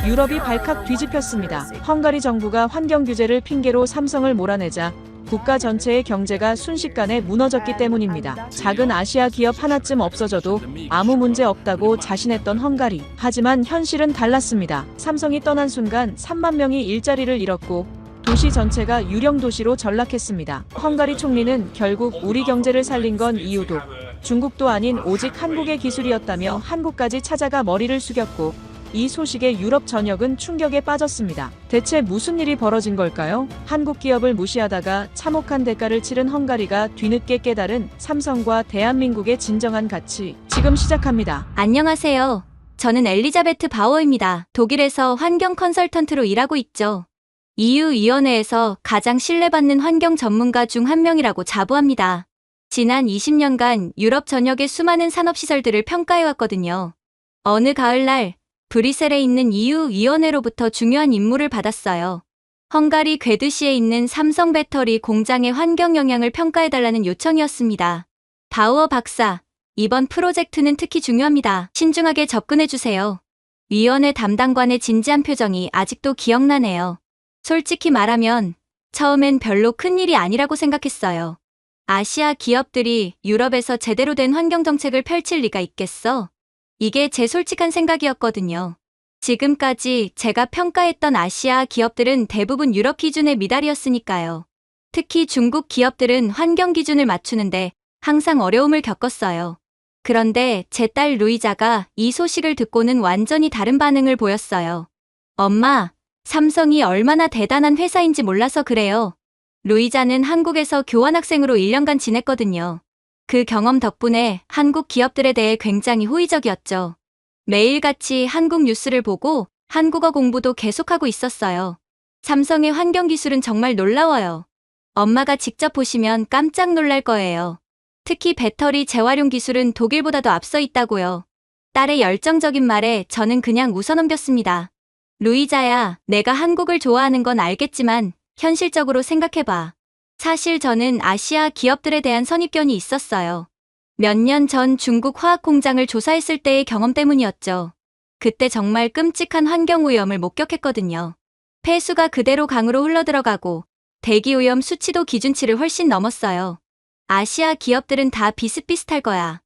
유럽이 발칵 뒤집혔습니다. 헝가리 정부가 환경 규제를 핑계로 삼성을 몰아내자 국가 전체의 경제가 순식간에 무너졌기 때문입니다. 작은 아시아 기업 하나쯤 없어져도 아무 문제 없다고 자신했던 헝가리. 하지만 현실은 달랐습니다. 삼성이 떠난 순간 3만 명이 일자리를 잃었고 도시 전체가 유령 도시로 전락했습니다. 헝가리 총리는 결국 우리 경제를 살린 건 이유도 중국도 아닌 오직 한국의 기술이었다며 한국까지 찾아가 머리를 숙였고 이 소식에 유럽 전역은 충격에 빠졌습니다. 대체 무슨 일이 벌어진 걸까요? 한국 기업을 무시하다가 참혹한 대가를 치른 헝가리가 뒤늦게 깨달은 삼성과 대한민국의 진정한 가치. 지금 시작합니다. 안녕하세요. 저는 엘리자베트 바워입니다. 독일에서 환경 컨설턴트로 일하고 있죠. EU위원회에서 가장 신뢰받는 환경 전문가 중 한 명이라고 자부합니다. 지난 20년간 유럽 전역의 수많은 산업시설들을 평가해왔거든요. 어느 가을날 브뤼셀에 있는 EU위원회로부터 중요한 임무를 받았어요. 헝가리 괴드시에 있는 삼성 배터리 공장의 환경 영향을 평가해달라는 요청이었습니다. 바우어 박사, 이번 프로젝트는 특히 중요합니다. 신중하게 접근해주세요. 위원회 담당관의 진지한 표정이 아직도 기억나네요. 솔직히 말하면 처음엔 별로 큰 일이 아니라고 생각했어요. 아시아 기업들이 유럽에서 제대로 된 환경정책을 펼칠 리가 있겠어? 이게 제 솔직한 생각이었거든요. 지금까지 제가 평가했던 아시아 기업들은 대부분 유럽 기준의 미달이었으니까요. 특히 중국 기업들은 환경 기준을 맞추는데 항상 어려움을 겪었어요. 그런데 제 딸 루이자가 이 소식을 듣고는 완전히 다른 반응을 보였어요. 엄마, 삼성이 얼마나 대단한 회사인지 몰라서 그래요. 루이자는 한국에서 교환학생으로 1년간 지냈거든요. 그 경험 덕분에 한국 기업들에 대해 굉장히 호의적이었죠. 매일같이 한국 뉴스를 보고 한국어 공부도 계속하고 있었어요. 삼성의 환경 기술은 정말 놀라워요. 엄마가 직접 보시면 깜짝 놀랄 거예요. 특히 배터리 재활용 기술은 독일보다도 앞서 있다고요. 딸의 열정적인 말에 저는 그냥 웃어넘겼습니다. 루이자야, 내가 한국을 좋아하는 건 알겠지만 현실적으로 생각해봐. 사실 저는 아시아 기업들에 대한 선입견이 있었어요. 몇 년 전 중국 화학 공장을 조사했을 때의 경험 때문이었죠. 그때 정말 끔찍한 환경오염을 목격했거든요. 폐수가 그대로 강으로 흘러들어가고 대기오염 수치도 기준치를 훨씬 넘었어요. 아시아 기업들은 다 비슷비슷할 거야.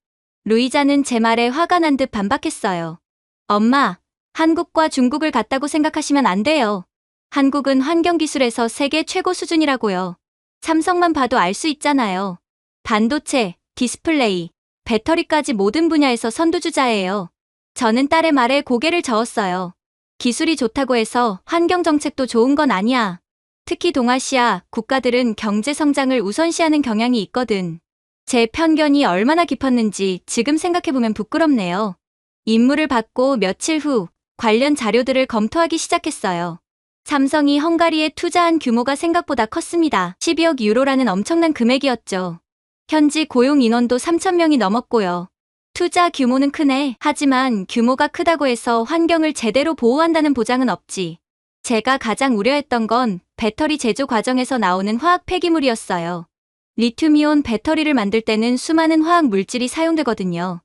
루이자는 제 말에 화가 난 듯 반박했어요. 엄마, 한국과 중국을 같다고 생각하시면 안 돼요. 한국은 환경기술에서 세계 최고 수준이라고요. 삼성만 봐도 알 수 있잖아요. 반도체, 디스플레이, 배터리까지 모든 분야에서 선두주자예요. 저는 딸의 말에 고개를 저었어요. 기술이 좋다고 해서 환경정책도 좋은 건 아니야. 특히 동아시아 국가들은 경제 성장을 우선시하는 경향이 있거든. 제 편견이 얼마나 깊었는지 지금 생각해보면 부끄럽네요. 임무를 받고 며칠 후 관련 자료들을 검토하기 시작했어요. 삼성이 헝가리에 투자한 규모가 생각보다 컸습니다. 12억 유로라는 엄청난 금액이었죠. 현지 고용 인원도 3,000명이 넘었고요. 투자 규모는 크네. 하지만 규모가 크다고 해서 환경을 제대로 보호한다는 보장은 없지. 제가 가장 우려했던 건 배터리 제조 과정에서 나오는 화학 폐기물이었어요. 리튬이온 배터리를 만들 때는 수많은 화학 물질이 사용되거든요.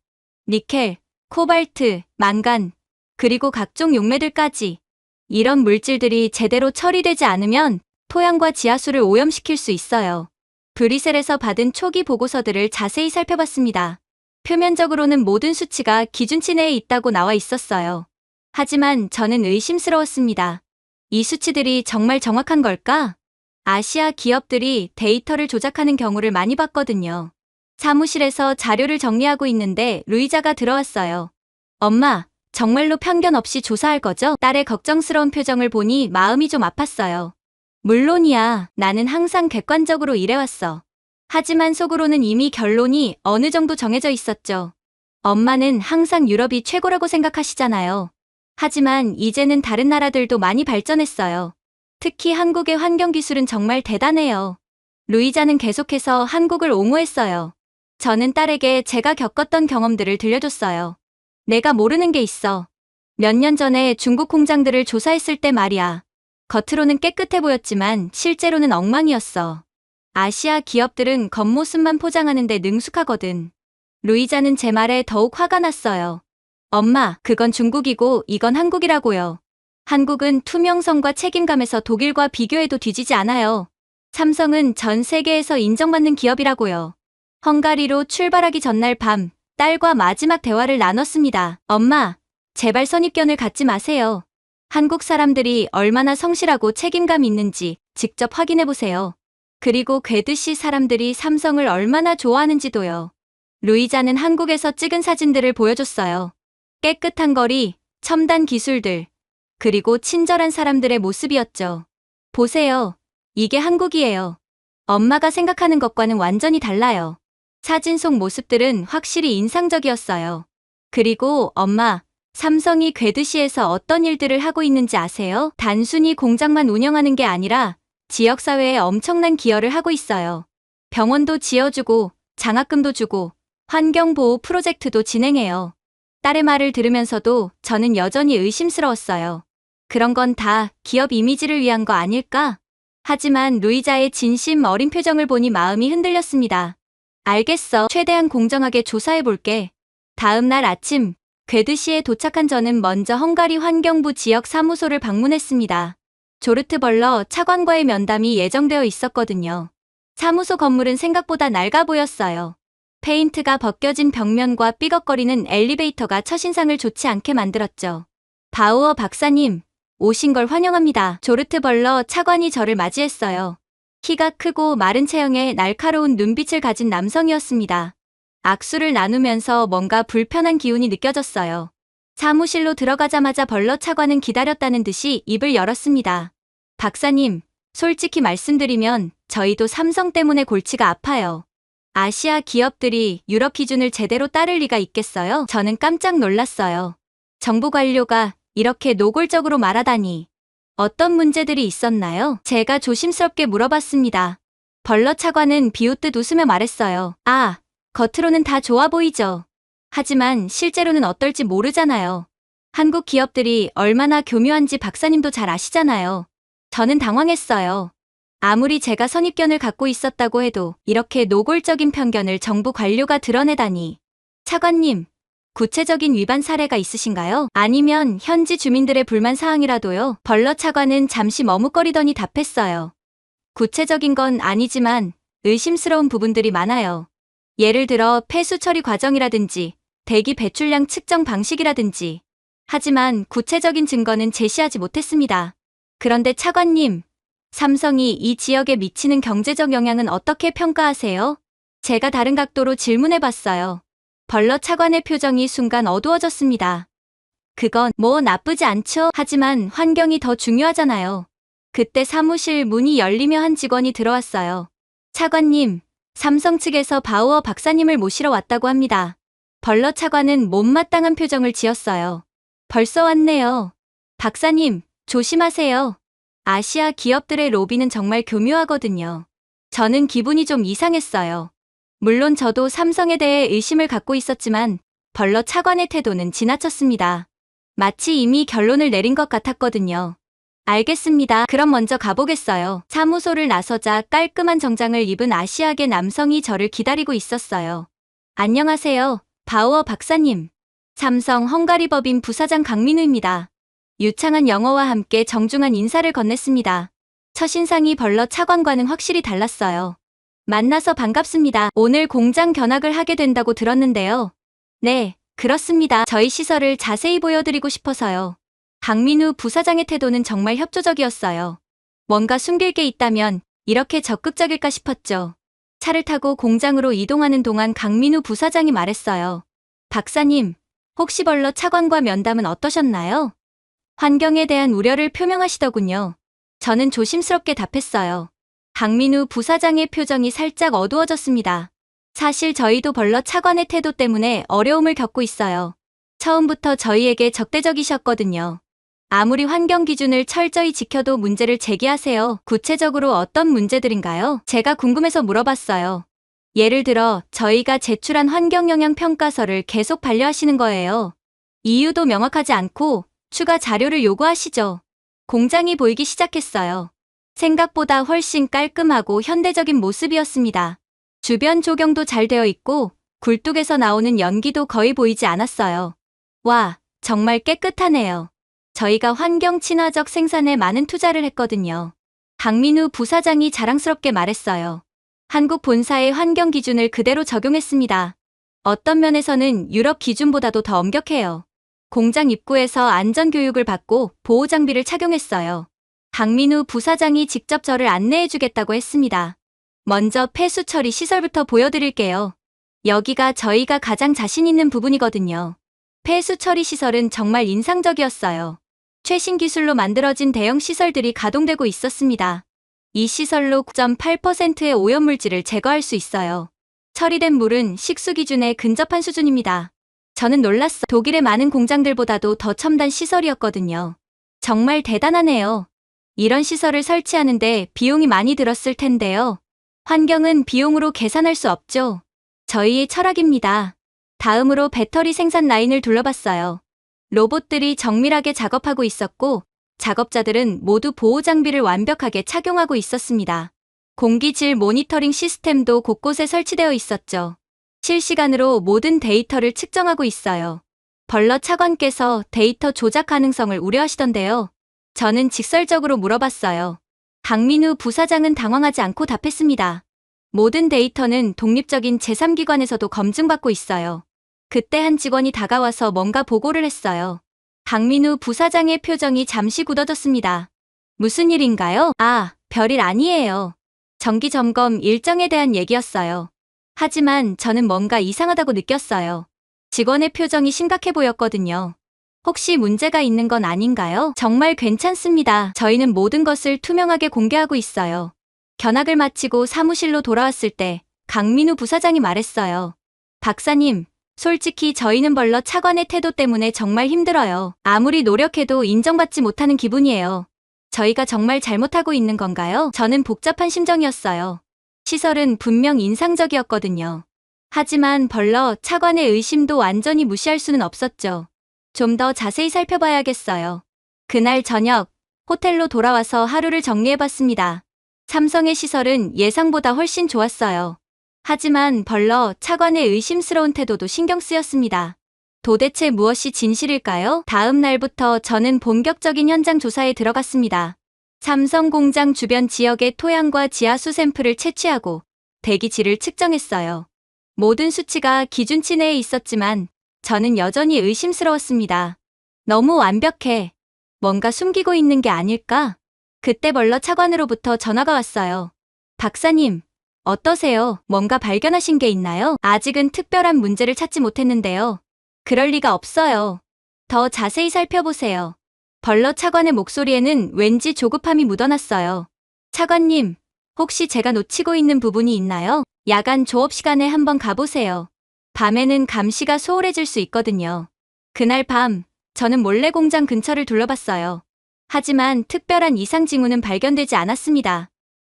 니켈, 코발트, 망간, 그리고 각종 용매들까지. 이런 물질들이 제대로 처리되지 않으면 토양과 지하수를 오염시킬 수 있어요. 브뤼셀에서 받은 초기 보고서들을 자세히 살펴봤습니다. 표면적으로는 모든 수치가 기준치 내에 있다고 나와 있었어요. 하지만 저는 의심스러웠습니다. 이 수치들이 정말 정확한 걸까? 아시아 기업들이 데이터를 조작하는 경우를 많이 봤거든요. 사무실에서 자료를 정리하고 있는데 루이자가 들어왔어요. 엄마, 정말로 편견 없이 조사할 거죠? 딸의 걱정스러운 표정을 보니 마음이 좀 아팠어요. 물론이야, 나는 항상 객관적으로 일해왔어. 하지만 속으로는 이미 결론이 어느 정도 정해져 있었죠. 엄마는 항상 유럽이 최고라고 생각하시잖아요. 하지만 이제는 다른 나라들도 많이 발전했어요. 특히 한국의 환경기술은 정말 대단해요. 루이자는 계속해서 한국을 옹호했어요. 저는 딸에게 제가 겪었던 경험들을 들려줬어요. 내가 모르는 게 있어. 몇 년 전에 중국 공장들을 조사했을 때 말이야. 겉으로는 깨끗해 보였지만 실제로는 엉망이었어. 아시아 기업들은 겉모습만 포장하는데 능숙하거든. 루이자는 제 말에 더욱 화가 났어요. 엄마, 그건 중국이고 이건 한국이라고요. 한국은 투명성과 책임감에서 독일과 비교해도 뒤지지 않아요. 삼성은 전 세계에서 인정받는 기업이라고요. 헝가리로 출발하기 전날 밤, 딸과 마지막 대화를 나눴습니다. 엄마, 제발 선입견을 갖지 마세요. 한국 사람들이 얼마나 성실하고 책임감 있는지 직접 확인해보세요. 그리고 괴드시 사람들이 삼성을 얼마나 좋아하는지도요. 루이자는 한국에서 찍은 사진들을 보여줬어요. 깨끗한 거리, 첨단 기술들, 그리고 친절한 사람들의 모습이었죠. 보세요. 이게 한국이에요. 엄마가 생각하는 것과는 완전히 달라요. 사진 속 모습들은 확실히 인상적이었어요. 그리고 엄마, 삼성이 괴드시에서 어떤 일들을 하고 있는지 아세요? 단순히 공장만 운영하는 게 아니라 지역사회에 엄청난 기여를 하고 있어요. 병원도 지어주고 장학금도 주고 환경보호 프로젝트도 진행해요. 딸의 말을 들으면서도 저는 여전히 의심스러웠어요. 그런 건 다 기업 이미지를 위한 거 아닐까? 하지만 루이자의 진심 어린 표정을 보니 마음이 흔들렸습니다. 알겠어. 최대한 공정하게 조사해볼게. 다음 날 아침, 괴드시에 도착한 저는 먼저 헝가리 환경부 지역 사무소를 방문했습니다. 조르트 벌러 차관과의 면담이 예정되어 있었거든요. 사무소 건물은 생각보다 낡아 보였어요. 페인트가 벗겨진 벽면과 삐걱거리는 엘리베이터가 첫인상을 좋지 않게 만들었죠. 바우어 박사님, 오신 걸 환영합니다. 조르트 벌러 차관이 저를 맞이했어요. 키가 크고 마른 체형에 날카로운 눈빛을 가진 남성이었습니다. 악수를 나누면서 뭔가 불편한 기운이 느껴졌어요. 사무실로 들어가자마자 벌러 차관은 기다렸다는 듯이 입을 열었습니다. 박사님, 솔직히 말씀드리면 저희도 삼성 때문에 골치가 아파요. 아시아 기업들이 유럽 기준을 제대로 따를 리가 있겠어요? 저는 깜짝 놀랐어요. 정부 관료가 이렇게 노골적으로 말하다니. 어떤 문제들이 있었나요? 제가 조심스럽게 물어봤습니다. 벌러 차관은 비웃듯 웃으며 말했어요. 아, 겉으로는 다 좋아 보이죠. 하지만 실제로는 어떨지 모르잖아요. 한국 기업들이 얼마나 교묘한지 박사님도 잘 아시잖아요. 저는 당황했어요. 아무리 제가 선입견을 갖고 있었다고 해도 이렇게 노골적인 편견을 정부 관료가 드러내다니. 차관님, 구체적인 위반 사례가 있으신가요? 아니면 현지 주민들의 불만 사항이라도요? 벌러 차관은 잠시 머뭇거리더니 답했어요. 구체적인 건 아니지만 의심스러운 부분들이 많아요. 예를 들어 폐수 처리 과정이라든지 대기 배출량 측정 방식이라든지. 하지만 구체적인 증거는 제시하지 못했습니다. 그런데 차관님, 삼성이 이 지역에 미치는 경제적 영향은 어떻게 평가하세요? 제가 다른 각도로 질문해봤어요. 벌러 차관의 표정이 순간 어두워졌습니다. 그건 뭐 나쁘지 않죠. 하지만 환경이 더 중요하잖아요. 그때 사무실 문이 열리며 한 직원이 들어왔어요. 차관님, 삼성 측에서 바우어 박사님을 모시러 왔다고 합니다. 벌러 차관은 못마땅한 표정을 지었어요. 벌써 왔네요. 박사님, 조심하세요. 아시아 기업들의 로비는 정말 교묘하거든요. 저는 기분이 좀 이상했어요. 물론 저도 삼성에 대해 의심을 갖고 있었지만 벌러 차관의 태도는 지나쳤습니다. 마치 이미 결론을 내린 것 같았거든요. 알겠습니다. 그럼 먼저 가보겠어요. 사무소를 나서자 깔끔한 정장을 입은 아시아계 남성이 저를 기다리고 있었어요. 안녕하세요, 바우어 박사님. 삼성 헝가리 법인 부사장 강민우입니다. 유창한 영어와 함께 정중한 인사를 건넸습니다. 첫인상이 벌러 차관과는 확실히 달랐어요. 만나서 반갑습니다. 오늘 공장 견학을 하게 된다고 들었는데요. 네, 그렇습니다. 저희 시설을 자세히 보여드리고 싶어서요. 강민우 부사장의 태도는 정말 협조적이었어요. 뭔가 숨길 게 있다면 이렇게 적극적일까 싶었죠. 차를 타고 공장으로 이동하는 동안 강민우 부사장이 말했어요. 박사님, 혹시 벌러 차관과 면담은 어떠셨나요? 환경에 대한 우려를 표명하시더군요. 저는 조심스럽게 답했어요. 강민우 부사장의 표정이 살짝 어두워졌습니다. 사실 저희도 벌러 차관의 태도 때문에 어려움을 겪고 있어요. 처음부터 저희에게 적대적이셨거든요. 아무리 환경 기준을 철저히 지켜도 문제를 제기하세요. 구체적으로 어떤 문제들인가요? 제가 궁금해서 물어봤어요. 예를 들어 저희가 제출한 환경영향 평가서를 계속 반려하시는 거예요. 이유도 명확하지 않고 추가 자료를 요구하시죠. 공장이 보이기 시작했어요. 생각보다 훨씬 깔끔하고 현대적인 모습이었습니다. 주변 조경도 잘 되어 있고 굴뚝에서 나오는 연기도 거의 보이지 않았어요. 와, 정말 깨끗하네요. 저희가 환경 친화적 생산에 많은 투자를 했거든요. 강민우 부사장이 자랑스럽게 말했어요. 한국 본사의 환경 기준을 그대로 적용했습니다. 어떤 면에서는 유럽 기준보다도 더 엄격해요. 공장 입구에서 안전교육을 받고 보호장비를 착용했어요. 강민우 부사장이 직접 저를 안내해주겠다고 했습니다. 먼저 폐수 처리 시설부터 보여드릴게요. 여기가 저희가 가장 자신 있는 부분이거든요. 폐수 처리 시설은 정말 인상적이었어요. 최신 기술로 만들어진 대형 시설들이 가동되고 있었습니다. 이 시설로 9.8%의 오염물질을 제거할 수 있어요. 처리된 물은 식수 기준에 근접한 수준입니다. 저는 놀랐어요. 독일의 많은 공장들보다도 더 첨단 시설이었거든요. 정말 대단하네요. 이런 시설을 설치하는데 비용이 많이 들었을 텐데요. 환경은 비용으로 계산할 수 없죠. 저희의 철학입니다. 다음으로 배터리 생산 라인을 둘러봤어요. 로봇들이 정밀하게 작업하고 있었고 작업자들은 모두 보호 장비를 완벽하게 착용하고 있었습니다. 공기질 모니터링 시스템도 곳곳에 설치되어 있었죠. 실시간으로 모든 데이터를 측정하고 있어요. 벌러 차관께서 데이터 조작 가능성을 우려하시던데요. 저는 직설적으로 물어봤어요. 강민우 부사장은 당황하지 않고 답했습니다. 모든 데이터는 독립적인 제3기관에서도 검증받고 있어요. 그때 한 직원이 다가와서 뭔가 보고를 했어요. 강민우 부사장의 표정이 잠시 굳어졌습니다. 무슨 일인가요? 아, 별일 아니에요. 정기 점검 일정에 대한 얘기였어요. 하지만 저는 뭔가 이상하다고 느꼈어요. 직원의 표정이 심각해 보였거든요. 혹시 문제가 있는 건 아닌가요? 정말 괜찮습니다. 저희는 모든 것을 투명하게 공개하고 있어요. 견학을 마치고 사무실로 돌아왔을 때 강민우 부사장이 말했어요. 박사님, 솔직히 저희는 벌러 차관의 태도 때문에 정말 힘들어요. 아무리 노력해도 인정받지 못하는 기분이에요. 저희가 정말 잘못하고 있는 건가요? 저는 복잡한 심정이었어요. 시설은 분명 인상적이었거든요. 하지만 벌러 차관의 의심도 완전히 무시할 수는 없었죠. 좀 더 자세히 살펴봐야겠어요. 그날 저녁, 호텔로 돌아와서 하루를 정리해봤습니다. 삼성의 시설은 예상보다 훨씬 좋았어요. 하지만 벌러 차관의 의심스러운 태도도 신경 쓰였습니다. 도대체 무엇이 진실일까요? 다음 날부터 저는 본격적인 현장 조사에 들어갔습니다. 삼성 공장 주변 지역의 토양과 지하수 샘플을 채취하고 대기질을 측정했어요. 모든 수치가 기준치 내에 있었지만 저는 여전히 의심스러웠습니다. 너무 완벽해. 뭔가 숨기고 있는 게 아닐까? 그때 벌러 차관으로부터 전화가 왔어요. 박사님, 어떠세요? 뭔가 발견하신 게 있나요? 아직은 특별한 문제를 찾지 못했는데요. 그럴 리가 없어요. 더 자세히 살펴보세요. 벌러 차관의 목소리에는 왠지 조급함이 묻어났어요. 차관님, 혹시 제가 놓치고 있는 부분이 있나요? 야간 조업 시간에 한번 가보세요. 밤에는 감시가 소홀해질 수 있거든요. 그날 밤, 저는 몰래 공장 근처를 둘러봤어요. 하지만 특별한 이상 징후는 발견되지 않았습니다.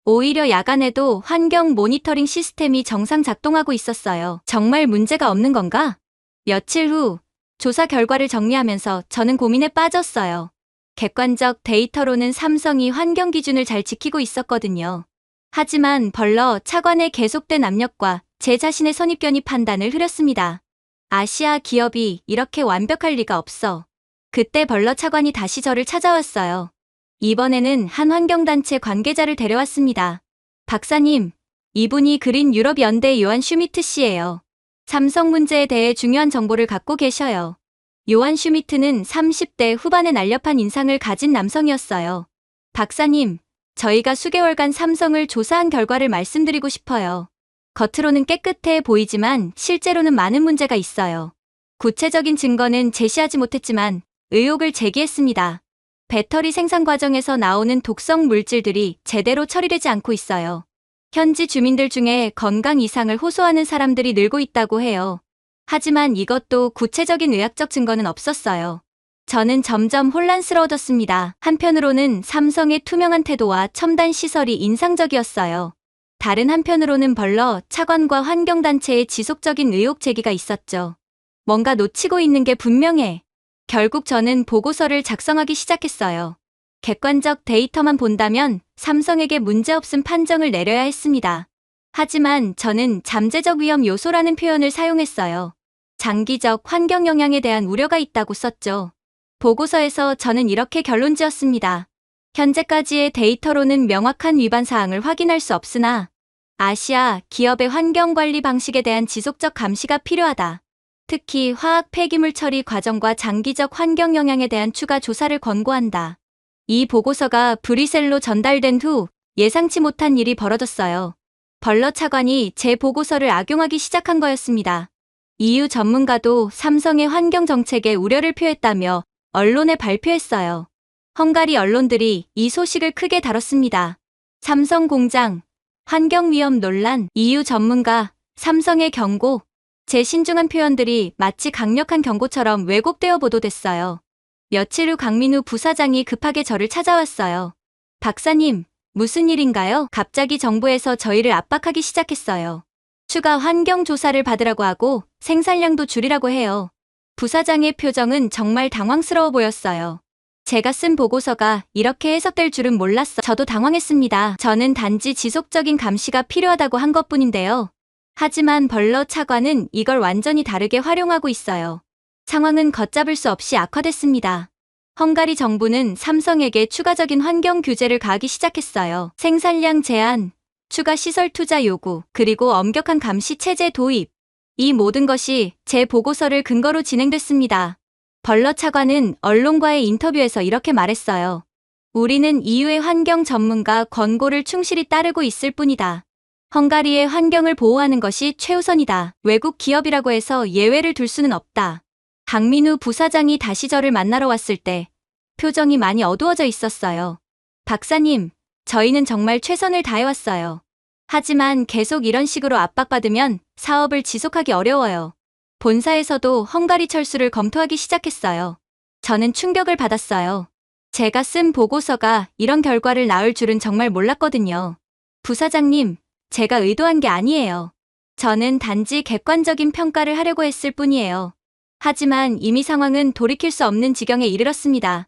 오히려 야간에도 환경 모니터링 시스템이 정상 작동하고 있었어요. 정말 문제가 없는 건가? 며칠 후, 조사 결과를 정리하면서 저는 고민에 빠졌어요. 객관적 데이터로는 삼성이 환경 기준을 잘 지키고 있었거든요. 하지만 벌러 차관의 계속된 압력과 제 자신의 선입견이 판단을 흐렸습니다. 아시아 기업이 이렇게 완벽할 리가 없어. 그때 벌러 차관이 다시 저를 찾아왔어요. 이번에는 한 환경단체 관계자를 데려왔습니다. 박사님, 이분이 그린 유럽 연대 요한 슈미트 씨예요. 삼성 문제에 대해 중요한 정보를 갖고 계셔요. 요한 슈미트는 30대 후반의 날렵한 인상을 가진 남성이었어요. 박사님, 저희가 수개월간 삼성을 조사한 결과를 말씀드리고 싶어요. 겉으로는 깨끗해 보이지만 실제로는 많은 문제가 있어요. 구체적인 증거는 제시하지 못했지만 의혹을 제기했습니다. 배터리 생산 과정에서 나오는 독성 물질들이 제대로 처리되지 않고 있어요. 현지 주민들 중에 건강 이상을 호소하는 사람들이 늘고 있다고 해요. 하지만 이것도 구체적인 의학적 증거는 없었어요. 저는 점점 혼란스러워졌습니다. 한편으로는 삼성의 투명한 태도와 첨단 시설이 인상적이었어요. 다른 한편으로는 벌러 차관과 환경단체의 지속적인 의혹 제기가 있었죠. 뭔가 놓치고 있는 게 분명해. 결국 저는 보고서를 작성하기 시작했어요. 객관적 데이터만 본다면 삼성에게 문제없음 판정을 내려야 했습니다. 하지만 저는 잠재적 위험 요소라는 표현을 사용했어요. 장기적 환경 영향에 대한 우려가 있다고 썼죠. 보고서에서 저는 이렇게 결론 지었습니다. 현재까지의 데이터로는 명확한 위반 사항을 확인할 수 없으나 아시아 기업의 환경관리 방식에 대한 지속적 감시가 필요하다. 특히 화학 폐기물 처리 과정과 장기적 환경 영향에 대한 추가 조사를 권고한다. 이 보고서가 브뤼셀로 전달된 후 예상치 못한 일이 벌어졌어요. 벌러 차관이 제 보고서를 악용하기 시작한 거였습니다. EU 전문가도 삼성의 환경 정책에 우려를 표했다며 언론에 발표했어요. 헝가리 언론들이 이 소식을 크게 다뤘습니다. 삼성 공장, 환경위험 논란, EU 전문가, 삼성의 경고, 제 신중한 표현들이 마치 강력한 경고처럼 왜곡되어 보도됐어요. 며칠 후 강민우 부사장이 급하게 저를 찾아왔어요. 박사님, 무슨 일인가요? 갑자기 정부에서 저희를 압박하기 시작했어요. 추가 환경 조사를 받으라고 하고 생산량도 줄이라고 해요. 부사장의 표정은 정말 당황스러워 보였어요. 제가 쓴 보고서가 이렇게 해석될 줄은 몰랐어. 저도 당황했습니다. 저는 단지 지속적인 감시가 필요하다고 한 것뿐인데요. 하지만 벌러 차관은 이걸 완전히 다르게 활용하고 있어요. 상황은 걷잡을 수 없이 악화됐습니다. 헝가리 정부는 삼성에게 추가적인 환경 규제를 가하기 시작했어요. 생산량 제한, 추가 시설 투자 요구, 그리고 엄격한 감시 체제 도입. 이 모든 것이 제 보고서를 근거로 진행됐습니다. 벌러 차관은 언론과의 인터뷰에서 이렇게 말했어요. 우리는 EU의 환경 전문가 권고를 충실히 따르고 있을 뿐이다. 헝가리의 환경을 보호하는 것이 최우선이다. 외국 기업이라고 해서 예외를 둘 수는 없다. 강민우 부사장이 다시 저를 만나러 왔을 때 표정이 많이 어두워져 있었어요. 박사님, 저희는 정말 최선을 다해왔어요. 하지만 계속 이런 식으로 압박받으면 사업을 지속하기 어려워요. 본사에서도 헝가리 철수를 검토하기 시작했어요. 저는 충격을 받았어요. 제가 쓴 보고서가 이런 결과를 낳을 줄은 정말 몰랐거든요. 부사장님, 제가 의도한 게 아니에요. 저는 단지 객관적인 평가를 하려고 했을 뿐이에요. 하지만 이미 상황은 돌이킬 수 없는 지경에 이르렀습니다.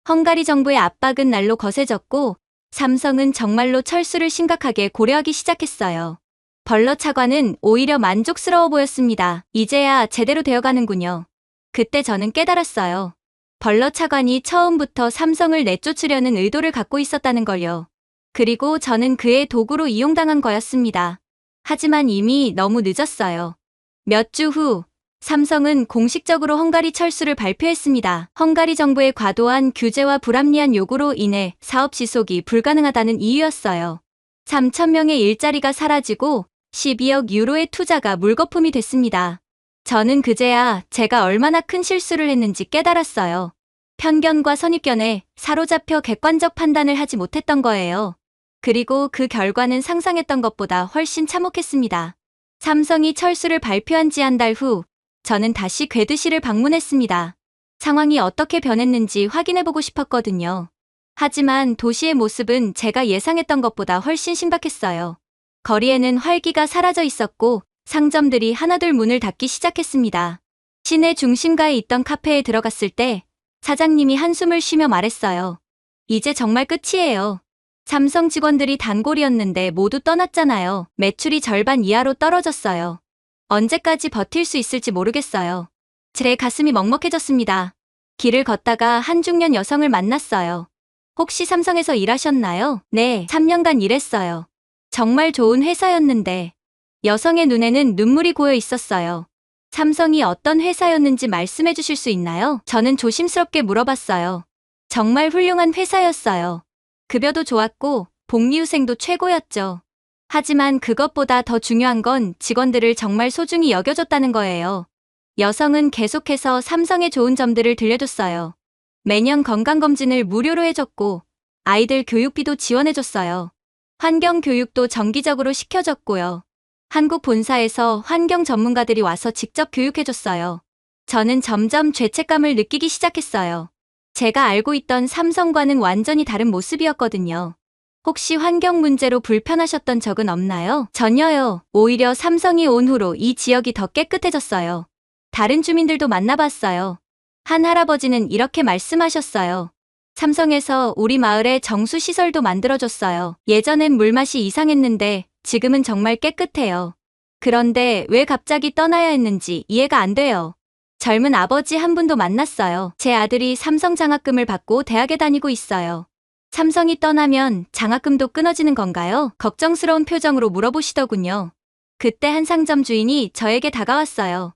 헝가리 정부의 압박은 날로 거세졌고 삼성은 정말로 철수를 심각하게 고려하기 시작했어요. 벌러 차관은 오히려 만족스러워 보였습니다. 이제야 제대로 되어가는군요. 그때 저는 깨달았어요. 벌러 차관이 처음부터 삼성을 내쫓으려는 의도를 갖고 있었다는 걸요. 그리고 저는 그의 도구로 이용당한 거였습니다. 하지만 이미 너무 늦었어요. 몇 주 후 삼성은 공식적으로 헝가리 철수를 발표했습니다. 헝가리 정부의 과도한 규제와 불합리한 요구로 인해 사업 지속이 불가능하다는 이유였어요. 3,000명의 일자리가 사라지고 12억 유로의 투자가 물거품이 됐습니다. 저는 그제야 제가 얼마나 큰 실수를 했는지 깨달았어요. 편견과 선입견에 사로잡혀 객관적 판단을 하지 못했던 거예요. 그리고 그 결과는 상상했던 것보다 훨씬 참혹했습니다. 삼성이 철수를 발표한 지 한 달 후, 저는 다시 괴드시를 방문했습니다. 상황이 어떻게 변했는지 확인해보고 싶었거든요. 하지만 도시의 모습은 제가 예상했던 것보다 훨씬 심각했어요. 거리에는 활기가 사라져 있었고 상점들이 하나둘 문을 닫기 시작했습니다. 시내 중심가에 있던 카페에 들어갔을 때 사장님이 한숨을 쉬며 말했어요. 이제 정말 끝이에요. 삼성 직원들이 단골이었는데 모두 떠났잖아요. 매출이 절반 이하로 떨어졌어요. 언제까지 버틸 수 있을지 모르겠어요. 제 가슴이 먹먹해졌습니다. 길을 걷다가 한 중년 여성을 만났어요. 혹시 삼성에서 일하셨나요? 네, 3년간 일했어요. 정말 좋은 회사였는데. 여성의 눈에는 눈물이 고여 있었어요. 삼성이 어떤 회사였는지 말씀해 주실 수 있나요? 저는 조심스럽게 물어봤어요. 정말 훌륭한 회사였어요. 급여도 좋았고 복리후생도 최고였죠. 하지만 그것보다 더 중요한 건 직원들을 정말 소중히 여겨줬다는 거예요. 여성은 계속해서 삼성의 좋은 점들을 들려줬어요. 매년 건강검진을 무료로 해줬고 아이들 교육비도 지원해줬어요. 환경교육도 정기적으로 시켜줬고요. 한국 본사에서 환경 전문가들이 와서 직접 교육해줬어요. 저는 점점 죄책감을 느끼기 시작했어요. 제가 알고 있던 삼성과는 완전히 다른 모습이었거든요. 혹시 환경 문제로 불편하셨던 적은 없나요? 전혀요. 오히려 삼성이 온 후로 이 지역이 더 깨끗해졌어요. 다른 주민들도 만나봤어요. 한 할아버지는 이렇게 말씀하셨어요. 삼성에서 우리 마을에 정수시설도 만들어줬어요. 예전엔 물맛이 이상했는데 지금은 정말 깨끗해요. 그런데 왜 갑자기 떠나야 했는지 이해가 안 돼요. 젊은 아버지 한 분도 만났어요. 제 아들이 삼성 장학금을 받고 대학에 다니고 있어요. 삼성이 떠나면 장학금도 끊어지는 건가요? 걱정스러운 표정으로 물어보시더군요. 그때 한 상점 주인이 저에게 다가왔어요.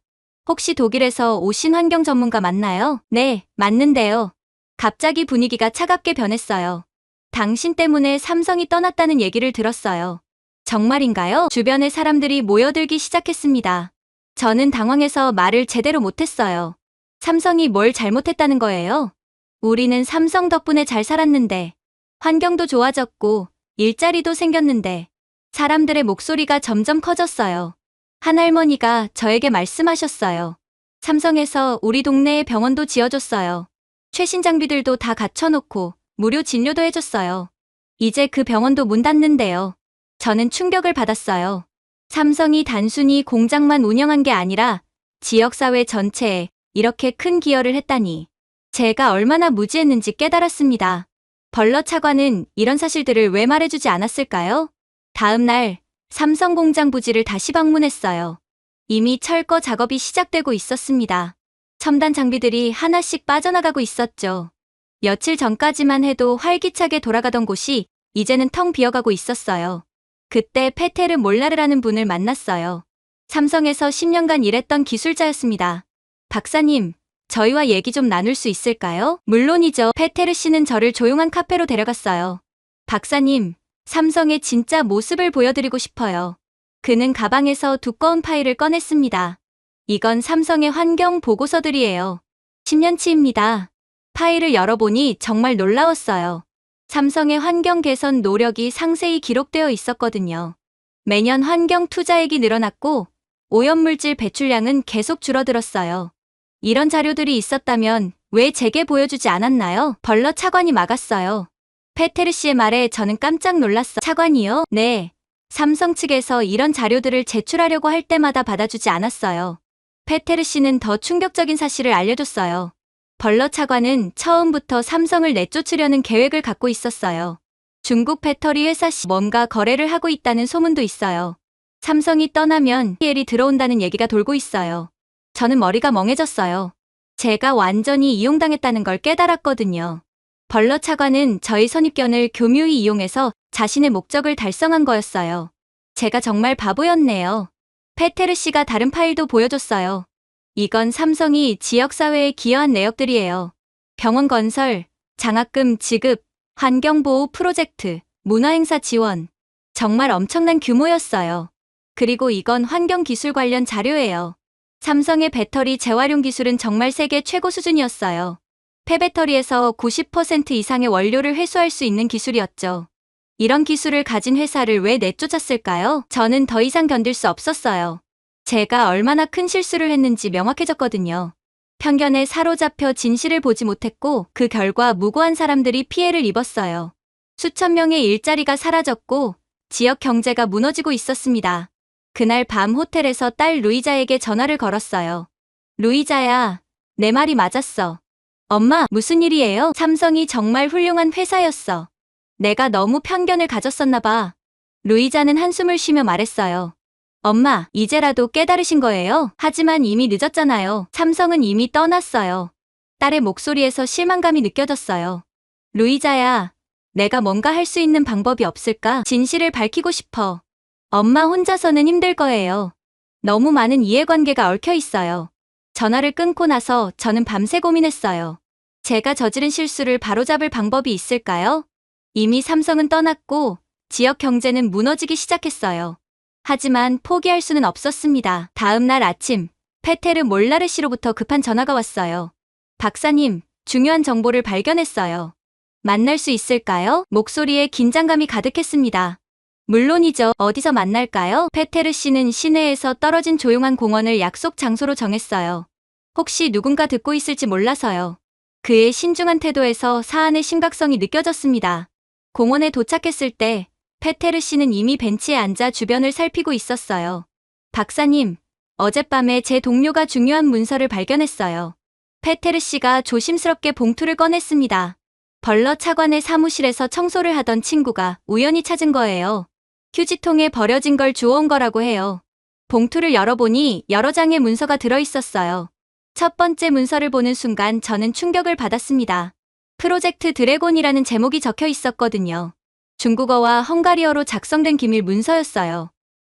혹시 독일에서 오신 환경 전문가 맞나요? 네, 맞는데요. 갑자기 분위기가 차갑게 변했어요. 당신 때문에 삼성이 떠났다는 얘기를 들었어요. 정말인가요? 주변의 사람들이 모여들기 시작했습니다. 저는 당황해서 말을 제대로 못했어요. 삼성이 뭘 잘못했다는 거예요? 우리는 삼성 덕분에 잘 살았는데, 환경도 좋아졌고, 일자리도 생겼는데, 사람들의 목소리가 점점 커졌어요. 한 할머니가 저에게 말씀하셨어요. 삼성에서 우리 동네에 병원도 지어줬어요. 최신 장비들도 다 갖춰놓고 무료 진료도 해줬어요. 이제 그 병원도 문 닫는데요. 저는 충격을 받았어요. 삼성이 단순히 공장만 운영한 게 아니라 지역사회 전체에 이렇게 큰 기여를 했다니. 제가 얼마나 무지했는지 깨달았습니다. 벌러 차관은 이런 사실들을 왜 말해주지 않았을까요? 다음 날 삼성 공장 부지를 다시 방문했어요. 이미 철거 작업이 시작되고 있었습니다. 첨단 장비들이 하나씩 빠져나가고 있었죠. 며칠 전까지만 해도 활기차게 돌아가던 곳이 이제는 텅 비어가고 있었어요. 그때 페테르 몰라르라는 분을 만났어요. 삼성에서 10년간 일했던 기술자였습니다. 박사님, 저희와 얘기 좀 나눌 수 있을까요? 물론이죠. 페테르 씨는 저를 조용한 카페로 데려갔어요. 박사님, 삼성의 진짜 모습을 보여드리고 싶어요. 그는 가방에서 두꺼운 파일을 꺼냈습니다. 이건 삼성의 환경 보고서들이에요. 10년치입니다. 파일을 열어보니 정말 놀라웠어요. 삼성의 환경 개선 노력이 상세히 기록되어 있었거든요. 매년 환경 투자액이 늘어났고 오염물질 배출량은 계속 줄어들었어요. 이런 자료들이 있었다면 왜 제게 보여주지 않았나요? 벌러 차관이 막았어요. 페테르 씨의 말에 저는 깜짝 놀랐어요. 차관이요? 네. 삼성 측에서 이런 자료들을 제출하려고 할 때마다 받아주지 않았어요. 페테르 씨는 더 충격적인 사실을 알려줬어요. 벌러 차관은 처음부터 삼성을 내쫓으려는 계획을 갖고 있었어요. 중국 배터리 회사 씨 뭔가 거래를 하고 있다는 소문도 있어요. 삼성이 떠나면 PL이 들어온다는 얘기가 돌고 있어요. 저는 머리가 멍해졌어요. 제가 완전히 이용당했다는 걸 깨달았거든요. 벌러 차관은 저희 선입견을 교묘히 이용해서 자신의 목적을 달성한 거였어요. 제가 정말 바보였네요. 페테르 씨가 다른 파일도 보여줬어요. 이건 삼성이 지역사회에 기여한 내역들이에요. 병원 건설, 장학금 지급, 환경보호 프로젝트, 문화행사 지원. 정말 엄청난 규모였어요. 그리고 이건 환경기술 관련 자료예요. 삼성의 배터리 재활용 기술은 정말 세계 최고 수준이었어요. 폐배터리에서 90% 이상의 원료를 회수할 수 있는 기술이었죠. 이런 기술을 가진 회사를 왜 내쫓았을까요? 저는 더 이상 견딜 수 없었어요. 제가 얼마나 큰 실수를 했는지 명확해졌거든요. 편견에 사로잡혀 진실을 보지 못했고 그 결과 무고한 사람들이 피해를 입었어요. 수천 명의 일자리가 사라졌고 지역 경제가 무너지고 있었습니다. 그날 밤 호텔에서 딸 루이자에게 전화를 걸었어요. 루이자야, 내 말이 맞았어. 엄마, 무슨 일이에요? 삼성이 정말 훌륭한 회사였어. 내가 너무 편견을 가졌었나 봐. 루이자는 한숨을 쉬며 말했어요. 엄마, 이제라도 깨달으신 거예요? 하지만 이미 늦었잖아요. 삼성은 이미 떠났어요. 딸의 목소리에서 실망감이 느껴졌어요. 루이자야, 내가 뭔가 할 수 있는 방법이 없을까? 진실을 밝히고 싶어. 엄마 혼자서는 힘들 거예요. 너무 많은 이해관계가 얽혀 있어요. 전화를 끊고 나서 저는 밤새 고민했어요. 제가 저지른 실수를 바로잡을 방법이 있을까요? 이미 삼성은 떠났고 지역 경제는 무너지기 시작했어요. 하지만 포기할 수는 없었습니다. 다음 날 아침, 페테르 몰라르 씨로부터 급한 전화가 왔어요. 박사님, 중요한 정보를 발견했어요. 만날 수 있을까요? 목소리에 긴장감이 가득했습니다. 물론이죠. 어디서 만날까요? 페테르 씨는 시내에서 떨어진 조용한 공원을 약속 장소로 정했어요. 혹시 누군가 듣고 있을지 몰라서요. 그의 신중한 태도에서 사안의 심각성이 느껴졌습니다. 공원에 도착했을 때 페테르 씨는 이미 벤치에 앉아 주변을 살피고 있었어요. 박사님, 어젯밤에 제 동료가 중요한 문서를 발견했어요. 페테르 씨가 조심스럽게 봉투를 꺼냈습니다. 벌러 차관의 사무실에서 청소를 하던 친구가 우연히 찾은 거예요. 휴지통에 버려진 걸 주워온 거라고 해요. 봉투를 열어보니 여러 장의 문서가 들어있었어요. 첫 번째 문서를 보는 순간 저는 충격을 받았습니다. 프로젝트 드래곤이라는 제목이 적혀 있었거든요. 중국어와 헝가리어로 작성된 기밀 문서였어요.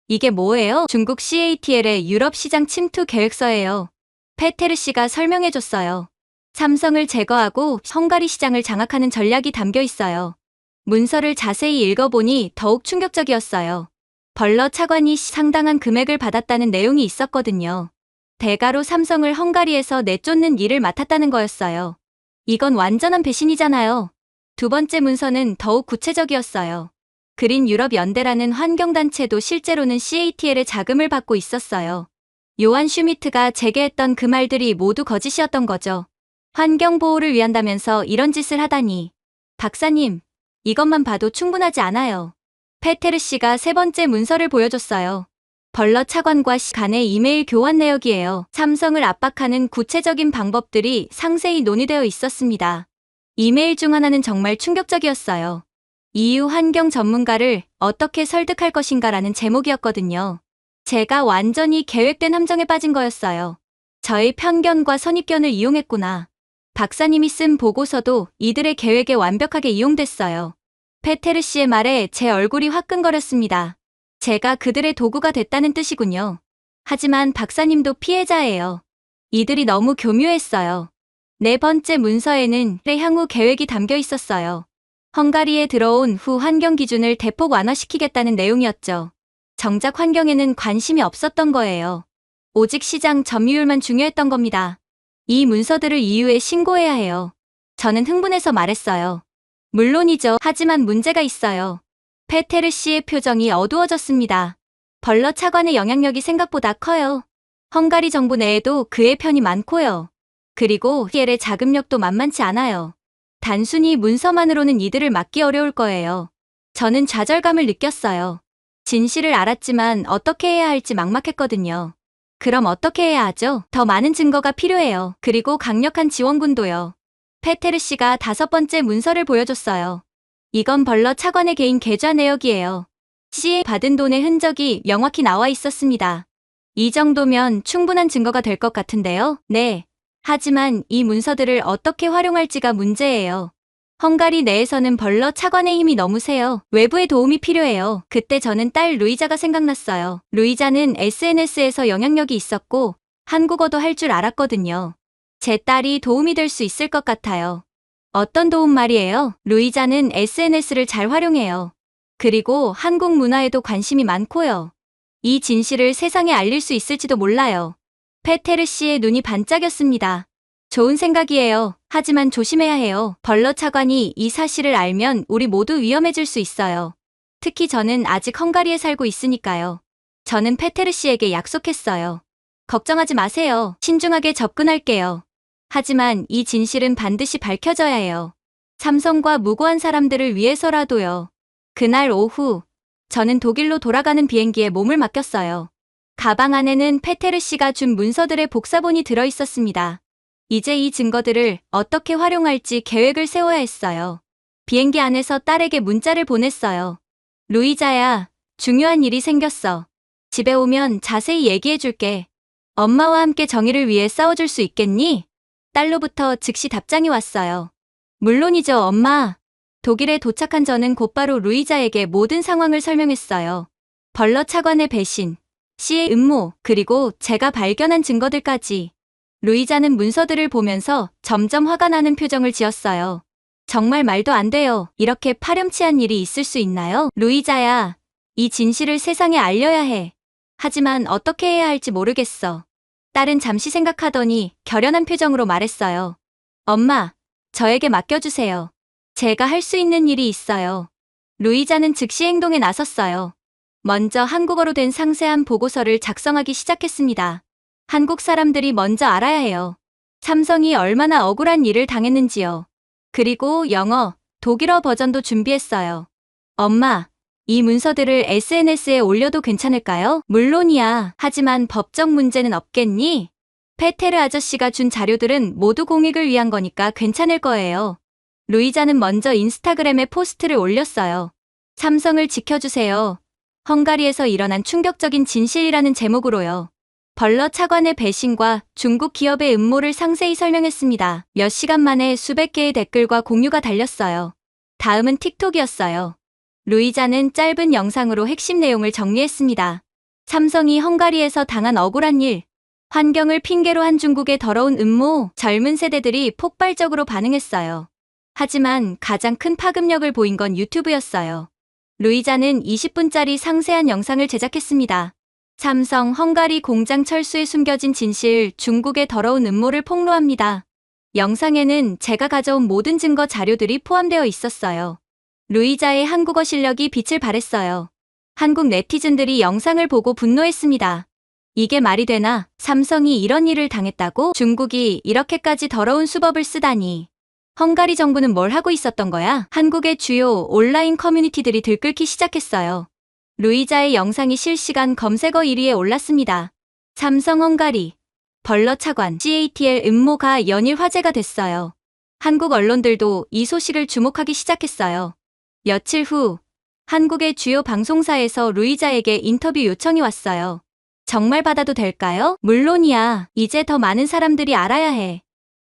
이게 뭐예요? 중국 CATL의 유럽 시장 침투 계획서예요. 페테르 씨가 설명해줬어요. 삼성을 제거하고 헝가리 시장을 장악하는 전략이 담겨 있어요. 문서를 자세히 읽어보니 더욱 충격적이었어요. 벌러 차관이 상당한 금액을 받았다는 내용이 있었거든요. 대가로 삼성을 헝가리에서 내쫓는 일을 맡았다는 거였어요. 이건 완전한 배신이잖아요. 두 번째 문서는 더욱 구체적이었어요. 그린 유럽 연대라는 환경단체도 실제로는 CATL의 자금을 받고 있었어요. 요한 슈미트가 제게했던 그 말들이 모두 거짓이었던 거죠. 환경보호를 위한다면서 이런 짓을 하다니. 박사님, 이것만 봐도 충분하지 않아요. 페테르 씨가 세 번째 문서를 보여줬어요. 벌러 차관과 간의 이메일 교환 내역이에요. 삼성을 압박하는 구체적인 방법들이 상세히 논의되어 있었습니다. 이메일 중 하나는 정말 충격적이었어요. EU 환경 전문가를 어떻게 설득할 것인가라는 제목이었거든요. 제가 완전히 계획된 함정에 빠진 거였어요. 저의 편견과 선입견을 이용했구나. 박사님이 쓴 보고서도 이들의 계획에 완벽하게 이용됐어요. 페테르 씨의 말에 제 얼굴이 화끈거렸습니다. 제가 그들의 도구가 됐다는 뜻이군요. 하지만 박사님도 피해자예요. 이들이 너무 교묘했어요. 네 번째 문서에는 향후 계획이 담겨 있었어요. 헝가리에 들어온 후 환경 기준을 대폭 완화시키겠다는 내용이었죠. 정작 환경에는 관심이 없었던 거예요. 오직 시장 점유율만 중요했던 겁니다. 이 문서들을 EU에 신고해야 해요. 저는 흥분해서 말했어요. 물론이죠. 하지만 문제가 있어요. 페테르 씨의 표정이 어두워졌습니다. 벌러 차관의 영향력이 생각보다 커요. 헝가리 정부 내에도 그의 편이 많고요. 그리고 히엘의 자금력도 만만치 않아요. 단순히 문서만으로는 이들을 막기 어려울 거예요. 저는 좌절감을 느꼈어요. 진실을 알았지만 어떻게 해야 할지 막막했거든요. 그럼 어떻게 해야 하죠? 더 많은 증거가 필요해요. 그리고 강력한 지원군도요. 페테르 씨가 다섯 번째 문서를 보여줬어요. 이건 벌러 차관의 개인 계좌 내역이에요. 씨에 받은 돈의 흔적이 명확히 나와 있었습니다. 이 정도면 충분한 증거가 될 것 같은데요? 네. 하지만 이 문서들을 어떻게 활용할지가 문제예요. 헝가리 내에서는 벌러 차관의 힘이 너무 세요. 외부의 도움이 필요해요. 그때 저는 딸 루이자가 생각났어요. 루이자는 SNS에서 영향력이 있었고 한국어도 할 줄 알았거든요. 제 딸이 도움이 될 수 있을 것 같아요. 어떤 도움 말이에요? 루이자는 SNS를 잘 활용해요. 그리고 한국 문화에도 관심이 많고요. 이 진실을 세상에 알릴 수 있을지도 몰라요. 페테르 씨의 눈이 반짝였습니다. 좋은 생각이에요. 하지만 조심해야 해요. 벌러 차관이 이 사실을 알면 우리 모두 위험해질 수 있어요. 특히 저는 아직 헝가리에 살고 있으니까요. 저는 페테르 씨에게 약속했어요. 걱정하지 마세요. 신중하게 접근할게요. 하지만 이 진실은 반드시 밝혀져야 해요. 삼성과 무고한 사람들을 위해서라도요. 그날 오후, 저는 독일로 돌아가는 비행기에 몸을 맡겼어요. 가방 안에는 페테르 씨가 준 문서들의 복사본이 들어있었습니다. 이제 이 증거들을 어떻게 활용할지 계획을 세워야 했어요. 비행기 안에서 딸에게 문자를 보냈어요. 루이자야, 중요한 일이 생겼어. 집에 오면 자세히 얘기해줄게. 엄마와 함께 정의를 위해 싸워줄 수 있겠니? 딸로부터 즉시 답장이 왔어요. 물론이죠, 엄마. 독일에 도착한 저는 곧바로 루이자에게 모든 상황을 설명했어요. 벌러 차관의 배신, 씨의 음모, 그리고 제가 발견한 증거들까지. 루이자는 문서들을 보면서 점점 화가 나는 표정을 지었어요. 정말 말도 안 돼요. 이렇게 파렴치한 일이 있을 수 있나요? 루이자야, 이 진실을 세상에 알려야 해. 하지만 어떻게 해야 할지 모르겠어. 딸은 잠시 생각하더니 결연한 표정으로 말했어요. 엄마, 저에게 맡겨주세요. 제가 할 수 있는 일이 있어요. 루이자는 즉시 행동에 나섰어요. 먼저 한국어로 된 상세한 보고서를 작성하기 시작했습니다. 한국 사람들이 먼저 알아야 해요. 삼성이 얼마나 억울한 일을 당했는지요. 그리고 영어, 독일어 버전도 준비했어요. 엄마, 이 문서들을 SNS에 올려도 괜찮을까요? 물론이야. 하지만 법적 문제는 없겠니? 페테르 아저씨가 준 자료들은 모두 공익을 위한 거니까 괜찮을 거예요. 루이자는 먼저 인스타그램에 포스트를 올렸어요. 삼성을 지켜주세요. 헝가리에서 일어난 충격적인 진실이라는 제목으로요. 벌러 차관의 배신과 중국 기업의 음모를 상세히 설명했습니다. 몇 시간 만에 수백 개의 댓글과 공유가 달렸어요. 다음은 틱톡이었어요. 루이자는 짧은 영상으로 핵심 내용을 정리했습니다. 삼성이 헝가리에서 당한 억울한 일, 환경을 핑계로 한 중국의 더러운 음모, 젊은 세대들이 폭발적으로 반응했어요. 하지만 가장 큰 파급력을 보인 건 유튜브였어요. 루이자는 20분짜리 상세한 영상을 제작했습니다. 삼성 헝가리 공장 철수에 숨겨진 진실, 중국의 더러운 음모를 폭로합니다. 영상에는 제가 가져온 모든 증거 자료들이 포함되어 있었어요. 루이자의 한국어 실력이 빛을 발했어요. 한국 네티즌들이 영상을 보고 분노했습니다. 이게 말이 되나? 삼성이 이런 일을 당했다고? 중국이 이렇게까지 더러운 수법을 쓰다니. 헝가리 정부는 뭘 하고 있었던 거야? 한국의 주요 온라인 커뮤니티들이 들끓기 시작했어요. 루이자의 영상이 실시간 검색어 1위에 올랐습니다. 삼성 헝가리, 벌러 차관, CATL 음모가 연일 화제가 됐어요. 한국 언론들도 이 소식을 주목하기 시작했어요. 며칠 후, 한국의 주요 방송사에서 루이자에게 인터뷰 요청이 왔어요. 정말 받아도 될까요? 물론이야. 이제 더 많은 사람들이 알아야 해.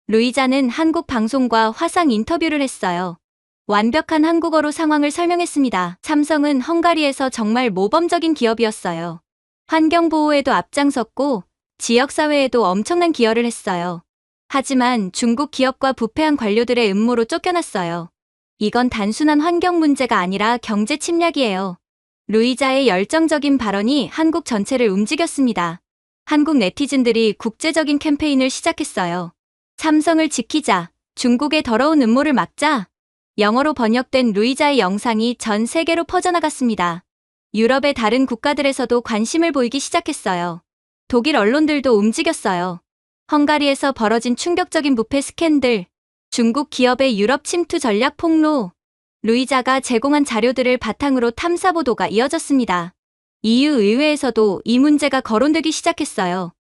루이자는 한국 방송과 화상 인터뷰를 했어요. 완벽한 한국어로 상황을 설명했습니다. 삼성은 헝가리에서 정말 모범적인 기업이었어요. 환경보호에도 앞장섰고 지역사회에도 엄청난 기여를 했어요. 하지만 중국 기업과 부패한 관료들의 음모로 쫓겨났어요. 이건 단순한 환경 문제가 아니라 경제 침략이에요. 루이자의 열정적인 발언이 한국 전체를 움직였습니다. 한국 네티즌들이 국제적인 캠페인을 시작했어요. 삼성을 지키자, 중국의 더러운 음모를 막자. 영어로 번역된 루이자의 영상이 전 세계로 퍼져나갔습니다. 유럽의 다른 국가들에서도 관심을 보이기 시작했어요. 독일 언론들도 움직였어요. 헝가리에서 벌어진 충격적인 부패 스캔들, 중국 기업의 유럽 침투 전략 폭로, 루이자가 제공한 자료들을 바탕으로 탐사 보도가 이어졌습니다. EU 의회에서도 이 문제가 거론되기 시작했어요.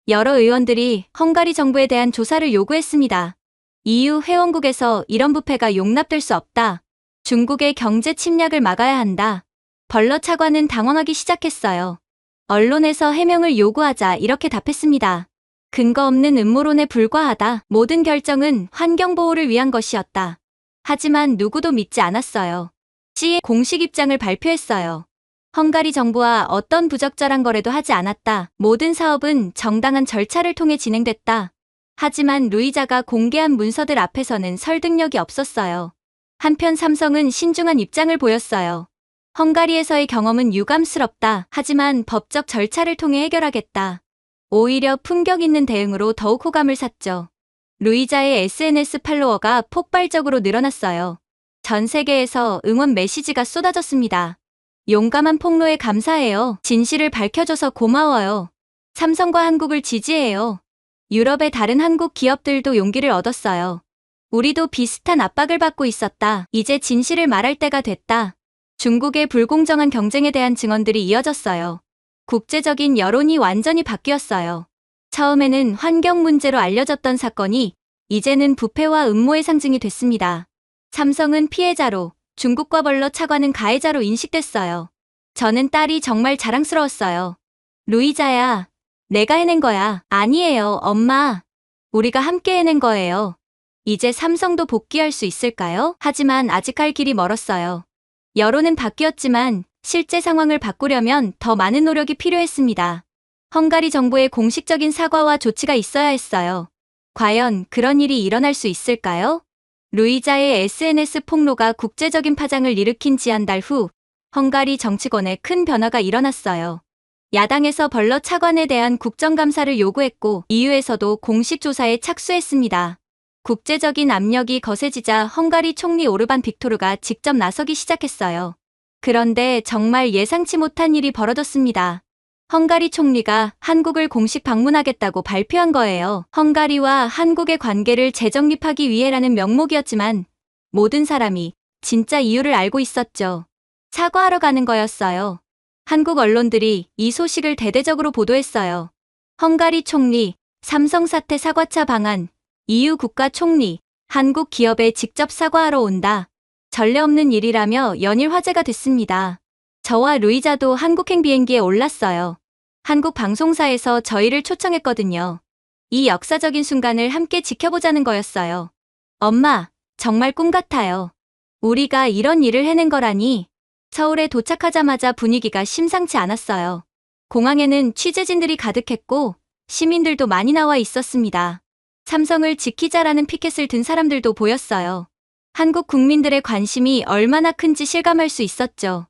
여러 의원들이 헝가리 정부에 대한 조사를 요구했습니다. EU 회원국에서 이런 부패가 용납될 수 없다. 중국의 경제 침략을 막아야 한다. 벌러 차관은 당황하기 시작했어요. 언론에서 해명을 요구하자 이렇게 답했습니다. 근거 없는 음모론에 불과하다. 모든 결정은 환경보호를 위한 것이었다. 하지만 누구도 믿지 않았어요. C의 공식 입장을 발표했어요. 헝가리 정부와 어떤 부적절한 거래도 하지 않았다. 모든 사업은 정당한 절차를 통해 진행됐다. 하지만 루이자가 공개한 문서들 앞에서는 설득력이 없었어요. 한편 삼성은 신중한 입장을 보였어요. 헝가리에서의 경험은 유감스럽다. 하지만 법적 절차를 통해 해결하겠다. 오히려 품격 있는 대응으로 더욱 호감을 샀죠. 루이자의 SNS 팔로워가 폭발적으로 늘어났어요. 전 세계에서 응원 메시지가 쏟아졌습니다. 용감한 폭로에 감사해요. 진실을 밝혀줘서 고마워요. 삼성과 한국을 지지해요. 유럽의 다른 한국 기업들도 용기를 얻었어요. 우리도 비슷한 압박을 받고 있었다. 이제 진실을 말할 때가 됐다. 중국의 불공정한 경쟁에 대한 증언들이 이어졌어요. 국제적인 여론이 완전히 바뀌었어요. 처음에는 환경 문제로 알려졌던 사건이 이제는 부패와 음모의 상징이 됐습니다. 삼성은 피해자로, 중국과 벌러 차관은 가해자로 인식됐어요. 저는 딸이 정말 자랑스러웠어요. 루이자야, 내가 해낸 거야. 아니에요, 엄마. 우리가 함께 해낸 거예요. 이제 삼성도 복귀할 수 있을까요? 하지만 아직 갈 길이 멀었어요. 여론은 바뀌었지만 실제 상황을 바꾸려면 더 많은 노력이 필요했습니다. 헝가리 정부의 공식적인 사과와 조치가 있어야 했어요. 과연 그런 일이 일어날 수 있을까요? 루이자의 SNS 폭로가 국제적인 파장을 일으킨 지한달 후 헝가리 정치권에 큰 변화가 일어났어요. 야당에서 벌러 차관에 대한 국정감사를 요구했고 EU에서도 공식 조사에 착수했습니다. 국제적인 압력이 거세지자 헝가리 총리 오르반 빅토르가 직접 나서기 시작했어요. 그런데 정말 예상치 못한 일이 벌어졌습니다. 헝가리 총리가 한국을 공식 방문하겠다고 발표한 거예요. 헝가리와 한국의 관계를 재정립하기 위해라는 명목이었지만 모든 사람이 진짜 이유를 알고 있었죠. 사과하러 가는 거였어요. 한국 언론들이 이 소식을 대대적으로 보도했어요. 헝가리 총리, 삼성 사태 사과차 방안, EU 국가 총리, 한국 기업에 직접 사과하러 온다. 전례 없는 일이라며 연일 화제가 됐습니다. 저와 루이자도 한국행 비행기에 올랐어요. 한국 방송사에서 저희를 초청했거든요. 이 역사적인 순간을 함께 지켜보자는 거였어요. 엄마, 정말 꿈 같아요. 우리가 이런 일을 해낸 거라니. 서울에 도착하자마자 분위기가 심상치 않았어요. 공항에는 취재진들이 가득했고 시민들도 많이 나와 있었습니다. 삼성을 지키자라는 피켓을 든 사람들도 보였어요. 한국 국민들의 관심이 얼마나 큰지 실감할 수 있었죠.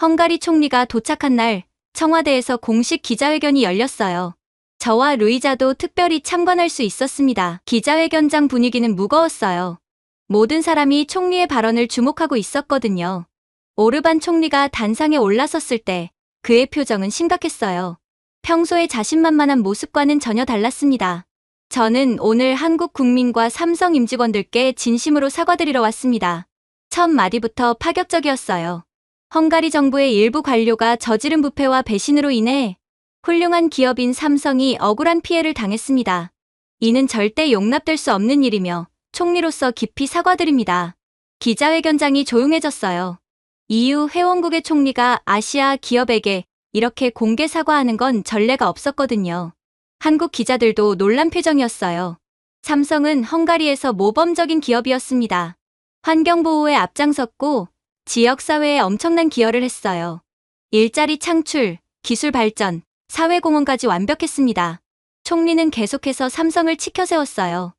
헝가리 총리가 도착한 날 청와대에서 공식 기자회견이 열렸어요. 저와 루이자도 특별히 참관할 수 있었습니다. 기자회견장 분위기는 무거웠어요. 모든 사람이 총리의 발언을 주목하고 있었거든요. 오르반 총리가 단상에 올라섰을 때 그의 표정은 심각했어요. 평소의 자신만만한 모습과는 전혀 달랐습니다. 저는 오늘 한국 국민과 삼성 임직원들께 진심으로 사과드리러 왔습니다. 첫 마디부터 파격적이었어요. 헝가리 정부의 일부 관료가 저지른 부패와 배신으로 인해 훌륭한 기업인 삼성이 억울한 피해를 당했습니다. 이는 절대 용납될 수 없는 일이며 총리로서 깊이 사과드립니다. 기자회견장이 조용해졌어요. EU 회원국의 총리가 아시아 기업에게 이렇게 공개 사과하는 건 전례가 없었거든요. 한국 기자들도 놀란 표정이었어요. 삼성은 헝가리에서 모범적인 기업이었습니다. 환경보호에 앞장섰고 지역사회에 엄청난 기여를 했어요. 일자리 창출, 기술 발전, 사회공헌까지 완벽했습니다. 총리는 계속해서 삼성을 치켜세웠어요.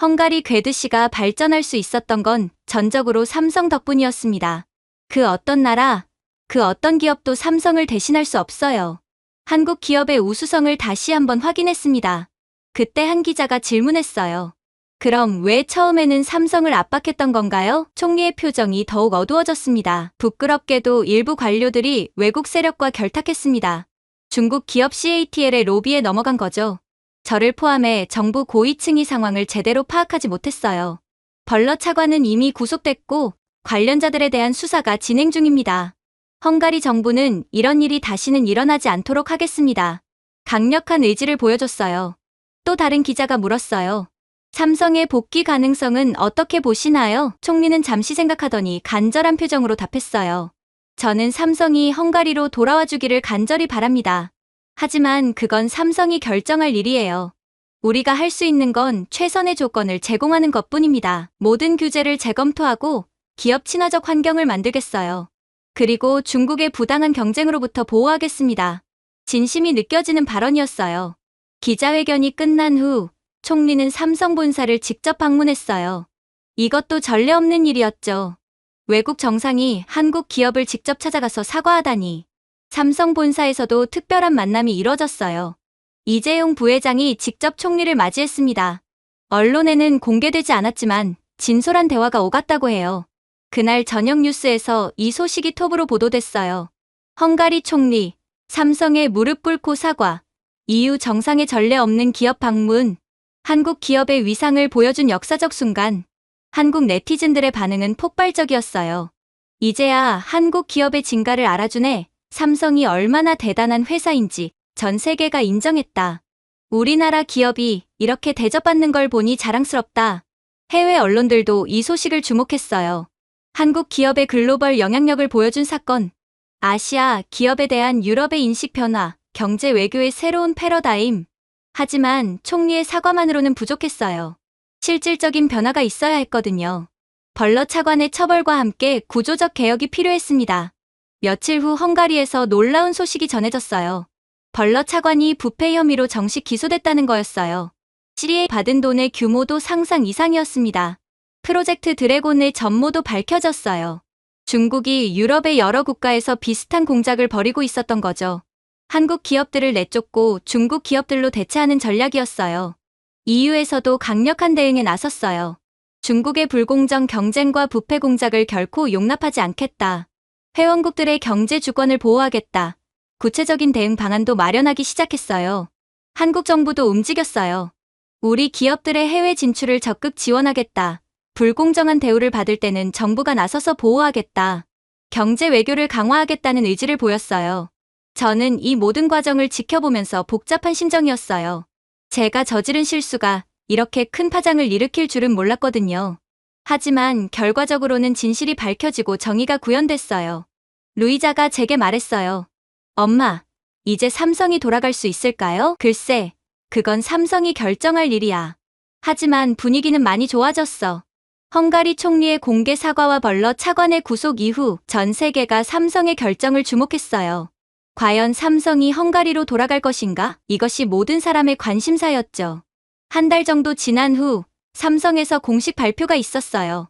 헝가리 괴드시가 발전할 수 있었던 건 전적으로 삼성 덕분이었습니다. 그 어떤 나라, 그 어떤 기업도 삼성을 대신할 수 없어요. 한국 기업의 우수성을 다시 한번 확인했습니다. 그때 한 기자가 질문했어요. 그럼 왜 처음에는 삼성을 압박했던 건가요? 총리의 표정이 더욱 어두워졌습니다. 부끄럽게도 일부 관료들이 외국 세력과 결탁했습니다. 중국 기업 CATL의 로비에 넘어간 거죠. 저를 포함해 정부 고위층이 상황을 제대로 파악하지 못했어요. 벌러 차관은 이미 구속됐고 관련자들에 대한 수사가 진행 중입니다. 헝가리 정부는 이런 일이 다시는 일어나지 않도록 하겠습니다. 강력한 의지를 보여줬어요. 또 다른 기자가 물었어요. 삼성의 복귀 가능성은 어떻게 보시나요? 총리는 잠시 생각하더니 간절한 표정으로 답했어요. 저는 삼성이 헝가리로 돌아와 주기를 간절히 바랍니다. 하지만 그건 삼성이 결정할 일이에요. 우리가 할 수 있는 건 최선의 조건을 제공하는 것뿐입니다. 모든 규제를 재검토하고 기업 친화적 환경을 만들겠어요. 그리고 중국의 부당한 경쟁으로부터 보호하겠습니다. 진심이 느껴지는 발언이었어요. 기자회견이 끝난 후 총리는 삼성 본사를 직접 방문했어요. 이것도 전례 없는 일이었죠. 외국 정상이 한국 기업을 직접 찾아가서 사과하다니. 삼성 본사에서도 특별한 만남이 이뤄졌어요. 이재용 부회장이 직접 총리를 맞이했습니다. 언론에는 공개되지 않았지만 진솔한 대화가 오갔다고 해요. 그날 저녁 뉴스에서 이 소식이 톱으로 보도됐어요. 헝가리 총리, 삼성의 무릎 꿇고 사과, EU 정상의 전례 없는 기업 방문, 한국 기업의 위상을 보여준 역사적 순간, 한국 네티즌들의 반응은 폭발적이었어요. 이제야 한국 기업의 진가를 알아주네. 삼성이 얼마나 대단한 회사인지 전 세계가 인정했다. 우리나라 기업이 이렇게 대접받는 걸 보니 자랑스럽다. 해외 언론들도 이 소식을 주목했어요. 한국 기업의 글로벌 영향력을 보여준 사건, 아시아 기업에 대한 유럽의 인식 변화, 경제 외교의 새로운 패러다임. 하지만 총리의 사과만으로는 부족했어요. 실질적인 변화가 있어야 했거든요. 벌러 차관의 처벌과 함께 구조적 개혁이 필요했습니다. 며칠 후 헝가리에서 놀라운 소식이 전해졌어요. 벌러 차관이 부패 혐의로 정식 기소됐다는 거였어요. 시리에 받은 돈의 규모도 상상 이상이었습니다. 프로젝트 드래곤의 전모도 밝혀졌어요. 중국이 유럽의 여러 국가에서 비슷한 공작을 벌이고 있었던 거죠. 한국 기업들을 내쫓고 중국 기업들로 대체하는 전략이었어요. EU에서도 강력한 대응에 나섰어요. 중국의 불공정 경쟁과 부패 공작을 결코 용납하지 않겠다. 회원국들의 경제 주권을 보호하겠다. 구체적인 대응 방안도 마련하기 시작했어요. 한국 정부도 움직였어요. 우리 기업들의 해외 진출을 적극 지원하겠다. 불공정한 대우를 받을 때는 정부가 나서서 보호하겠다. 경제 외교를 강화하겠다는 의지를 보였어요. 저는 이 모든 과정을 지켜보면서 복잡한 심정이었어요. 제가 저지른 실수가 이렇게 큰 파장을 일으킬 줄은 몰랐거든요. 하지만 결과적으로는 진실이 밝혀지고 정의가 구현됐어요. 루이자가 제게 말했어요. 엄마, 이제 삼성이 돌아갈 수 있을까요? 글쎄, 그건 삼성이 결정할 일이야. 하지만 분위기는 많이 좋아졌어. 헝가리 총리의 공개 사과와 벌러 차관의 구속 이후 전 세계가 삼성의 결정을 주목했어요. 과연 삼성이 헝가리로 돌아갈 것인가? 이것이 모든 사람의 관심사였죠. 한 달 정도 지난 후 삼성에서 공식 발표가 있었어요.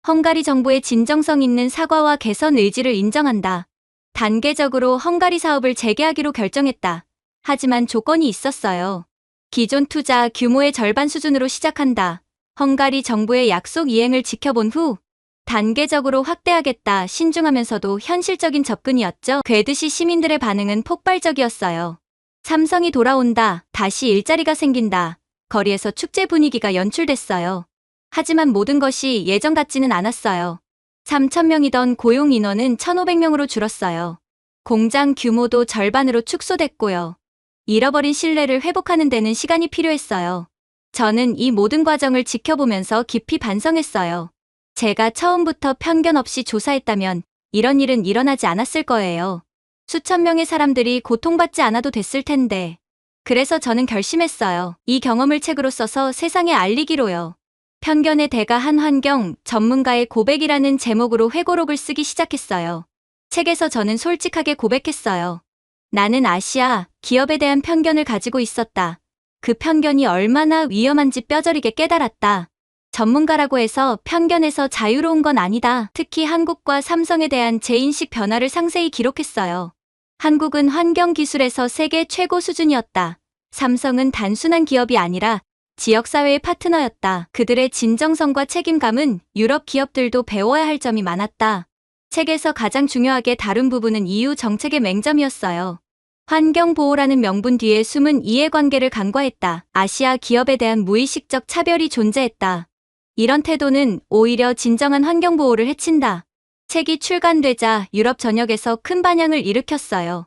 헝가리 정부의 진정성 있는 사과와 개선 의지를 인정한다. 단계적으로 헝가리 사업을 재개하기로 결정했다. 하지만 조건이 있었어요. 기존 투자 규모의 절반 수준으로 시작한다. 헝가리 정부의 약속 이행을 지켜본 후 단계적으로 확대하겠다. 신중하면서도 현실적인 접근이었죠. 괴드시 시민들의 반응은 폭발적이었어요. 삼성이 돌아온다. 다시 일자리가 생긴다. 거리에서 축제 분위기가 연출됐어요. 하지만 모든 것이 예전 같지는 않았어요. 3,000명이던 고용 인원은 1,500명으로 줄었어요. 공장 규모도 절반으로 축소됐고요. 잃어버린 신뢰를 회복하는 데는 시간이 필요했어요. 저는 이 모든 과정을 지켜보면서 깊이 반성했어요. 제가 처음부터 편견 없이 조사했다면 이런 일은 일어나지 않았을 거예요. 수천 명의 사람들이 고통받지 않아도 됐을 텐데. 그래서 저는 결심했어요. 이 경험을 책으로 써서 세상에 알리기로요. 편견의 대가 한 환경 전문가의 고백이라는 제목으로 회고록을 쓰기 시작했어요. 책에서 저는 솔직하게 고백했어요. 나는 아시아 기업에 대한 편견을 가지고 있었다. 그 편견이 얼마나 위험한지 뼈저리게 깨달았다. 전문가라고 해서 편견에서 자유로운 건 아니다. 특히 한국과 삼성에 대한 제 인식 변화를 상세히 기록했어요. 한국은 환경 기술에서 세계 최고 수준이었다. 삼성은 단순한 기업이 아니라 지역사회의 파트너였다. 그들의 진정성과 책임감은 유럽 기업들도 배워야 할 점이 많았다. 책에서 가장 중요하게 다룬 부분은 EU 정책의 맹점이었어요. 환경보호라는 명분 뒤에 숨은 이해관계를 간과했다. 아시아 기업에 대한 무의식적 차별이 존재했다. 이런 태도는 오히려 진정한 환경보호를 해친다. 책이 출간되자 유럽 전역에서 큰 반향을 일으켰어요.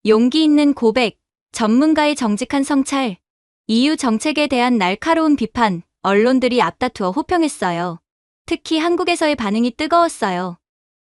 용기 있는 고백, 전문가의 정직한 성찰, EU 정책에 대한 날카로운 비판, 언론들이 앞다투어 호평했어요. 특히 한국에서의 반응이 뜨거웠어요.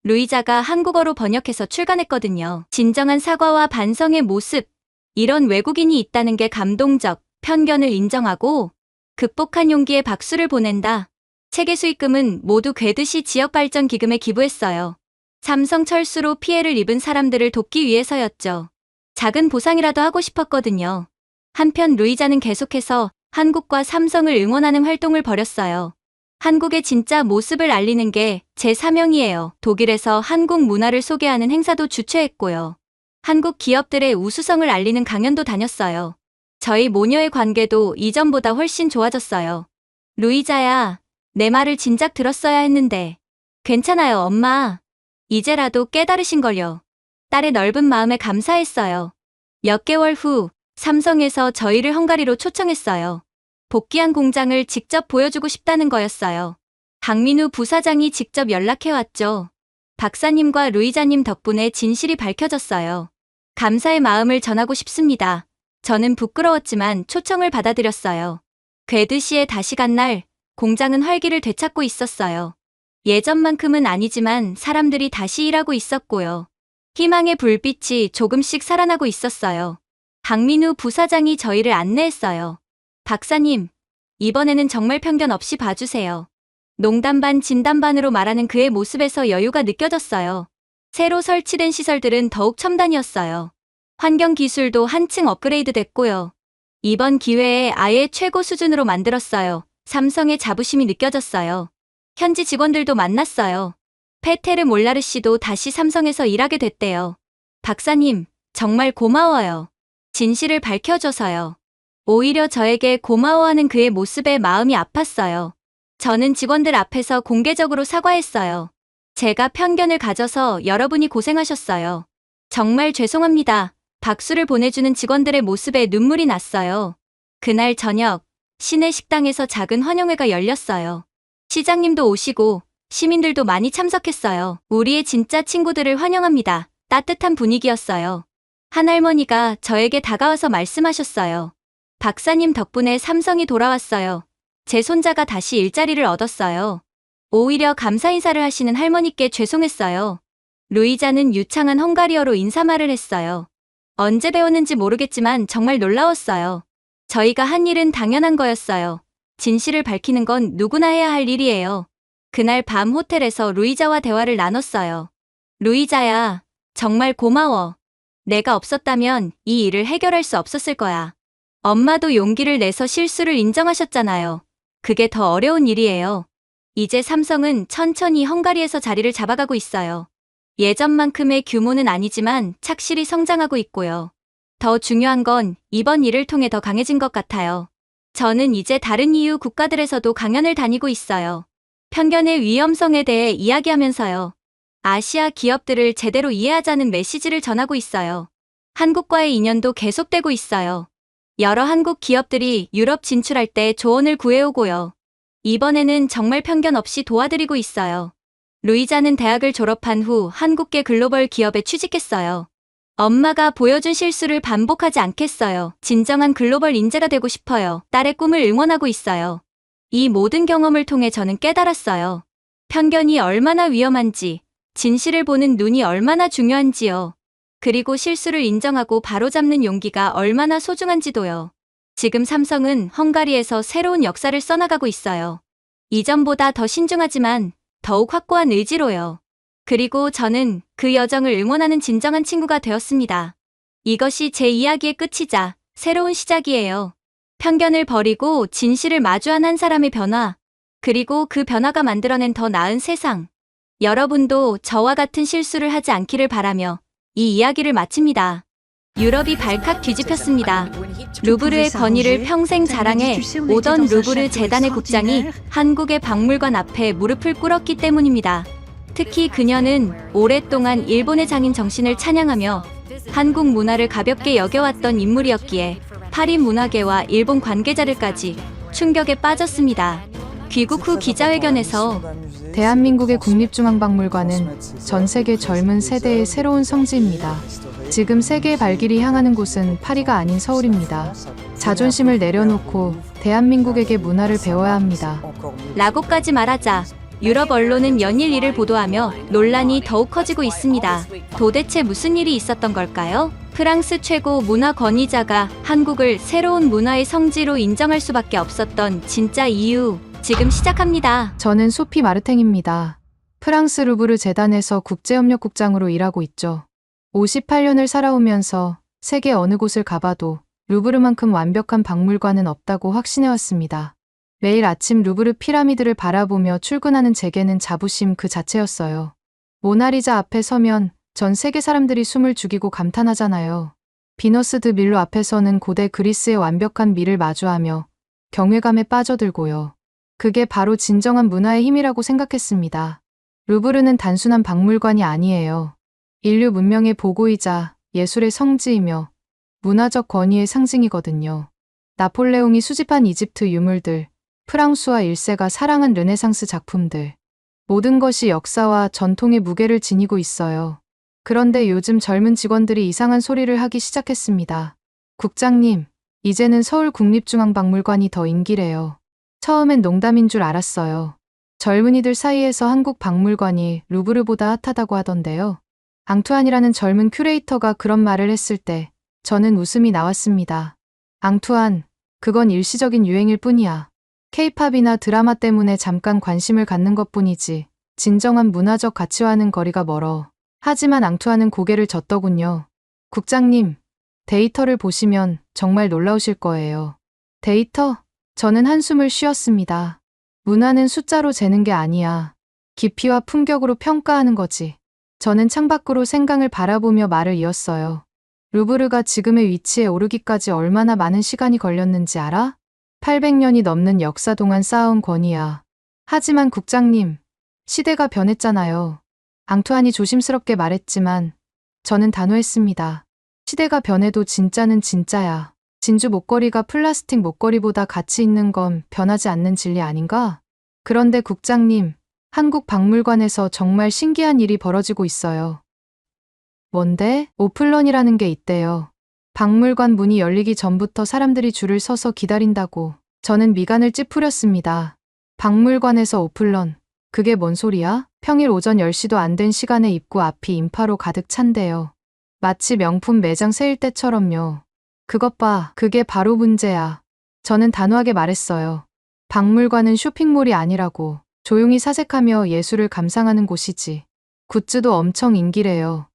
루이자가 한국어로 번역해서 출간했거든요. 진정한 사과와 반성의 모습, 이런 외국인이 있다는 게 감동적, 편견을 인정하고 극복한 용기에 박수를 보낸다. 책의 수익금은 모두 괴드시 지역발전기금에 기부했어요. 삼성 철수로 피해를 입은 사람들을 돕기 위해서였죠. 작은 보상이라도 하고 싶었거든요. 한편 루이자는 계속해서 한국과 삼성을 응원하는 활동을 벌였어요. 한국의 진짜 모습을 알리는 게 제 사명이에요. 독일에서 한국 문화를 소개하는 행사도 주최했고요. 한국 기업들의 우수성을 알리는 강연도 다녔어요. 저희 모녀의 관계도 이전보다 훨씬 좋아졌어요. 루이자야, 내 말을 진작 들었어야 했는데. 괜찮아요, 엄마. 이제라도 깨달으신걸요. 딸의 넓은 마음에 감사했어요. 몇 개월 후 삼성에서 저희를 헝가리로 초청했어요. 복귀한 공장을 직접 보여주고 싶다는 거였어요. 박민우 부사장이 직접 연락해왔죠. 박사님과 루이자님 덕분에 진실이 밝혀졌어요. 감사의 마음을 전하고 싶습니다. 저는 부끄러웠지만 초청을 받아들였어요. 괴드시에 다시 간 날, 공장은 활기를 되찾고 있었어요. 예전만큼은 아니지만 사람들이 다시 일하고 있었고요. 희망의 불빛이 조금씩 살아나고 있었어요. 박민우 부사장이 저희를 안내했어요. 박사님, 이번에는 정말 편견 없이 봐주세요. 농담 반 진담 반으로 말하는 그의 모습에서 여유가 느껴졌어요. 새로 설치된 시설들은 더욱 첨단이었어요. 환경 기술도 한층 업그레이드 됐고요. 이번 기회에 아예 최고 수준으로 만들었어요. 삼성의 자부심이 느껴졌어요. 현지 직원들도 만났어요. 페테르 몰라르 씨도 다시 삼성에서 일하게 됐대요. 박사님, 정말 고마워요. 진실을 밝혀줘서요. 오히려 저에게 고마워하는 그의 모습에 마음이 아팠어요. 저는 직원들 앞에서 공개적으로 사과했어요. 제가 편견을 가져서 여러분이 고생하셨어요. 정말 죄송합니다. 박수를 보내주는 직원들의 모습에 눈물이 났어요. 그날 저녁, 시내 식당에서 작은 환영회가 열렸어요. 시장님도 오시고 시민들도 많이 참석했어요. 우리의 진짜 친구들을 환영합니다. 따뜻한 분위기였어요. 한 할머니가 저에게 다가와서 말씀하셨어요. 박사님 덕분에 삼성이 돌아왔어요. 제 손자가 다시 일자리를 얻었어요. 오히려 감사 인사를 하시는 할머니께 죄송했어요. 루이자는 유창한 헝가리어로 인사말을 했어요. 언제 배웠는지 모르겠지만 정말 놀라웠어요. 저희가 한 일은 당연한 거였어요. 진실을 밝히는 건 누구나 해야 할 일이에요. 그날 밤 호텔에서 루이자와 대화를 나눴어요. 루이자야, 정말 고마워. 내가 없었다면 이 일을 해결할 수 없었을 거야. 엄마도 용기를 내서 실수를 인정하셨잖아요. 그게 더 어려운 일이에요. 이제 삼성은 천천히 헝가리에서 자리를 잡아가고 있어요. 예전만큼의 규모는 아니지만 착실히 성장하고 있고요. 더 중요한 건 이번 일을 통해 더 강해진 것 같아요. 저는 이제 다른 EU 국가들에서도 강연을 다니고 있어요. 편견의 위험성에 대해 이야기하면서요. 아시아 기업들을 제대로 이해하자는 메시지를 전하고 있어요. 한국과의 인연도 계속되고 있어요. 여러 한국 기업들이 유럽 진출할 때 조언을 구해오고요. 이번에는 정말 편견 없이 도와드리고 있어요. 루이자는 대학을 졸업한 후 한국계 글로벌 기업에 취직했어요. 엄마가 보여준 실수를 반복하지 않겠어요. 진정한 글로벌 인재가 되고 싶어요. 딸의 꿈을 응원하고 있어요. 이 모든 경험을 통해 저는 깨달았어요. 편견이 얼마나 위험한지, 진실을 보는 눈이 얼마나 중요한지요. 그리고 실수를 인정하고 바로잡는 용기가 얼마나 소중한지도요. 지금 삼성은 헝가리에서 새로운 역사를 써나가고 있어요. 이전보다 더 신중하지만 더욱 확고한 의지로요. 그리고 저는 그 여정을 응원하는 진정한 친구가 되었습니다. 이것이 제 이야기의 끝이자 새로운 시작이에요. 편견을 버리고 진실을 마주한 한 사람의 변화, 그리고 그 변화가 만들어낸 더 나은 세상. 여러분도 저와 같은 실수를 하지 않기를 바라며 이 이야기를 마칩니다. 유럽이 발칵 뒤집혔습니다. 루브르의 권위를 평생 자랑해 오던 루브르 재단의 국장이 한국의 박물관 앞에 무릎을 꿇었기 때문입니다. 특히 그녀는 오랫동안 일본의 장인 정신을 찬양하며 한국 문화를 가볍게 여겨왔던 인물이었기에 파리 문화계와 일본 관계자들까지 충격에 빠졌습니다. 귀국 후 기자회견에서 대한민국의 국립중앙박물관은 전 세계 젊은 세대의 새로운 성지입니다. 지금 세계의 발길이 향하는 곳은 파리가 아닌 서울입니다. 자존심을 내려놓고 대한민국에게 문화를 배워야 합니다. 라고까지 말하자 유럽 언론은 연일 이를 보도하며 논란이 더욱 커지고 있습니다. 도대체 무슨 일이 있었던 걸까요? 프랑스 최고 문화 권위자가 한국을 새로운 문화의 성지로 인정할 수밖에 없었던 진짜 이유, 지금 시작합니다. 저는 소피 마르탱입니다. 프랑스 루브르 재단에서 국제협력국장으로 일하고 있죠. 58년을 살아오면서 세계 어느 곳을 가봐도 루브르만큼 완벽한 박물관은 없다고 확신해왔습니다. 매일 아침 루브르 피라미드를 바라보며 출근하는 제게는 자부심 그 자체였어요. 모나리자 앞에 서면 전 세계 사람들이 숨을 죽이고 감탄하잖아요. 비너스 드 밀로 앞에서는 고대 그리스의 완벽한 미를 마주하며 경외감에 빠져들고요. 그게 바로 진정한 문화의 힘이라고 생각했습니다. 루브르는 단순한 박물관이 아니에요. 인류 문명의 보고이자 예술의 성지이며 문화적 권위의 상징이거든요. 나폴레옹이 수집한 이집트 유물들, 프랑스와 1세가 사랑한 르네상스 작품들, 모든 것이 역사와 전통의 무게를 지니고 있어요. 그런데 요즘 젊은 직원들이 이상한 소리를 하기 시작했습니다. 국장님, 이제는 서울국립중앙박물관이 더 인기래요. 처음엔 농담인 줄 알았어요. 젊은이들 사이에서 한국 박물관이 루브르보다 핫하다고 하던데요. 앙투안이라는 젊은 큐레이터가 그런 말을 했을 때 저는 웃음이 나왔습니다. 앙투안, 그건 일시적인 유행일 뿐이야. 케이팝이나 드라마 때문에 잠깐 관심을 갖는 것뿐이지 진정한 문화적 가치와는 거리가 멀어. 하지만 앙투안은 고개를 젓더군요. 국장님, 데이터를 보시면 정말 놀라우실 거예요. 데이터? 저는 한숨을 쉬었습니다. 문화는 숫자로 재는 게 아니야. 깊이와 품격으로 평가하는 거지. 저는 창밖으로 생강을 바라보며 말을 이었어요. 루브르가 지금의 위치에 오르기까지 얼마나 많은 시간이 걸렸는지 알아? 800년이 넘는 역사 동안 쌓아온 권위야. 하지만 국장님, 시대가 변했잖아요. 앙투안이 조심스럽게 말했지만 저는 단호했습니다. 시대가 변해도 진짜는 진짜야. 진주 목걸이가 플라스틱 목걸이보다 가치 있는 건 변하지 않는 진리 아닌가? 그런데 국장님, 한국 박물관에서 정말 신기한 일이 벌어지고 있어요. 뭔데? 오픈런이라는 게 있대요. 박물관 문이 열리기 전부터 사람들이 줄을 서서 기다린다고. 저는 미간을 찌푸렸습니다. 박물관에서 오픈런. 그게 뭔 소리야? 평일 오전 10시도 안 된 시간에 입구 앞이 인파로 가득 찬대요. 마치 명품 매장 세일 때처럼요. 그것 봐, 그게 바로 문제야. 저는 단호하게 말했어요. 박물관은 쇼핑몰이 아니라고. 조용히 사색하며 예술을 감상하는 곳이지. 굿즈도 엄청 인기래요.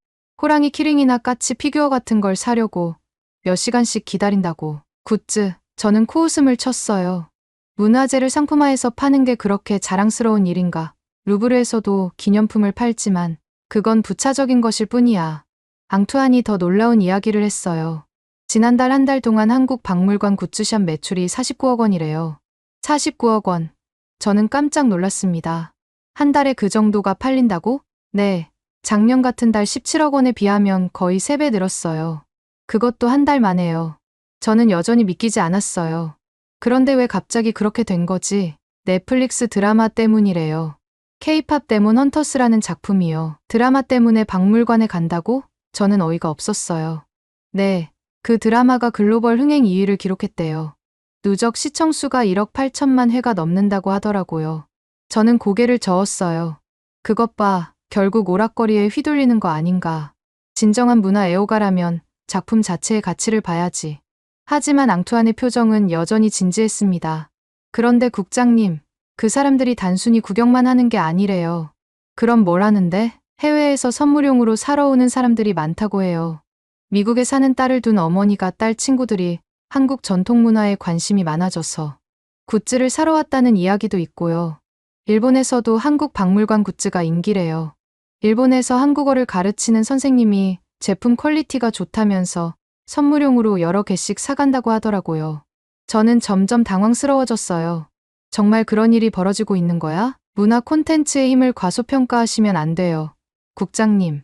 호랑이 키링이나 까치 피규어 같은 걸 사려고 몇 시간씩 기다린다고. 굿즈, 저는 코웃음을 쳤어요. 문화재를 상품화해서 파는 게 그렇게 자랑스러운 일인가. 루브르에서도 기념품을 팔지만 그건 부차적인 것일 뿐이야. 앙투안이 더 놀라운 이야기를 했어요. 지난달 한 달 동안 한국 박물관 굿즈샵 매출이 49억 원이래요. 49억 원. 저는 깜짝 놀랐습니다. 한 달에 그 정도가 팔린다고? 네. 작년 같은 달 17억 원에 비하면 거의 3배 늘었어요. 그것도 한 달 만에요. 저는 여전히 믿기지 않았어요. 그런데 왜 갑자기 그렇게 된 거지? 넷플릭스 드라마 때문이래요. K-팝 데몬 헌터스라는 작품이요. 드라마 때문에 박물관에 간다고? 저는 어이가 없었어요. 네, 그 드라마가 글로벌 흥행 2위를 기록했대요. 누적 시청수가 1억 8천만 회가 넘는다고 하더라고요. 저는 고개를 저었어요. 그것 봐, 결국 오락거리에 휘둘리는 거 아닌가. 진정한 문화 애호가라면 작품 자체의 가치를 봐야지. 하지만 앙투안의 표정은 여전히 진지했습니다. 그런데 국장님, 그 사람들이 단순히 구경만 하는 게 아니래요. 그럼 뭘 하는데? 해외에서 선물용으로 사러 오는 사람들이 많다고 해요. 미국에 사는 딸을 둔 어머니가 딸 친구들이 한국 전통 문화에 관심이 많아져서 굿즈를 사러 왔다는 이야기도 있고요. 일본에서도 한국 박물관 굿즈가 인기래요. 일본에서 한국어를 가르치는 선생님이 제품 퀄리티가 좋다면서 선물용으로 여러 개씩 사간다고 하더라고요. 저는 점점 당황스러워졌어요. 정말 그런 일이 벌어지고 있는 거야? 문화 콘텐츠의 힘을 과소평가하시면 안 돼요. 국장님.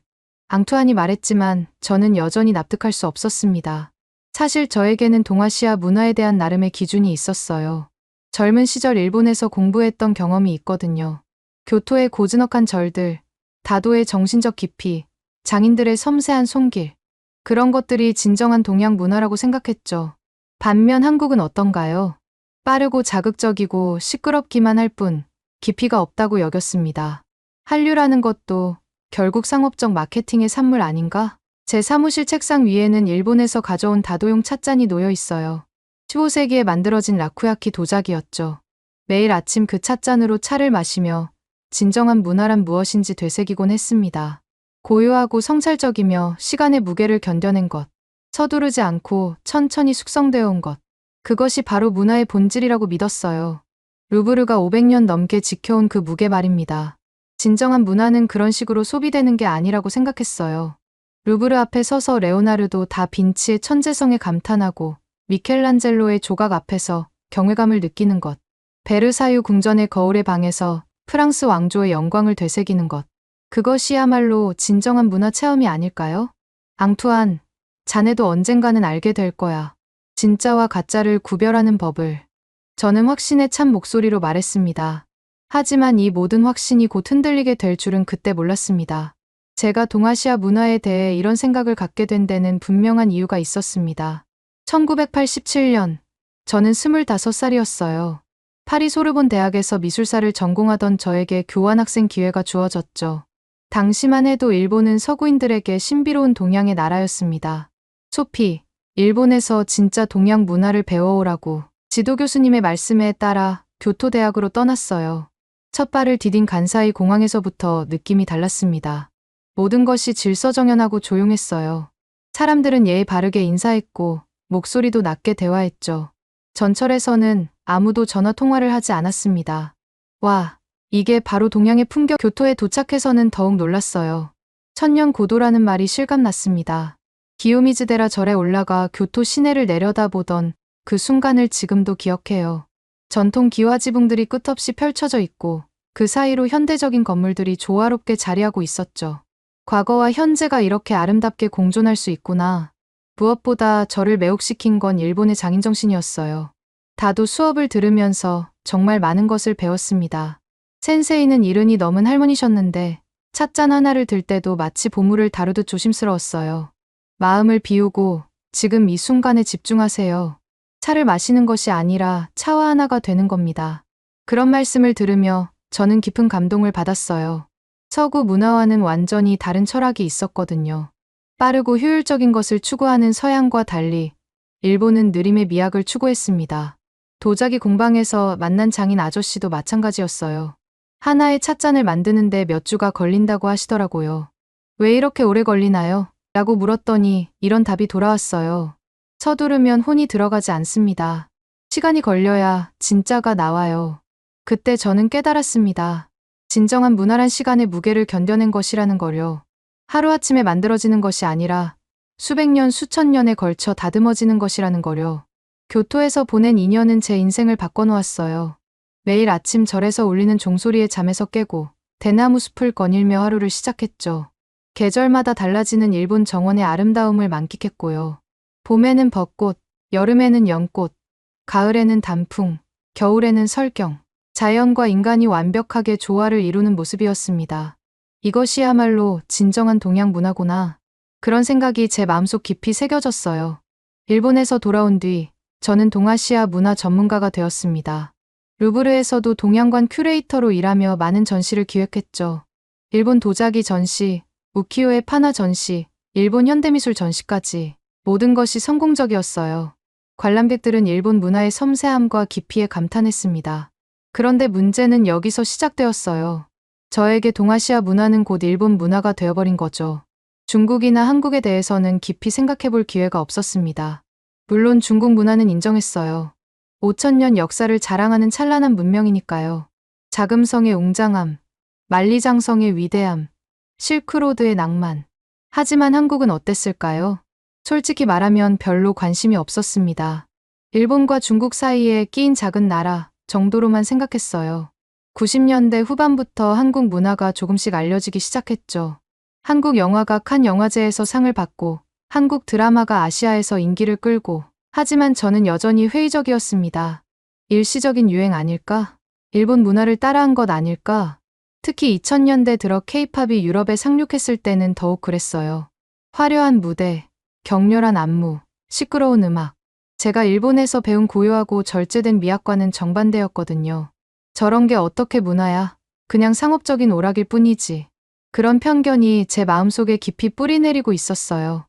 앙투안이 말했지만 저는 여전히 납득할 수 없었습니다. 사실 저에게는 동아시아 문화에 대한 나름의 기준이 있었어요. 젊은 시절 일본에서 공부했던 경험이 있거든요. 교토의 고즈넉한 절들, 다도의 정신적 깊이, 장인들의 섬세한 손길. 그런 것들이 진정한 동양 문화라고 생각했죠. 반면 한국은 어떤가요? 빠르고 자극적이고 시끄럽기만 할 뿐 깊이가 없다고 여겼습니다. 한류라는 것도 결국 상업적 마케팅의 산물 아닌가? 제 사무실 책상 위에는 일본에서 가져온 다도용 찻잔이 놓여 있어요. 15세기에 만들어진 라쿠야키 도자기였죠. 매일 아침 그 찻잔으로 차를 마시며 진정한 문화란 무엇인지 되새기곤 했습니다. 고요하고 성찰적이며 시간의 무게를 견뎌낸 것. 서두르지 않고 천천히 숙성되어 온 것. 그것이 바로 문화의 본질이라고 믿었어요. 루브르가 500년 넘게 지켜온 그 무게 말입니다. 진정한 문화는 그런 식으로 소비되는 게 아니라고 생각했어요. 루브르 앞에 서서 레오나르도 다 빈치의 천재성에 감탄하고 미켈란젤로의 조각 앞에서 경외감을 느끼는 것. 베르사유 궁전의 거울의 방에서 프랑스 왕조의 영광을 되새기는 것. 그것이야말로 진정한 문화 체험이 아닐까요? 앙투안, 자네도 언젠가는 알게 될 거야. 진짜와 가짜를 구별하는 법을. 저는 확신에 찬 목소리로 말했습니다. 하지만 이 모든 확신이 곧 흔들리게 될 줄은 그때 몰랐습니다. 제가 동아시아 문화에 대해 이런 생각을 갖게 된 데는 분명한 이유가 있었습니다. 1987년, 저는 25살이었어요. 파리 소르본 대학에서 미술사를 전공하던 저에게 교환학생 기회가 주어졌죠. 당시만 해도 일본은 서구인들에게 신비로운 동양의 나라였습니다. 소피, 일본에서 진짜 동양 문화를 배워오라고 지도 교수님의 말씀에 따라 교토대학으로 떠났어요. 첫 발을 디딘 간사이 공항에서부터 느낌이 달랐습니다. 모든 것이 질서정연하고 조용했어요. 사람들은 예의 바르게 인사했고 목소리도 낮게 대화했죠. 전철에서는 아무도 전화 통화를 하지 않았습니다. 와, 이게 바로 동양의 풍경. 교토에 도착해서는 더욱 놀랐어요. 천년 고도라는 말이 실감났습니다. 기요미즈데라 절에 올라가 교토 시내를 내려다보던 그 순간을 지금도 기억해요. 전통 기와지붕들이 끝없이 펼쳐져 있고 그 사이로 현대적인 건물들이 조화롭게 자리하고 있었죠. 과거와 현재가 이렇게 아름답게 공존할 수 있구나. 무엇보다 저를 매혹시킨 건 일본의 장인정신이었어요. 다도 수업을 들으면서 정말 많은 것을 배웠습니다. 센세이는 이른이 넘은 할머니셨는데 찻잔 하나를 들 때도 마치 보물을 다루듯 조심스러웠어요. 마음을 비우고 지금 이 순간에 집중하세요. 차를 마시는 것이 아니라 차와 하나가 되는 겁니다. 그런 말씀을 들으며 저는 깊은 감동을 받았어요. 서구 문화와는 완전히 다른 철학이 있었거든요. 빠르고 효율적인 것을 추구하는 서양과 달리 일본은 느림의 미학을 추구했습니다. 도자기 공방에서 만난 장인 아저씨도 마찬가지였어요. 하나의 찻잔을 만드는데 몇 주가 걸린다고 하시더라고요. 왜 이렇게 오래 걸리나요? 라고 물었더니 이런 답이 돌아왔어요. 서두르면 혼이 들어가지 않습니다. 시간이 걸려야 진짜가 나와요. 그때 저는 깨달았습니다. 진정한 문화란 시간의 무게를 견뎌낸 것이라는 걸요. 하루아침에 만들어지는 것이 아니라 수백 년, 수천 년에 걸쳐 다듬어지는 것이라는 걸요. 교토에서 보낸 2년은 제 인생을 바꿔놓았어요. 매일 아침 절에서 울리는 종소리에 잠에서 깨고 대나무 숲을 거닐며 하루를 시작했죠. 계절마다 달라지는 일본 정원의 아름다움을 만끽했고요. 봄에는 벚꽃, 여름에는 연꽃, 가을에는 단풍, 겨울에는 설경. 자연과 인간이 완벽하게 조화를 이루는 모습이었습니다. 이것이야말로 진정한 동양 문화구나. 그런 생각이 제 마음속 깊이 새겨졌어요. 일본에서 돌아온 뒤 저는 동아시아 문화 전문가가 되었습니다. 루브르에서도 동양관 큐레이터로 일하며 많은 전시를 기획했죠. 일본 도자기 전시, 우키요의 파나 전시, 일본 현대미술 전시까지 모든 것이 성공적이었어요. 관람객들은 일본 문화의 섬세함과 깊이에 감탄했습니다. 그런데 문제는 여기서 시작되었어요. 저에게 동아시아 문화는 곧 일본 문화가 되어버린 거죠. 중국이나 한국에 대해서는 깊이 생각해볼 기회가 없었습니다. 물론 중국 문화는 인정했어요. 5,000년 역사를 자랑하는 찬란한 문명이니까요. 자금성의 웅장함, 만리장성의 위대함, 실크로드의 낭만. 하지만 한국은 어땠을까요? 솔직히 말하면 별로 관심이 없었습니다. 일본과 중국 사이에 끼인 작은 나라 정도로만 생각했어요. 90년대 후반부터 한국 문화가 조금씩 알려지기 시작했죠. 한국 영화가 칸 영화제에서 상을 받고 한국 드라마가 아시아에서 인기를 끌고 하지만 저는 여전히 회의적이었습니다. 일시적인 유행 아닐까? 일본 문화를 따라한 것 아닐까? 특히 2000년대 들어 K-팝이 유럽에 상륙했을 때는 더욱 그랬어요. 화려한 무대, 격렬한 안무, 시끄러운 음악. 제가 일본에서 배운 고요하고 절제된 미학과는 정반대였거든요. 저런 게 어떻게 문화야? 그냥 상업적인 오락일 뿐이지. 그런 편견이 제 마음속에 깊이 뿌리내리고 있었어요.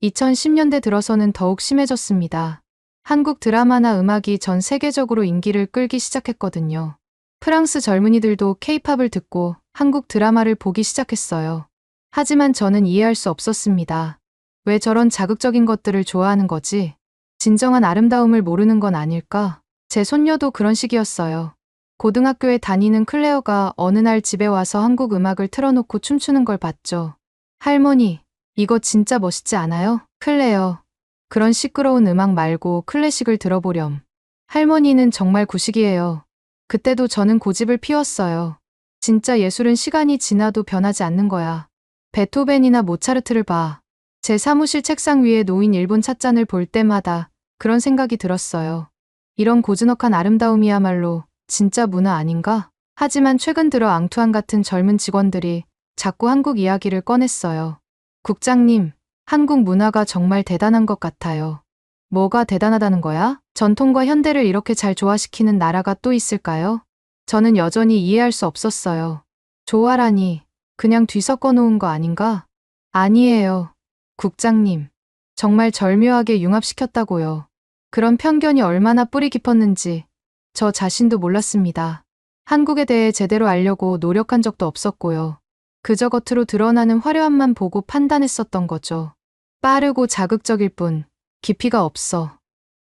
2010년대 들어서는 더욱 심해졌습니다. 한국 드라마나 음악이 전 세계적으로 인기를 끌기 시작했거든요. 프랑스 젊은이들도 K-팝을 듣고 한국 드라마를 보기 시작했어요. 하지만 저는 이해할 수 없었습니다. 왜 저런 자극적인 것들을 좋아하는 거지? 진정한 아름다움을 모르는 건 아닐까? 제 손녀도 그런 시기였어요. 고등학교에 다니는 클레어가 어느 날 집에 와서 한국 음악을 틀어놓고 춤추는 걸 봤죠. 할머니, 이거 진짜 멋있지 않아요? 클레어, 그런 시끄러운 음악 말고 클래식을 들어보렴. 할머니는 정말 구식이에요. 그때도 저는 고집을 피웠어요. 진짜 예술은 시간이 지나도 변하지 않는 거야. 베토벤이나 모차르트를 봐. 제 사무실 책상 위에 놓인 일본 찻잔을 볼 때마다 그런 생각이 들었어요. 이런 고즈넉한 아름다움이야말로 진짜 문화 아닌가? 하지만 최근 들어 앙투안 같은 젊은 직원들이 자꾸 한국 이야기를 꺼냈어요. 국장님, 한국 문화가 정말 대단한 것 같아요. 뭐가 대단하다는 거야? 전통과 현대를 이렇게 잘 조화시키는 나라가 또 있을까요? 저는 여전히 이해할 수 없었어요. 조화라니, 그냥 뒤섞어 놓은 거 아닌가? 아니에요. 국장님, 정말 절묘하게 융합시켰다고요. 그런 편견이 얼마나 뿌리 깊었는지 저 자신도 몰랐습니다. 한국에 대해 제대로 알려고 노력한 적도 없었고요. 그저 겉으로 드러나는 화려함만 보고 판단했었던 거죠. 빠르고 자극적일 뿐, 깊이가 없어.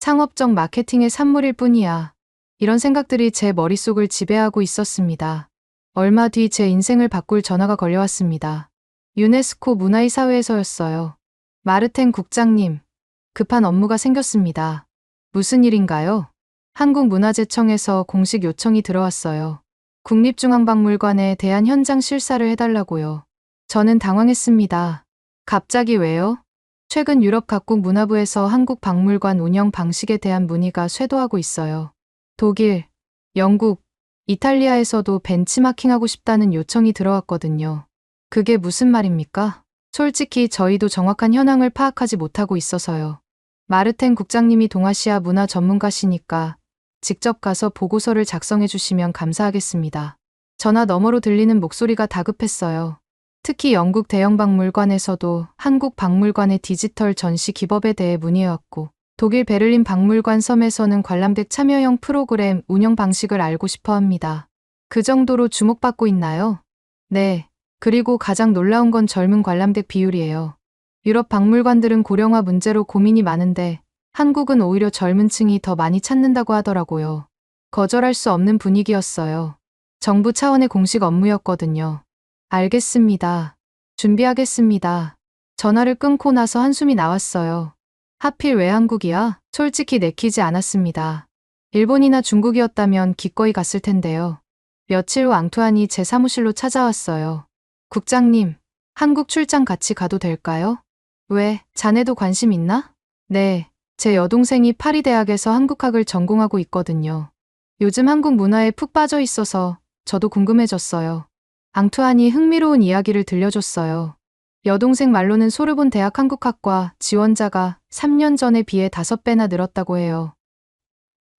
상업적 마케팅의 산물일 뿐이야. 이런 생각들이 제 머릿속을 지배하고 있었습니다. 얼마 뒤 제 인생을 바꿀 전화가 걸려왔습니다. 유네스코 문화이사회에서였어요. 마르텐 국장님, 급한 업무가 생겼습니다. 무슨 일인가요? 한국문화재청에서 공식 요청이 들어왔어요. 국립중앙박물관에 대한 현장 실사를 해달라고요. 저는 당황했습니다. 갑자기 왜요? 최근 유럽 각국 문화부에서 한국 박물관 운영 방식에 대한 문의가 쇄도하고 있어요. 독일, 영국, 이탈리아에서도 벤치마킹하고 싶다는 요청이 들어왔거든요. 그게 무슨 말입니까? 솔직히 저희도 정확한 현황을 파악하지 못하고 있어서요. 마르텐 국장님이 동아시아 문화 전문가시니까 직접 가서 보고서를 작성해 주시면 감사하겠습니다. 전화 너머로 들리는 목소리가 다급했어요. 특히 영국 대형 박물관에서도 한국 박물관의 디지털 전시 기법에 대해 문의해왔고, 독일 베를린 박물관 섬에서는 관람객 참여형 프로그램 운영 방식을 알고 싶어 합니다. 그 정도로 주목받고 있나요? 네. 그리고 가장 놀라운 건 젊은 관람객 비율이에요. 유럽 박물관들은 고령화 문제로 고민이 많은데 한국은 오히려 젊은 층이 더 많이 찾는다고 하더라고요. 거절할 수 없는 분위기였어요. 정부 차원의 공식 업무였거든요. 알겠습니다. 준비하겠습니다. 전화를 끊고 나서 한숨이 나왔어요. 하필 왜 한국이야? 솔직히 내키지 않았습니다. 일본이나 중국이었다면 기꺼이 갔을 텐데요. 며칠 후 앙투안이 제 사무실로 찾아왔어요. 국장님, 한국 출장 같이 가도 될까요? 왜, 자네도 관심 있나? 네, 제 여동생이 파리 대학에서 한국학을 전공하고 있거든요. 요즘 한국 문화에 푹 빠져 있어서 저도 궁금해졌어요. 앙투안이 흥미로운 이야기를 들려줬어요. 여동생 말로는 소르본 대학 한국학과 지원자가 3년 전에 비해 5배나 늘었다고 해요.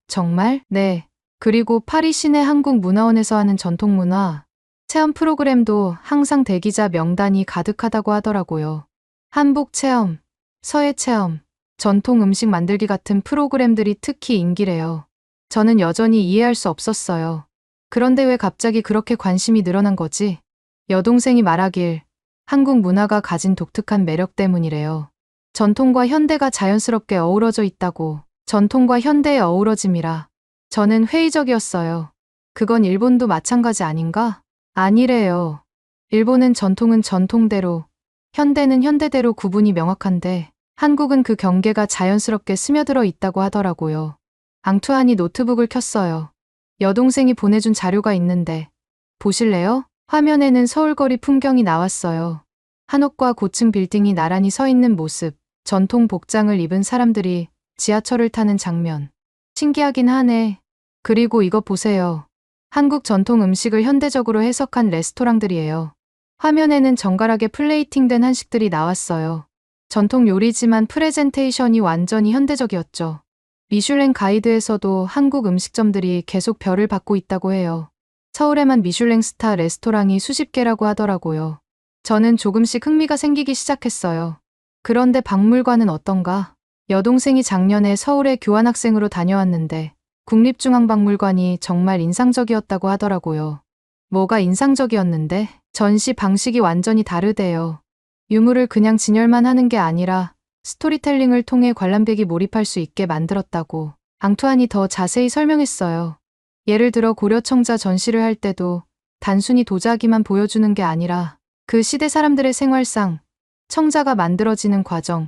정말? 네. 그리고 파리 시내 한국문화원에서 하는 전통문화 체험 프로그램도 항상 대기자 명단이 가득하다고 하더라고요. 한복 체험, 서예 체험, 전통 음식 만들기 같은 프로그램들이 특히 인기래요. 저는 여전히 이해할 수 없었어요. 그런데 왜 갑자기 그렇게 관심이 늘어난 거지? 여동생이 말하길 한국 문화가 가진 독특한 매력 때문이래요. 전통과 현대가 자연스럽게 어우러져 있다고. 전통과 현대의 어우러짐이라. 저는 회의적이었어요. 그건 일본도 마찬가지 아닌가? 아니래요. 일본은 전통은 전통대로, 현대는 현대대로 구분이 명확한데 한국은 그 경계가 자연스럽게 스며들어 있다고 하더라고요. 앙투안이 노트북을 켰어요. 여동생이 보내준 자료가 있는데 보실래요? 화면에는 서울거리 풍경이 나왔어요. 한옥과 고층 빌딩이 나란히 서 있는 모습, 전통 복장을 입은 사람들이 지하철을 타는 장면. 신기하긴 하네. 그리고 이거 보세요. 한국 전통 음식을 현대적으로 해석한 레스토랑들이에요. 화면에는 정갈하게 플레이팅된 한식들이 나왔어요. 전통 요리지만 프레젠테이션이 완전히 현대적이었죠. 미슐랭 가이드에서도 한국 음식점들이 계속 별을 받고 있다고 해요. 서울에만 미슐랭 스타 레스토랑이 수십 개라고 하더라고요. 저는 조금씩 흥미가 생기기 시작했어요. 그런데 박물관은 어떤가? 여동생이 작년에 서울에 교환학생으로 다녀왔는데 국립중앙박물관이 정말 인상적이었다고 하더라고요. 뭐가 인상적이었는데? 전시 방식이 완전히 다르대요. 유물을 그냥 진열만 하는 게 아니라 스토리텔링을 통해 관람객이 몰입할 수 있게 만들었다고 앙투안이 더 자세히 설명했어요. 예를 들어 고려청자 전시를 할 때도 단순히 도자기만 보여주는 게 아니라 그 시대 사람들의 생활상, 청자가 만들어지는 과정,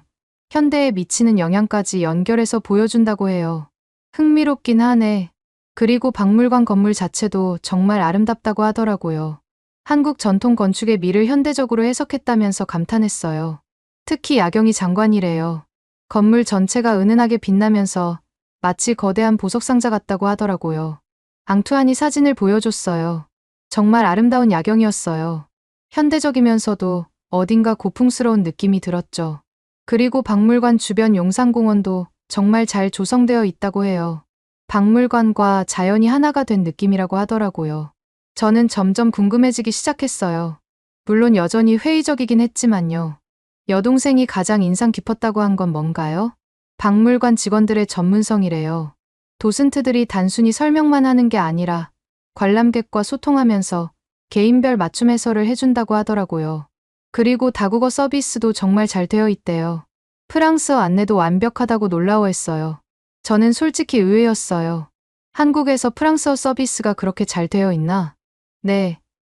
현대에 미치는 영향까지 연결해서 보여준다고 해요. 흥미롭긴 하네. 그리고 박물관 건물 자체도 정말 아름답다고 하더라고요. 한국 전통 건축의 미를 현대적으로 해석했다면서 감탄했어요. 특히 야경이 장관이래요. 건물 전체가 은은하게 빛나면서 마치 거대한 보석상자 같다고 하더라고요. 앙투안이 사진을 보여줬어요. 정말 아름다운 야경이었어요. 현대적이면서도 어딘가 고풍스러운 느낌이 들었죠. 그리고 박물관 주변 용산공원도 정말 잘 조성되어 있다고 해요. 박물관과 자연이 하나가 된 느낌이라고 하더라고요. 저는 점점 궁금해지기 시작했어요. 물론 여전히 회의적이긴 했지만요. 여동생이 가장 인상 깊었다고 한 건 뭔가요? 박물관 직원들의 전문성이래요. 도슨트들이 단순히 설명만 하는 게 아니라 관람객과 소통하면서 개인별 맞춤 해설을 해준다고 하더라고요. 그리고 다국어 서비스도 정말 잘 되어 있대요. 프랑스어 안내도 완벽하다고 놀라워했어요. 저는 솔직히 의외였어요. 한국에서 프랑스어 서비스가 그렇게 잘 되어 있나? 네.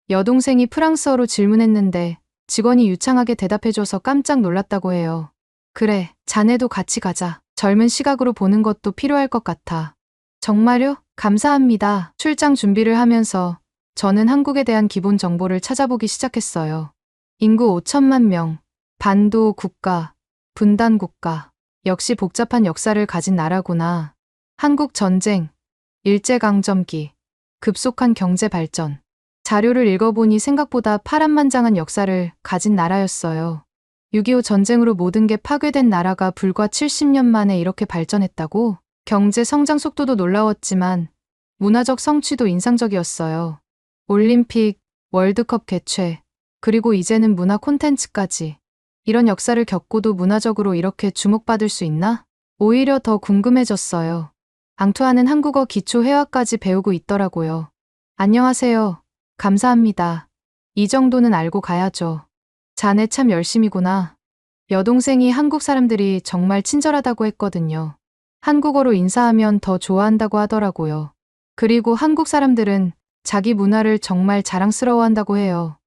여동생이 프랑스어로 질문했는데 직원이 유창하게 대답해줘서 깜짝 놀랐다고 해요. 그래, 자네도 같이 가자. 젊은 시각으로 보는 것도 필요할 것 같아. 정말요? 감사합니다. 출장 준비를 하면서 저는 한국에 대한 기본 정보를 찾아보기 시작했어요. 인구 5천만 명, 반도 국가, 분단 국가, 역시 복잡한 역사를 가진 나라구나. 한국 전쟁, 일제강점기, 급속한 경제 발전. 자료를 읽어보니 생각보다 파란만장한 역사를 가진 나라였어요. 6.25 전쟁으로 모든 게 파괴된 나라가 불과 70년 만에 이렇게 발전했다고? 경제 성장 속도도 놀라웠지만 문화적 성취도 인상적이었어요. 올림픽, 월드컵 개최, 그리고 이제는 문화 콘텐츠까지. 이런 역사를 겪고도 문화적으로 이렇게 주목받을 수 있나? 오히려 더 궁금해졌어요. 앙투아는 한국어 기초 회화까지 배우고 있더라고요. 안녕하세요. 감사합니다. 이 정도는 알고 가야죠. 자네 참 열심이구나. 여동생이 한국 사람들이 정말 친절하다고 했거든요. 한국어로 인사하면 더 좋아한다고 하더라고요. 그리고 한국 사람들은 자기 문화를 정말 자랑스러워한다고 해요.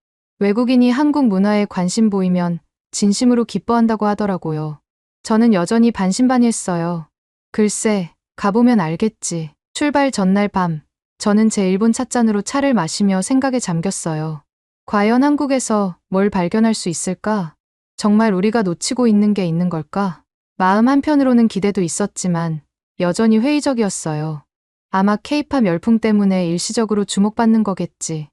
외국인이 한국 문화에 관심 보이면 진심으로 기뻐한다고 하더라고요. 저는 여전히 반신반의했어요. 글쎄, 가보면 알겠지. 출발 전날 밤, 저는 제 일본 찻잔으로 차를 마시며 생각에 잠겼어요. 과연 한국에서 뭘 발견할 수 있을까? 정말 우리가 놓치고 있는 게 있는 걸까? 마음 한편으로는 기대도 있었지만 여전히 회의적이었어요. 아마 케이팝 열풍 때문에 일시적으로 주목받는 거겠지.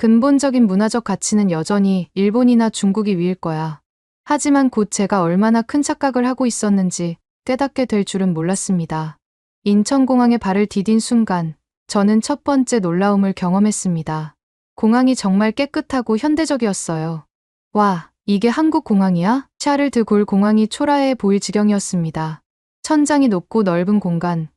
근본적인 문화적 가치는 여전히 일본이나 중국이 위일 거야. 하지만 곧 제가 얼마나 큰 착각을 하고 있었는지 깨닫게 될 줄은 몰랐습니다. 인천공항에 발을 디딘 순간 저는 첫 번째 놀라움을 경험했습니다. 공항이 정말 깨끗하고 현대적이었어요. 와, 이게 한국 공항이야? 샤를드골 공항이 초라해 보일 지경이었습니다. 천장이 높고 넓은 공간,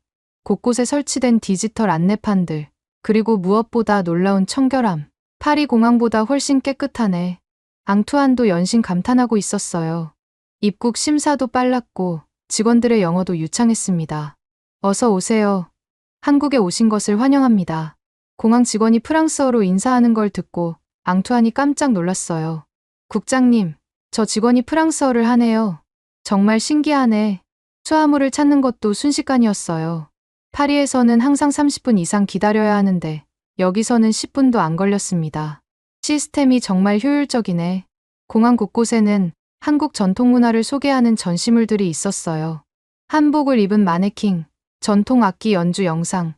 곳곳에 설치된 디지털 안내판들, 그리고 무엇보다 놀라운 청결함. 파리 공항보다 훨씬 깨끗하네. 앙투안도 연신 감탄하고 있었어요. 입국 심사도 빨랐고 직원들의 영어도 유창했습니다. 어서 오세요. 한국에 오신 것을 환영합니다. 공항 직원이 프랑스어로 인사하는 걸 듣고 앙투안이 깜짝 놀랐어요. 국장님, 저 직원이 프랑스어를 하네요. 정말 신기하네. 수화물을 찾는 것도 순식간이었어요. 파리에서는 항상 30분 이상 기다려야 하는데 여기서는 10분도 안 걸렸습니다. 시스템이 정말 효율적이네. 공항 곳곳에는 한국 전통 문화를 소개하는 전시물들이 있었어요. 한복을 입은 마네킹, 전통 악기 연주 영상,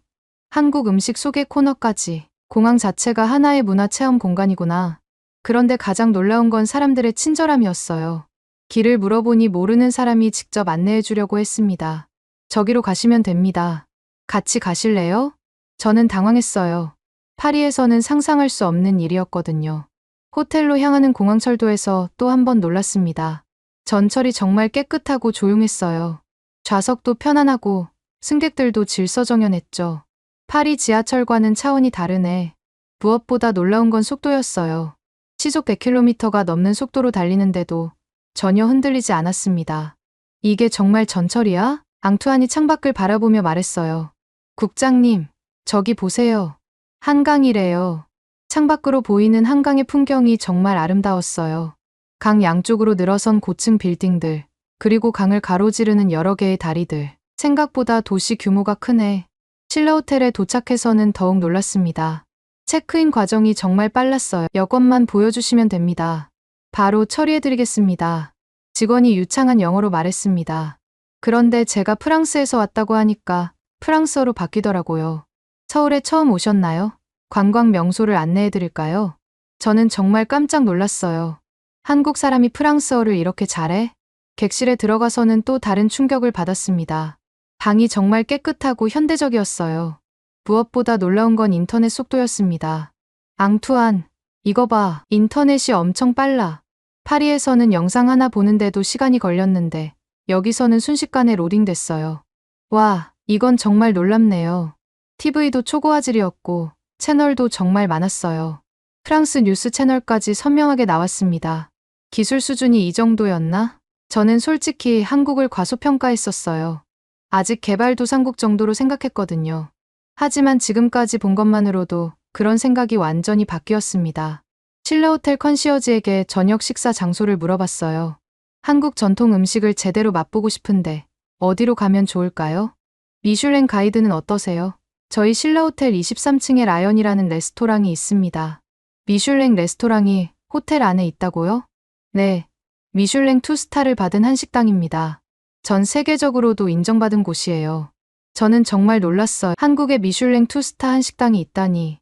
한국 음식 소개 코너까지. 공항 자체가 하나의 문화 체험 공간이구나. 그런데 가장 놀라운 건 사람들의 친절함이었어요. 길을 물어보니 모르는 사람이 직접 안내해 주려고 했습니다. 저기로 가시면 됩니다. 같이 가실래요? 저는 당황했어요. 파리에서는 상상할 수 없는 일이었거든요. 호텔로 향하는 공항철도에서 또 한 번 놀랐습니다. 전철이 정말 깨끗하고 조용했어요. 좌석도 편안하고 승객들도 질서정연했죠. 파리 지하철과는 차원이 다르네. 무엇보다 놀라운 건 속도였어요. 시속 100km가 넘는 속도로 달리는데도 전혀 흔들리지 않았습니다. 이게 정말 전철이야? 앙투안이 창밖을 바라보며 말했어요. 국장님, 저기 보세요. 한강이래요. 창밖으로 보이는 한강의 풍경이 정말 아름다웠어요. 강 양쪽으로 늘어선 고층 빌딩들, 그리고 강을 가로지르는 여러 개의 다리들. 생각보다 도시 규모가 크네. 신라 호텔에 도착해서는 더욱 놀랐습니다. 체크인 과정이 정말 빨랐어요. 여권만 보여주시면 됩니다. 바로 처리해드리겠습니다. 직원이 유창한 영어로 말했습니다. 그런데 제가 프랑스에서 왔다고 하니까 프랑스어로 바뀌더라고요. 서울에 처음 오셨나요? 관광 명소를 안내해드릴까요? 저는 정말 깜짝 놀랐어요. 한국 사람이 프랑스어를 이렇게 잘해? 객실에 들어가서는 또 다른 충격을 받았습니다. 방이 정말 깨끗하고 현대적이었어요. 무엇보다 놀라운 건 인터넷 속도였습니다. 앙투안, 이거 봐. 인터넷이 엄청 빨라. 파리에서는 영상 하나 보는데도 시간이 걸렸는데 여기서는 순식간에 로딩됐어요. 와, 이건 정말 놀랍네요. TV도 초고화질이었고 채널도 정말 많았어요. 프랑스 뉴스 채널까지 선명하게 나왔습니다. 기술 수준이 이 정도였나? 저는 솔직히 한국을 과소평가했었어요. 아직 개발도상국 정도로 생각했거든요. 하지만 지금까지 본 것만으로도 그런 생각이 완전히 바뀌었습니다. 신라 호텔 컨시어지에게 저녁 식사 장소를 물어봤어요. 한국 전통 음식을 제대로 맛보고 싶은데 어디로 가면 좋을까요? 미슐랭 가이드는 어떠세요? 저희 신라 호텔 23층에 라연이라는 레스토랑이 있습니다. 미슐랭 레스토랑이 호텔 안에 있다고요? 네, 미슐랭 2스타를 받은 한식당입니다. 전 세계적으로도 인정받은 곳이에요. 저는 정말 놀랐어요. 한국에 미슐랭 2스타 한식당이 있다니.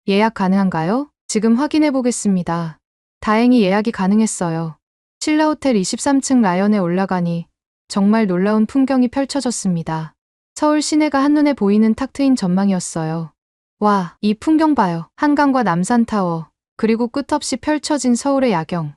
예약 가능한가요? 지금 확인해 보겠습니다. 다행히 예약이 가능했어요. 신라 호텔 23층 라연에 올라가니 정말 놀라운 풍경이 펼쳐졌습니다. 서울 시내가 한눈에 보이는 탁 트인 전망이었어요. 와, 이 풍경 봐요. 한강과 남산타워, 그리고 끝없이 펼쳐진 서울의 야경.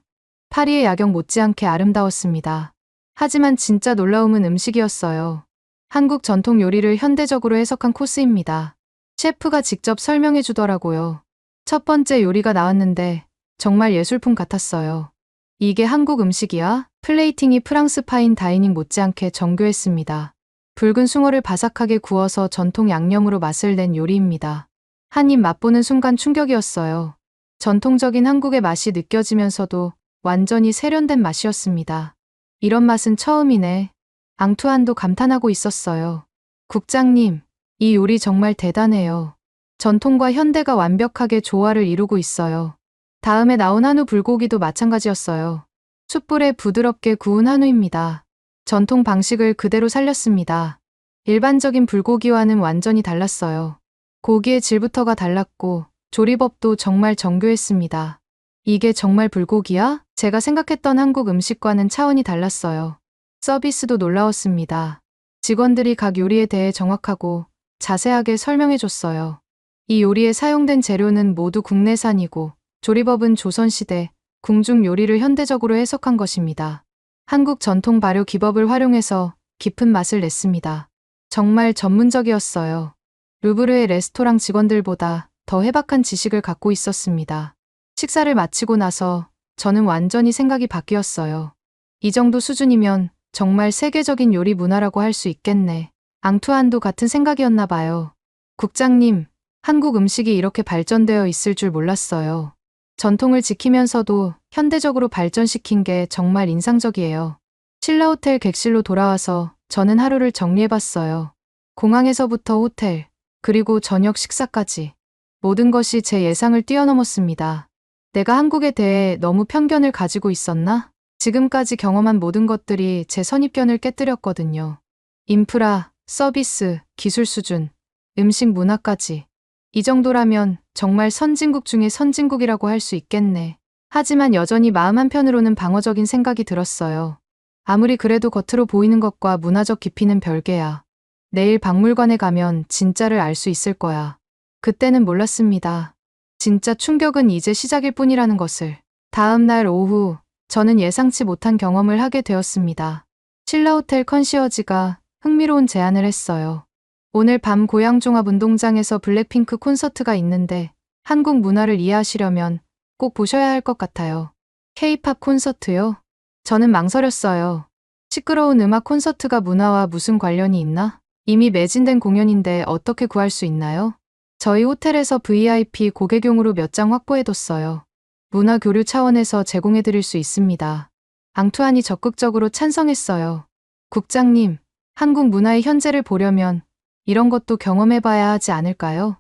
파리의 야경 못지않게 아름다웠습니다. 하지만 진짜 놀라움은 음식이었어요. 한국 전통 요리를 현대적으로 해석한 코스입니다. 셰프가 직접 설명해 주더라고요. 첫 번째 요리가 나왔는데 정말 예술품 같았어요. 이게 한국 음식이야? 플레이팅이 프랑스 파인 다이닝 못지않게 정교했습니다. 붉은 숭어를 바삭하게 구워서 전통 양념으로 맛을 낸 요리입니다. 한 입 맛보는 순간 충격이었어요. 전통적인 한국의 맛이 느껴지면서도 완전히 세련된 맛이었습니다. 이런 맛은 처음이네. 앙투안도 감탄하고 있었어요. 국장님, 이 요리 정말 대단해요. 전통과 현대가 완벽하게 조화를 이루고 있어요. 다음에 나온 한우 불고기도 마찬가지였어요. 숯불에 부드럽게 구운 한우입니다. 전통 방식을 그대로 살렸습니다. 일반적인 불고기와는 완전히 달랐어요. 고기의 질부터가 달랐고 조리법도 정말 정교했습니다. 이게 정말 불고기야? 제가 생각했던 한국 음식과는 차원이 달랐어요. 서비스도 놀라웠습니다. 직원들이 각 요리에 대해 정확하고 자세하게 설명해 줬어요. 이 요리에 사용된 재료는 모두 국내산이고 조리법은 조선시대 궁중 요리를 현대적으로 해석한 것입니다. 한국 전통 발효 기법을 활용해서 깊은 맛을 냈습니다. 정말 전문적이었어요. 루브르의 레스토랑 직원들보다 더 해박한 지식을 갖고 있었습니다. 식사를 마치고 나서 저는 완전히 생각이 바뀌었어요. 이 정도 수준이면 정말 세계적인 요리 문화라고 할 수 있겠네. 앙투안도 같은 생각이었나 봐요. 국장님, 한국 음식이 이렇게 발전되어 있을 줄 몰랐어요. 전통을 지키면서도 현대적으로 발전시킨 게 정말 인상적이에요. 신라호텔 객실로 돌아와서 저는 하루를 정리해봤어요. 공항에서부터 호텔, 그리고 저녁 식사까지. 모든 것이 제 예상을 뛰어넘었습니다. 내가 한국에 대해 너무 편견을 가지고 있었나? 지금까지 경험한 모든 것들이 제 선입견을 깨뜨렸거든요. 인프라, 서비스, 기술 수준, 음식 문화까지. 이 정도라면 정말 선진국 중에 선진국이라고 할 수 있겠네. 하지만 여전히 마음 한편으로는 방어적인 생각이 들었어요. 아무리 그래도 겉으로 보이는 것과 문화적 깊이는 별개야. 내일 박물관에 가면 진짜를 알 수 있을 거야. 그때는 몰랐습니다. 진짜 충격은 이제 시작일 뿐이라는 것을. 다음 날 오후, 저는 예상치 못한 경험을 하게 되었습니다. 신라호텔 컨시어지가 흥미로운 제안을 했어요. 오늘 밤 고양종합운동장에서 블랙핑크 콘서트가 있는데 한국 문화를 이해하시려면 꼭 보셔야 할 것 같아요. K-팝 콘서트요? 저는 망설였어요. 시끄러운 음악 콘서트가 문화와 무슨 관련이 있나? 이미 매진된 공연인데 어떻게 구할 수 있나요? 저희 호텔에서 VIP 고객용으로 몇 장 확보해뒀어요. 문화 교류 차원에서 제공해드릴 수 있습니다. 앙투안이 적극적으로 찬성했어요. 국장님, 한국 문화의 현재를 보려면 이런 것도 경험해봐야 하지 않을까요?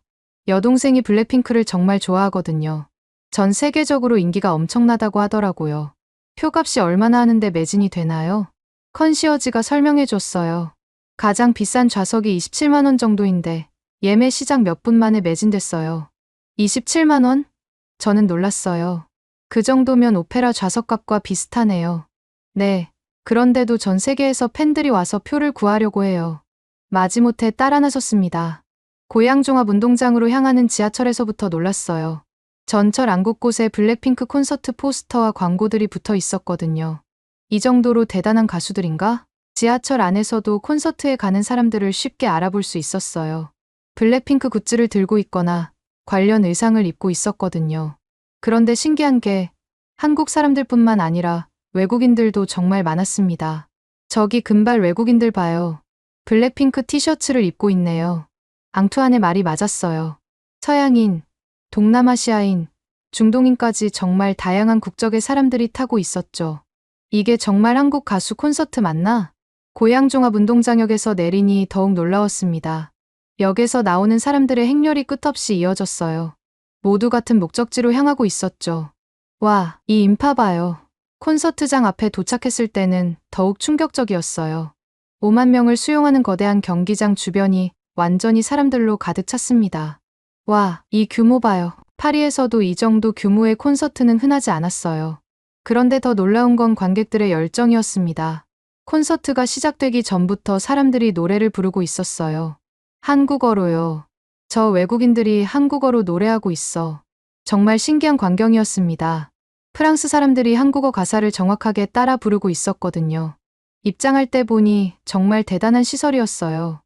여동생이 블랙핑크를 정말 좋아하거든요. 전 세계적으로 인기가 엄청나다고 하더라고요. 표값이 얼마나 하는데 매진이 되나요? 컨시어지가 설명해줬어요. 가장 비싼 좌석이 27만 원 정도인데 예매 시작 몇 분 만에 매진됐어요. 27만 원? 저는 놀랐어요. 그 정도면 오페라 좌석값과 비슷하네요. 네, 그런데도 전 세계에서 팬들이 와서 표를 구하려고 해요. 마지못해 따라 나섰습니다. 고양종합운동장으로 향하는 지하철에서부터 놀랐어요. 전철 안 곳곳에 블랙핑크 콘서트 포스터와 광고들이 붙어 있었거든요. 이 정도로 대단한 가수들인가? 지하철 안에서도 콘서트에 가는 사람들을 쉽게 알아볼 수 있었어요. 블랙핑크 굿즈를 들고 있거나 관련 의상을 입고 있었거든요. 그런데 신기한 게 한국 사람들뿐만 아니라 외국인들도 정말 많았습니다. 저기 금발 외국인들 봐요. 블랙핑크 티셔츠를 입고 있네요. 앙투안의 말이 맞았어요. 서양인, 동남아시아인, 중동인까지 정말 다양한 국적의 사람들이 타고 있었죠. 이게 정말 한국 가수 콘서트 맞나? 고양종합운동장역에서 내리니 더욱 놀라웠습니다. 역에서 나오는 사람들의 행렬이 끝없이 이어졌어요. 모두 같은 목적지로 향하고 있었죠. 와, 이 인파 봐요. 콘서트장 앞에 도착했을 때는 더욱 충격적이었어요. 5만 명을 수용하는 거대한 경기장 주변이 완전히 사람들로 가득 찼습니다. 와, 이 규모 봐요. 파리에서도 이 정도 규모의 콘서트는 흔하지 않았어요. 그런데 더 놀라운 건 관객들의 열정이었습니다. 콘서트가 시작되기 전부터 사람들이 노래를 부르고 있었어요. 한국어로요. 저 외국인들이 한국어로 노래하고 있어. 정말 신기한 광경이었습니다. 프랑스 사람들이 한국어 가사를 정확하게 따라 부르고 있었거든요. 입장할 때 보니 정말 대단한 시설이었어요.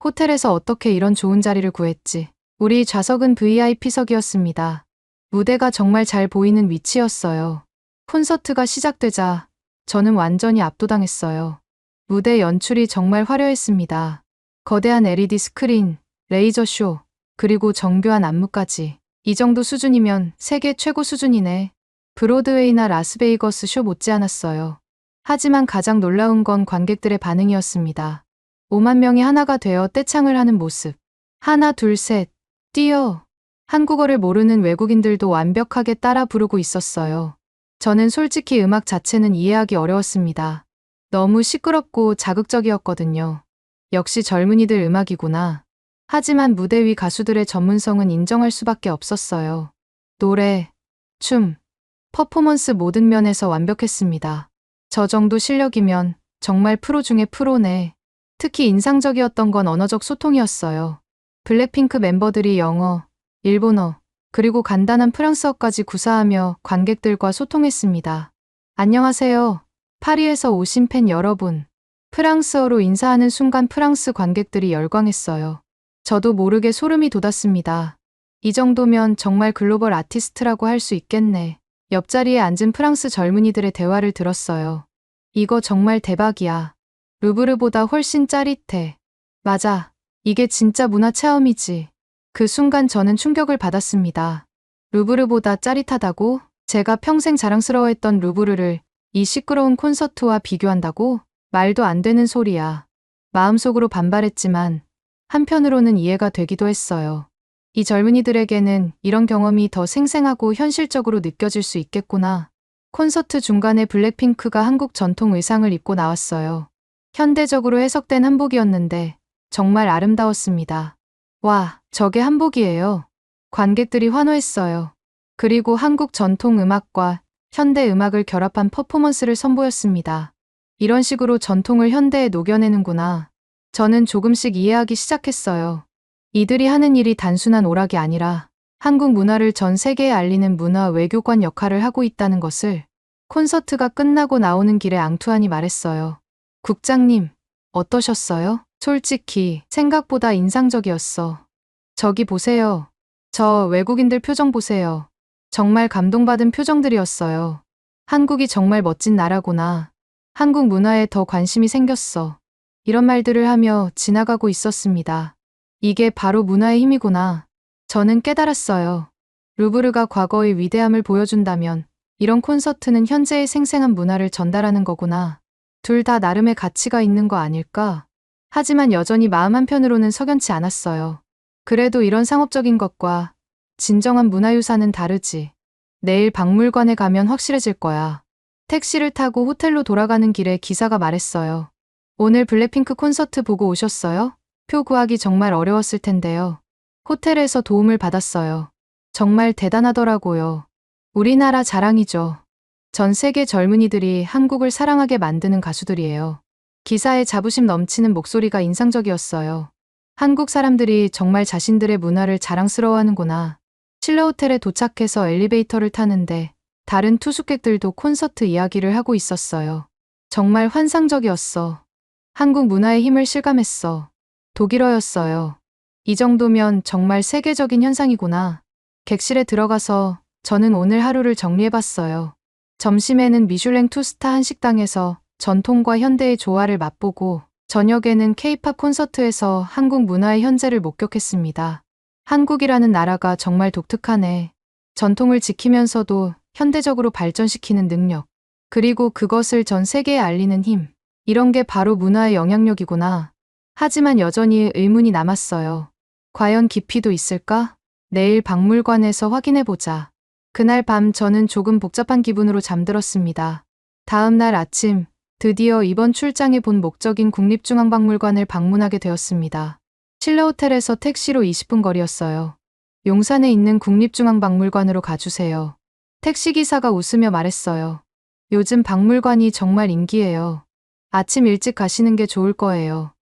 호텔에서 어떻게 이런 좋은 자리를 구했지? 우리 좌석은 VIP석이었습니다. 무대가 정말 잘 보이는 위치였어요. 콘서트가 시작되자 저는 완전히 압도당했어요. 무대 연출이 정말 화려했습니다. 거대한 LED 스크린, 레이저 쇼, 그리고 정교한 안무까지. 이 정도 수준이면 세계 최고 수준이네. 브로드웨이나 라스베이거스 쇼 못지않았어요. 하지만 가장 놀라운 건 관객들의 반응이었습니다. 5만 명이 하나가 되어 떼창을 하는 모습. 하나, 둘, 셋, 뛰어. 한국어를 모르는 외국인들도 완벽하게 따라 부르고 있었어요. 저는 솔직히 음악 자체는 이해하기 어려웠습니다. 너무 시끄럽고 자극적이었거든요. 역시 젊은이들 음악이구나. 하지만 무대 위 가수들의 전문성은 인정할 수밖에 없었어요. 노래, 춤, 퍼포먼스 모든 면에서 완벽했습니다. 저 정도 실력이면 정말 프로 중에 프로네. 특히 인상적이었던 건 언어적 소통이었어요. 블랙핑크 멤버들이 영어, 일본어, 그리고 간단한 프랑스어까지 구사하며 관객들과 소통했습니다. 안녕하세요. 파리에서 오신 팬 여러분. 프랑스어로 인사하는 순간 프랑스 관객들이 열광했어요. 저도 모르게 소름이 돋았습니다. 이 정도면 정말 글로벌 아티스트라고 할 수 있겠네. 옆자리에 앉은 프랑스 젊은이들의 대화를 들었어요. 이거 정말 대박이야. 루브르보다 훨씬 짜릿해. 맞아. 이게 진짜 문화 체험이지. 그 순간 저는 충격을 받았습니다. 루브르보다 짜릿하다고? 제가 평생 자랑스러워했던 루브르를 이 시끄러운 콘서트와 비교한다고? 말도 안 되는 소리야. 마음속으로 반발했지만 한편으로는 이해가 되기도 했어요. 이 젊은이들에게는 이런 경험이 더 생생하고 현실적으로 느껴질 수 있겠구나. 콘서트 중간에 블랙핑크가 한국 전통 의상을 입고 나왔어요. 현대적으로 해석된 한복이었는데 정말 아름다웠습니다. 와, 저게 한복이에요. 관객들이 환호했어요. 그리고 한국 전통 음악과 현대 음악을 결합한 퍼포먼스를 선보였습니다. 이런 식으로 전통을 현대에 녹여내는구나. 저는 조금씩 이해하기 시작했어요. 이들이 하는 일이 단순한 오락이 아니라 한국 문화를 전 세계에 알리는 문화 외교관 역할을 하고 있다는 것을. 콘서트가 끝나고 나오는 길에 앙투안이 말했어요. 국장님, 어떠셨어요? 솔직히 생각보다 인상적이었어. 저기 보세요. 저 외국인들 표정 보세요. 정말 감동받은 표정들이었어요. 한국이 정말 멋진 나라구나. 한국 문화에 더 관심이 생겼어. 이런 말들을 하며 지나가고 있었습니다. 이게 바로 문화의 힘이구나. 저는 깨달았어요. 루브르가 과거의 위대함을 보여준다면 이런 콘서트는 현재의 생생한 문화를 전달하는 거구나. 둘 다 나름의 가치가 있는 거 아닐까? 하지만 여전히 마음 한편으로는 석연치 않았어요. 그래도 이런 상업적인 것과 진정한 문화유산은 다르지. 내일 박물관에 가면 확실해질 거야. 택시를 타고 호텔로 돌아가는 길에 기사가 말했어요. 오늘 블랙핑크 콘서트 보고 오셨어요? 표 구하기 정말 어려웠을 텐데요. 호텔에서 도움을 받았어요. 정말 대단하더라고요. 우리나라 자랑이죠. 전 세계 젊은이들이 한국을 사랑하게 만드는 가수들이에요. 기사의 자부심 넘치는 목소리가 인상적이었어요. 한국 사람들이 정말 자신들의 문화를 자랑스러워하는구나. 실내 호텔에 도착해서 엘리베이터를 타는데 다른 투숙객들도 콘서트 이야기를 하고 있었어요. 정말 환상적이었어. 한국 문화의 힘을 실감했어. 독일어였어요. 이 정도면 정말 세계적인 현상이구나. 객실에 들어가서 저는 오늘 하루를 정리해봤어요. 점심에는 미슐랭 투스타 한식당에서 전통과 현대의 조화를 맛보고 저녁에는 K-팝 콘서트에서 한국 문화의 현재를 목격했습니다. 한국이라는 나라가 정말 독특하네. 전통을 지키면서도 현대적으로 발전시키는 능력. 그리고 그것을 전 세계에 알리는 힘. 이런 게 바로 문화의 영향력이구나. 하지만 여전히 의문이 남았어요. 과연 깊이도 있을까? 내일 박물관에서 확인해보자. 그날 밤 저는 조금 복잡한 기분으로 잠들었습니다. 다음 날 아침, 드디어 이번 출장의 본 목적인 국립중앙박물관을 방문하게 되었습니다. 실내 호텔에서 택시로 20분 거리였어요. 용산에 있는 국립중앙박물관으로 가주세요. 택시기사가 웃으며 말했어요. 요즘 박물관이 정말 인기예요. 아침 일찍 가시는 게 좋을 거예요.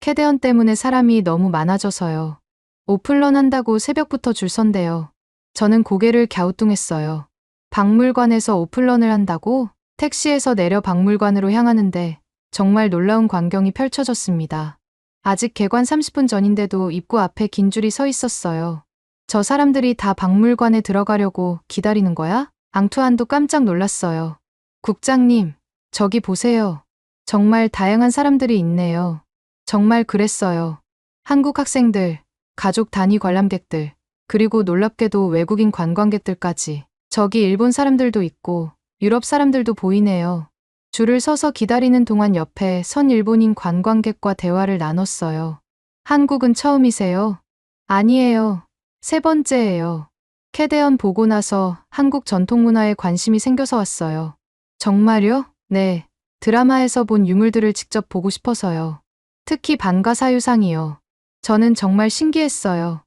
캐대언 때문에 사람이 너무 많아져서요. 오픈런 한다고 새벽부터 줄 선대요. 저는 고개를 갸우뚱했어요. 박물관에서 오픈런을 한다고? 택시에서 내려 박물관으로 향하는데 정말 놀라운 광경이 펼쳐졌습니다. 아직 개관 30분 전인데도 입구 앞에 긴 줄이 서 있었어요. 저 사람들이 다 박물관에 들어가려고 기다리는 거야? 앙투안도 깜짝 놀랐어요. 국장님, 저기 보세요. 정말 다양한 사람들이 있네요. 정말 그랬어요. 한국 학생들, 가족 단위 관람객들, 그리고 놀랍게도 외국인 관광객들까지. 저기 일본 사람들도 있고 유럽 사람들도 보이네요. 줄을 서서 기다리는 동안 옆에 선 일본인 관광객과 대화를 나눴어요. 한국은 처음이세요? 아니에요. 세 번째예요. 캐대언 보고 나서 한국 전통문화에 관심이 생겨서 왔어요. 정말요? 네. 드라마에서 본 유물들을 직접 보고 싶어서요. 특히 반가사유상이요. 저는 정말 신기했어요.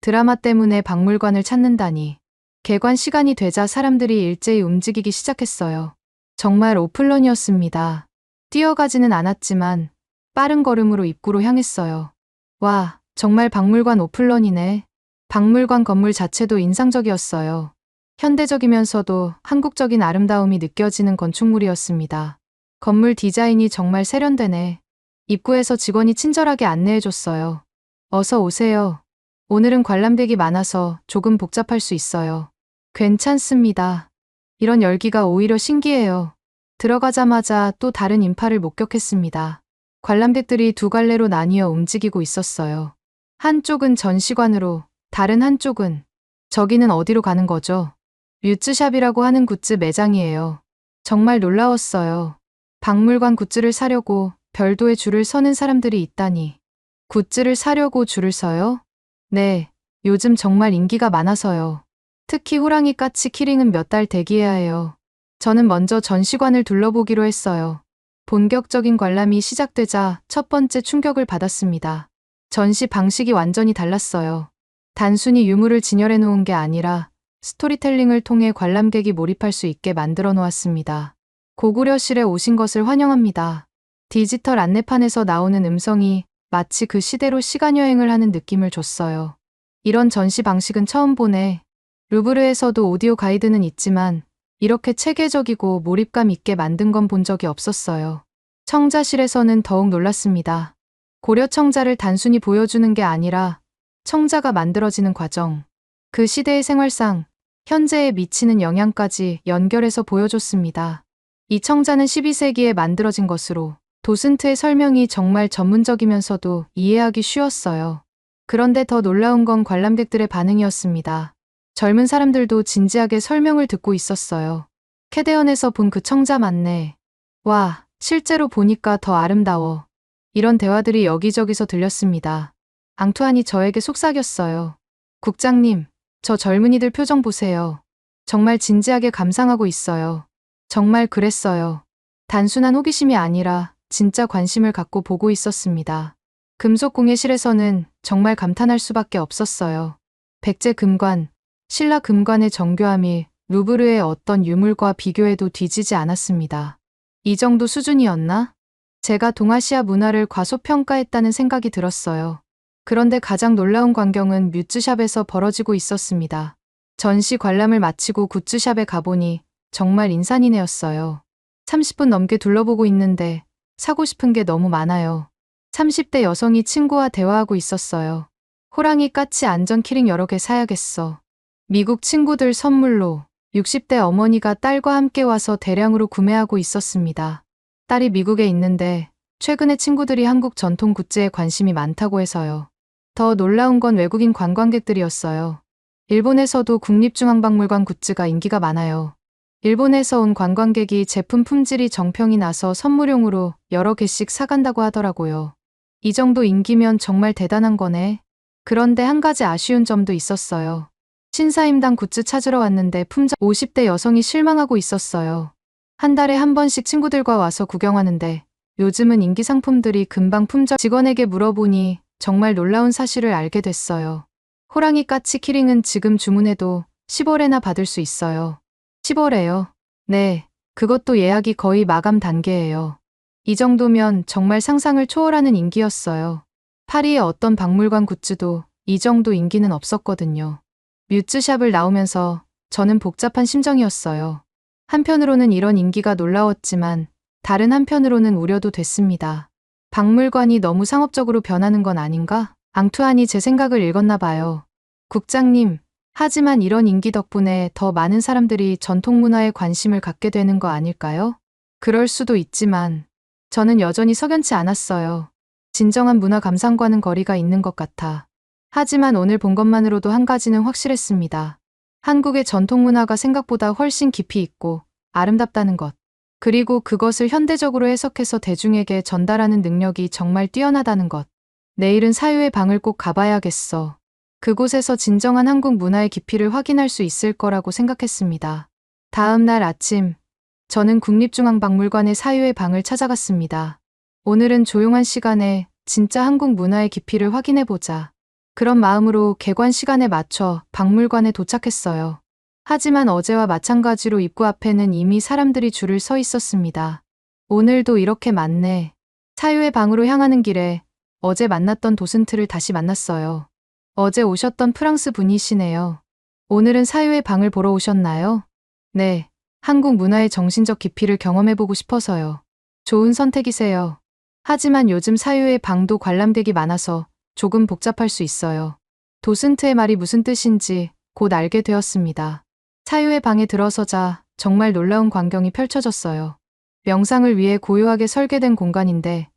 드라마 때문에 박물관을 찾는다니. 개관 시간이 되자 사람들이 일제히 움직이기 시작했어요. 정말 오픈런이었습니다. 뛰어가지는 않았지만 빠른 걸음으로 입구로 향했어요. 와, 정말 박물관 오픈런이네. 박물관 건물 자체도 인상적이었어요. 현대적이면서도 한국적인 아름다움이 느껴지는 건축물이었습니다. 건물 디자인이 정말 세련되네. 입구에서 직원이 친절하게 안내해줬어요. 어서 오세요. 오늘은 관람객이 많아서 조금 복잡할 수 있어요. 괜찮습니다. 이런 열기가 오히려 신기해요. 들어가자마자 또 다른 인파를 목격했습니다. 관람객들이 두 갈래로 나뉘어 움직이고 있었어요. 한쪽은 전시관으로, 다른 한쪽은 저기는 어디로 가는 거죠? 뮤츠샵이라고 하는 굿즈 매장이에요. 정말 놀라웠어요. 박물관 굿즈를 사려고 별도의 줄을 서는 사람들이 있다니. 굿즈를 사려고 줄을 서요? 네, 요즘 정말 인기가 많아서요. 특히 호랑이 까치 키링은 몇 달 대기해야 해요. 저는 먼저 전시관을 둘러보기로 했어요. 본격적인 관람이 시작되자 첫 번째 충격을 받았습니다. 전시 방식이 완전히 달랐어요. 단순히 유물을 진열해 놓은 게 아니라 스토리텔링을 통해 관람객이 몰입할 수 있게 만들어 놓았습니다. 고구려실에 오신 것을 환영합니다. 디지털 안내판에서 나오는 음성이 마치 그 시대로 시간여행을 하는 느낌을 줬어요. 이런 전시 방식은 처음 보네. 루브르에서도 오디오 가이드는 있지만 이렇게 체계적이고 몰입감 있게 만든 건 본 적이 없었어요. 청자실에서는 더욱 놀랐습니다. 고려 청자를 단순히 보여주는 게 아니라 청자가 만들어지는 과정, 그 시대의 생활상, 현재에 미치는 영향까지 연결해서 보여줬습니다. 이 청자는 12세기에 만들어진 것으로 도슨트의 설명이 정말 전문적이면서도 이해하기 쉬웠어요. 그런데 더 놀라운 건 관람객들의 반응이었습니다. 젊은 사람들도 진지하게 설명을 듣고 있었어요. 캐대언에서 본 그 청자 맞네. 와, 실제로 보니까 더 아름다워. 이런 대화들이 여기저기서 들렸습니다. 앙투안이 저에게 속삭였어요. 국장님, 저 젊은이들 표정 보세요. 정말 진지하게 감상하고 있어요. 정말 그랬어요. 단순한 호기심이 아니라 진짜 관심을 갖고 보고 있었습니다. 금속공예실에서는 정말 감탄할 수밖에 없었어요. 백제 금관, 신라 금관의 정교함이 루브르의 어떤 유물과 비교해도 뒤지지 않았습니다. 이 정도 수준이었나? 제가 동아시아 문화를 과소평가했다는 생각이 들었어요. 그런데 가장 놀라운 광경은 뮤츠샵에서 벌어지고 있었습니다. 전시 관람을 마치고 굿즈샵에 가보니 정말 인산인해였어요. 30분 넘게 둘러보고 있는데 사고 싶은 게 너무 많아요. 30대 여성이 친구와 대화하고 있었어요. 호랑이 까치 안전 키링 여러 개 사야겠어. 미국 친구들 선물로 60대 어머니가 딸과 함께 와서 대량으로 구매하고 있었습니다. 딸이 미국에 있는데 최근에 친구들이 한국 전통 굿즈에 관심이 많다고 해서요. 더 놀라운 건 외국인 관광객들이었어요. 일본에서도 국립중앙박물관 굿즈가 인기가 많아요. 일본에서 온 관광객이 제품 품질이 정평이 나서 선물용으로 여러 개씩 사간다고 하더라고요. 이 정도 인기면 정말 대단한 거네. 그런데 한 가지 아쉬운 점도 있었어요. 신사임당 굿즈 찾으러 왔는데 품절 50대 여성이 실망하고 있었어요. 한 달에 한 번씩 친구들과 와서 구경하는데 요즘은 인기 상품들이 금방 품절. 직원에게 물어보니 정말 놀라운 사실을 알게 됐어요. 호랑이 까치 키링은 지금 주문해도 10월에나 받을 수 있어요. 10월에요? 네, 그것도 예약이 거의 마감 단계예요. 이 정도면 정말 상상을 초월하는 인기였어요. 파리의 어떤 박물관 굿즈도 이 정도 인기는 없었거든요. 뮤츠샵을 나오면서 저는 복잡한 심정이었어요. 한편으로는 이런 인기가 놀라웠지만 다른 한편으로는 우려도 됐습니다. 박물관이 너무 상업적으로 변하는 건 아닌가? 앙투안이 제 생각을 읽었나 봐요. 국장님, 하지만 이런 인기 덕분에 더 많은 사람들이 전통 문화에 관심을 갖게 되는 거 아닐까요? 그럴 수도 있지만 저는 여전히 석연치 않았어요. 진정한 문화 감상과는 거리가 있는 것 같아. 하지만 오늘 본 것만으로도 한 가지는 확실했습니다. 한국의 전통 문화가 생각보다 훨씬 깊이 있고 아름답다는 것. 그리고 그것을 현대적으로 해석해서 대중에게 전달하는 능력이 정말 뛰어나다는 것. 내일은 사유의 방을 꼭 가봐야겠어. 그곳에서 진정한 한국 문화의 깊이를 확인할 수 있을 거라고 생각했습니다. 다음 날 아침, 저는 국립중앙박물관의 사유의 방을 찾아갔습니다. 오늘은 조용한 시간에 진짜 한국 문화의 깊이를 확인해보자. 그런 마음으로 개관 시간에 맞춰 박물관에 도착했어요. 하지만 어제와 마찬가지로 입구 앞에는 이미 사람들이 줄을 서 있었습니다. 오늘도 이렇게 많네. 사유의 방으로 향하는 길에 어제 만났던 도슨트를 다시 만났어요. 어제 오셨던 프랑스 분이시네요. 오늘은 사유의 방을 보러 오셨나요? 네, 한국 문화의 정신적 깊이를 경험해보고 싶어서요. 좋은 선택이세요. 하지만 요즘 사유의 방도 관람객이 많아서 조금 복잡할 수 있어요. 도슨트의 말이 무슨 뜻인지 곧 알게 되었습니다. 사유의 방에 들어서자 정말 놀라운 광경이 펼쳐졌어요. 명상을 위해 고요하게 설계된 공간인데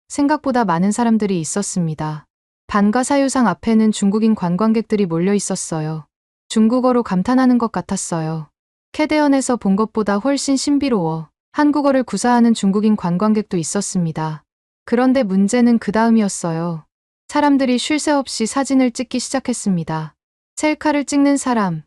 생각보다 많은 사람들이 있었습니다. 반가 사유상 앞에는 중국인 관광객들이 몰려 있었어요. 중국어로 감탄하는 것 같았어요. 캐대언에서 본 것보다 훨씬 신비로워. 한국어를 구사하는 중국인 관광객도 있었습니다. 그런데 문제는 그 다음이었어요. 사람들이 쉴 새 없이 사진을 찍기 시작했습니다. 셀카를 찍는 사람,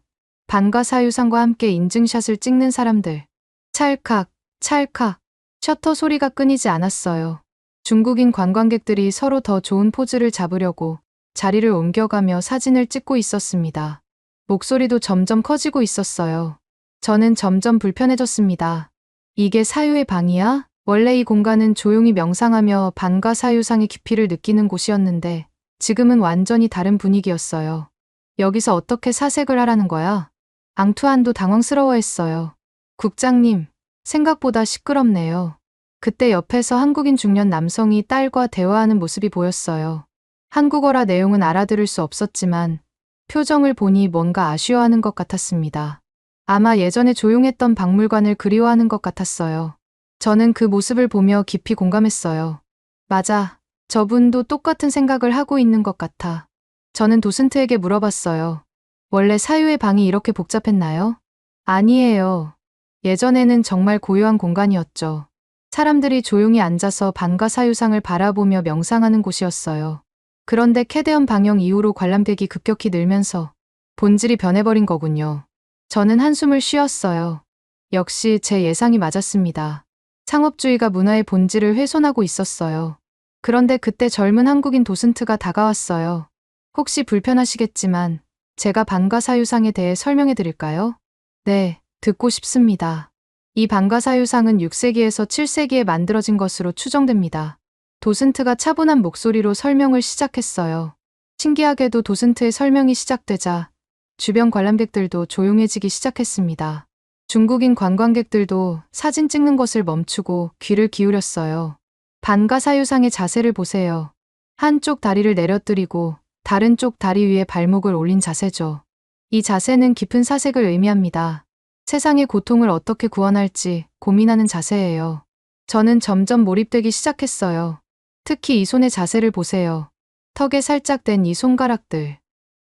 반가 사유상과 함께 인증샷을 찍는 사람들. 찰칵, 찰칵, 셔터 소리가 끊이지 않았어요. 중국인 관광객들이 서로 더 좋은 포즈를 잡으려고 자리를 옮겨가며 사진을 찍고 있었습니다. 목소리도 점점 커지고 있었어요. 저는 점점 불편해졌습니다. 이게 사유의 방이야? 원래 이 공간은 조용히 명상하며 반가 사유상의 깊이를 느끼는 곳이었는데 지금은 완전히 다른 분위기였어요. 여기서 어떻게 사색을 하라는 거야? 앙투안도 당황스러워했어요. 국장님, 생각보다 시끄럽네요. 그때 옆에서 한국인 중년 남성이 딸과 대화하는 모습이 보였어요. 한국어라 내용은 알아들을 수 없었지만 표정을 보니 뭔가 아쉬워하는 것 같았습니다. 아마 예전에 조용했던 박물관을 그리워하는 것 같았어요. 저는 그 모습을 보며 깊이 공감했어요. 맞아, 저분도 똑같은 생각을 하고 있는 것 같아. 저는 도슨트에게 물어봤어요. 원래 사유의 방이 이렇게 복잡했나요? 아니에요. 예전에는 정말 고요한 공간이었죠. 사람들이 조용히 앉아서 반가 사유상을 바라보며 명상하는 곳이었어요. 그런데 캐대언 방영 이후로 관람객이 급격히 늘면서 본질이 변해버린 거군요. 저는 한숨을 쉬었어요. 역시 제 예상이 맞았습니다. 상업주의가 문화의 본질을 훼손하고 있었어요. 그런데 그때 젊은 한국인 도슨트가 다가왔어요. 혹시 불편하시겠지만 제가 반가 사유상에 대해 설명해 드릴까요? 네, 듣고 싶습니다. 이 반가 사유상은 6세기에서 7세기에 만들어진 것으로 추정됩니다. 도슨트가 차분한 목소리로 설명을 시작했어요. 신기하게도 도슨트의 설명이 시작되자 주변 관람객들도 조용해지기 시작했습니다. 중국인 관광객들도 사진 찍는 것을 멈추고 귀를 기울였어요. 반가 사유상의 자세를 보세요. 한쪽 다리를 내려뜨리고 다른 쪽 다리 위에 발목을 올린 자세죠. 이 자세는 깊은 사색을 의미합니다. 세상의 고통을 어떻게 구원할지 고민하는 자세예요. 저는 점점 몰입되기 시작했어요. 특히 이 손의 자세를 보세요. 턱에 살짝 댄 이 손가락들.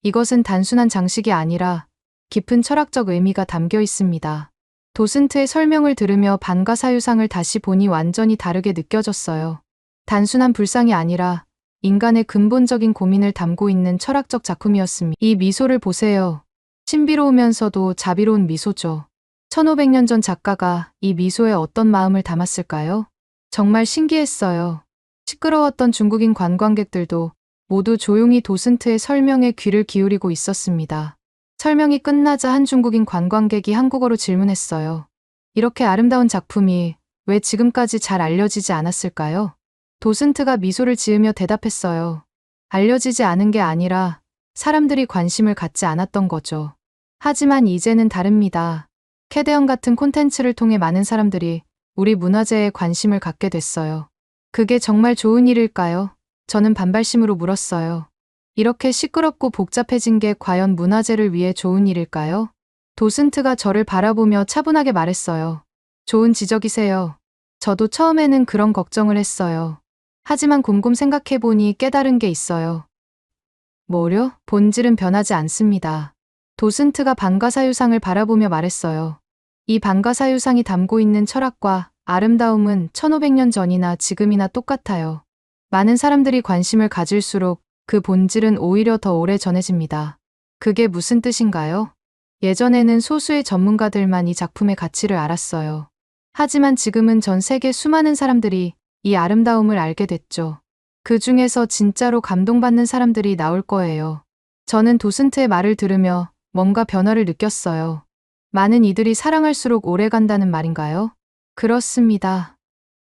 이것은 단순한 장식이 아니라 깊은 철학적 의미가 담겨 있습니다. 도슨트의 설명을 들으며 반가 사유상을 다시 보니 완전히 다르게 느껴졌어요. 단순한 불상이 아니라 인간의 근본적인 고민을 담고 있는 철학적 작품이었습니다. 이 미소를 보세요. 신비로우면서도 자비로운 미소죠. 1500년 전 작가가 이 미소에 어떤 마음을 담았을까요? 정말 신기했어요. 시끄러웠던 중국인 관광객들도 모두 조용히 도슨트의 설명에 귀를 기울이고 있었습니다. 설명이 끝나자 한 중국인 관광객이 한국어로 질문했어요. 이렇게 아름다운 작품이 왜 지금까지 잘 알려지지 않았을까요? 도슨트가 미소를 지으며 대답했어요. 알려지지 않은 게 아니라 사람들이 관심을 갖지 않았던 거죠. 하지만 이제는 다릅니다. 캐대언 같은 콘텐츠를 통해 많은 사람들이 우리 문화재에 관심을 갖게 됐어요. 그게 정말 좋은 일일까요? 저는 반발심으로 물었어요. 이렇게 시끄럽고 복잡해진 게 과연 문화재를 위해 좋은 일일까요? 도슨트가 저를 바라보며 차분하게 말했어요. 좋은 지적이세요. 저도 처음에는 그런 걱정을 했어요. 하지만 곰곰 생각해보니 깨달은 게 있어요. 뭐려? 본질은 변하지 않습니다. 도슨트가 방가사유상을 바라보며 말했어요. 이 방가사유상이 담고 있는 철학과 아름다움은 1500년 전이나 지금이나 똑같아요. 많은 사람들이 관심을 가질수록 그 본질은 오히려 더 오래 전해집니다. 그게 무슨 뜻인가요? 예전에는 소수의 전문가들만 이 작품의 가치를 알았어요. 하지만 지금은 전 세계 수많은 사람들이 이 아름다움을 알게 됐죠. 그 중에서 진짜로 감동받는 사람들이 나올 거예요. 저는 도슨트의 말을 들으며 뭔가 변화를 느꼈어요. 많은 이들이 사랑할수록 오래 간다는 말인가요? 그렇습니다.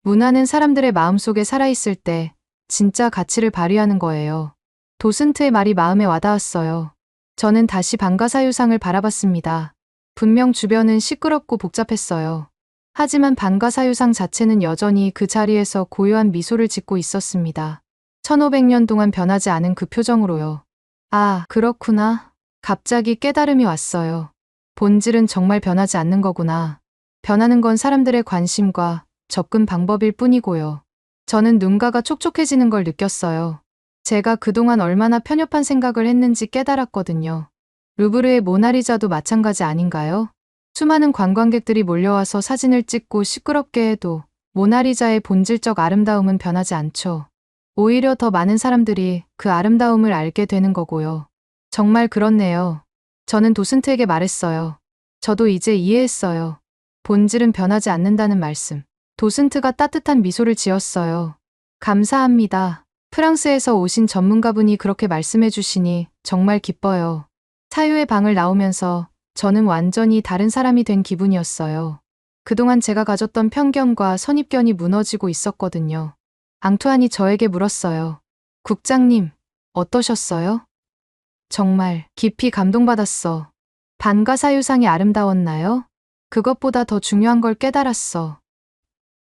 문화는 사람들의 마음속에 살아있을 때 진짜 가치를 발휘하는 거예요. 도슨트의 말이 마음에 와닿았어요. 저는 다시 방가사유상을 바라봤습니다. 분명 주변은 시끄럽고 복잡했어요. 하지만 방가사유상 자체는 여전히 그 자리에서 고요한 미소를 짓고 있었습니다. 1500년 동안 변하지 않은 그 표정으로요. 아, 그렇구나. 갑자기 깨달음이 왔어요. 본질은 정말 변하지 않는 거구나. 변하는 건 사람들의 관심과 접근 방법일 뿐이고요. 저는 눈가가 촉촉해지는 걸 느꼈어요. 제가 그동안 얼마나 편협한 생각을 했는지 깨달았거든요. 루브르의 모나리자도 마찬가지 아닌가요? 수많은 관광객들이 몰려와서 사진을 찍고 시끄럽게 해도 모나리자의 본질적 아름다움은 변하지 않죠. 오히려 더 많은 사람들이 그 아름다움을 알게 되는 거고요. 정말 그렇네요. 저는 도슨트에게 말했어요. 저도 이제 이해했어요. 본질은 변하지 않는다는 말씀. 도슨트가 따뜻한 미소를 지었어요. 감사합니다. 프랑스에서 오신 전문가분이 그렇게 말씀해 주시니 정말 기뻐요. 사유의 방을 나오면서 저는 완전히 다른 사람이 된 기분이었어요. 그동안 제가 가졌던 편견과 선입견이 무너지고 있었거든요. 앙투안이 저에게 물었어요. 국장님, 어떠셨어요? 정말 깊이 감동받았어. 방가사유상이 아름다웠나요? 그것보다 더 중요한 걸 깨달았어.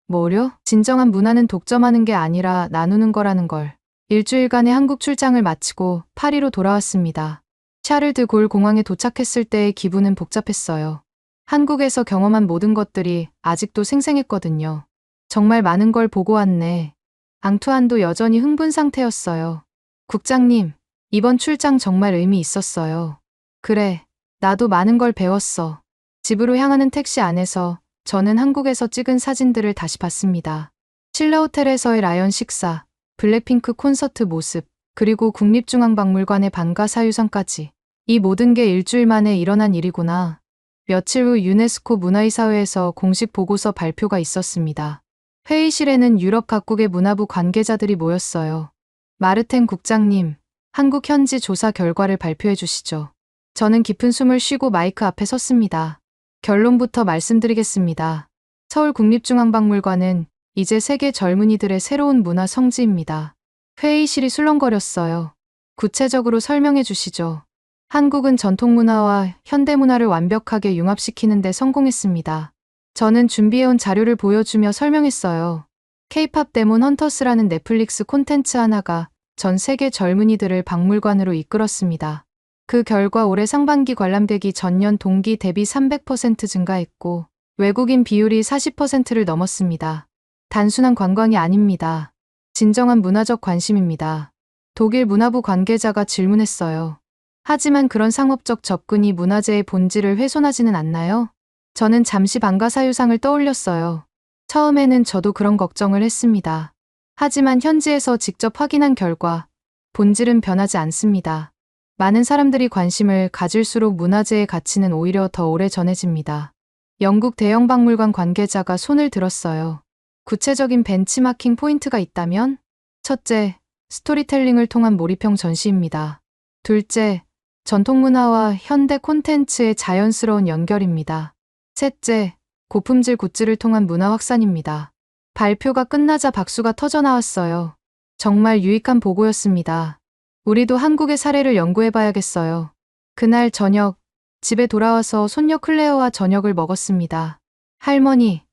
뭐려? 진정한 문화는 독점하는 게 아니라 나누는 거라는 걸. 일주일간의 한국 출장을 마치고 파리로 돌아왔습니다. 샤를 드 골 공항에 도착했을 때의 기분은 복잡했어요. 한국에서 경험한 모든 것들이 아직도 생생했거든요. 정말 많은 걸 보고 왔네. 앙투안도 여전히 흥분 상태였어요. 국장님, 이번 출장 정말 의미 있었어요. 그래, 나도 많은 걸 배웠어. 집으로 향하는 택시 안에서 저는 한국에서 찍은 사진들을 다시 봤습니다. 신라 호텔에서의 라연 식사, 블랙핑크 콘서트 모습, 그리고 국립중앙박물관의 방가사유상까지. 이 모든 게 일주일 만에 일어난 일이구나. 며칠 후 유네스코 문화이사회에서 공식 보고서 발표가 있었습니다. 회의실에는 유럽 각국의 문화부 관계자들이 모였어요. 마르텐 국장님, 한국 현지 조사 결과를 발표해 주시죠. 저는 깊은 숨을 쉬고 마이크 앞에 섰습니다. 결론부터 말씀드리겠습니다. 서울국립중앙박물관은 이제 세계 젊은이들의 새로운 문화 성지입니다. 회의실이 술렁거렸어요. 구체적으로 설명해 주시죠. 한국은 전통문화와 현대문화를 완벽하게 융합시키는 데 성공했습니다. 저는 준비해온 자료를 보여주며 설명했어요. K-팝 데몬 헌터스라는 넷플릭스 콘텐츠 하나가 전 세계 젊은이들을 박물관으로 이끌었습니다. 그 결과 올해 상반기 관람객이 전년 동기 대비 300% 증가했고 외국인 비율이 40%를 넘었습니다. 단순한 관광이 아닙니다. 진정한 문화적 관심입니다. 독일 문화부 관계자가 질문했어요. 하지만 그런 상업적 접근이 문화재의 본질을 훼손하지는 않나요? 저는 잠시 방가사유상을 떠올렸어요. 처음에는 저도 그런 걱정을 했습니다. 하지만 현지에서 직접 확인한 결과 본질은 변하지 않습니다. 많은 사람들이 관심을 가질수록 문화재의 가치는 오히려 더 오래 전해집니다. 영국 대형 박물관 관계자가 손을 들었어요. 구체적인 벤치마킹 포인트가 있다면? 첫째, 스토리텔링을 통한 몰입형 전시입니다. 둘째, 전통문화와 현대 콘텐츠의 자연스러운 연결입니다. 셋째, 고품질 굿즈를 통한 문화 확산입니다. 발표가 끝나자 박수가 터져 나왔어요. 정말 유익한 보고였습니다. 우리도 한국의 사례를 연구해봐야겠어요. 그날 저녁, 집에 돌아와서 손녀 클레어와 저녁을 먹었습니다. 할머니,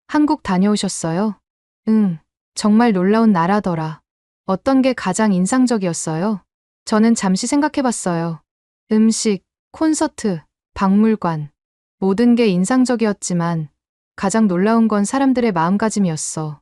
한국 다녀오셨어요? 응, 정말 놀라운 나라더라. 어떤 게 가장 인상적이었어요? 저는 잠시 생각해봤어요. 음식, 콘서트, 박물관. 모든 게 인상적이었지만 가장 놀라운 건 사람들의 마음가짐이었어.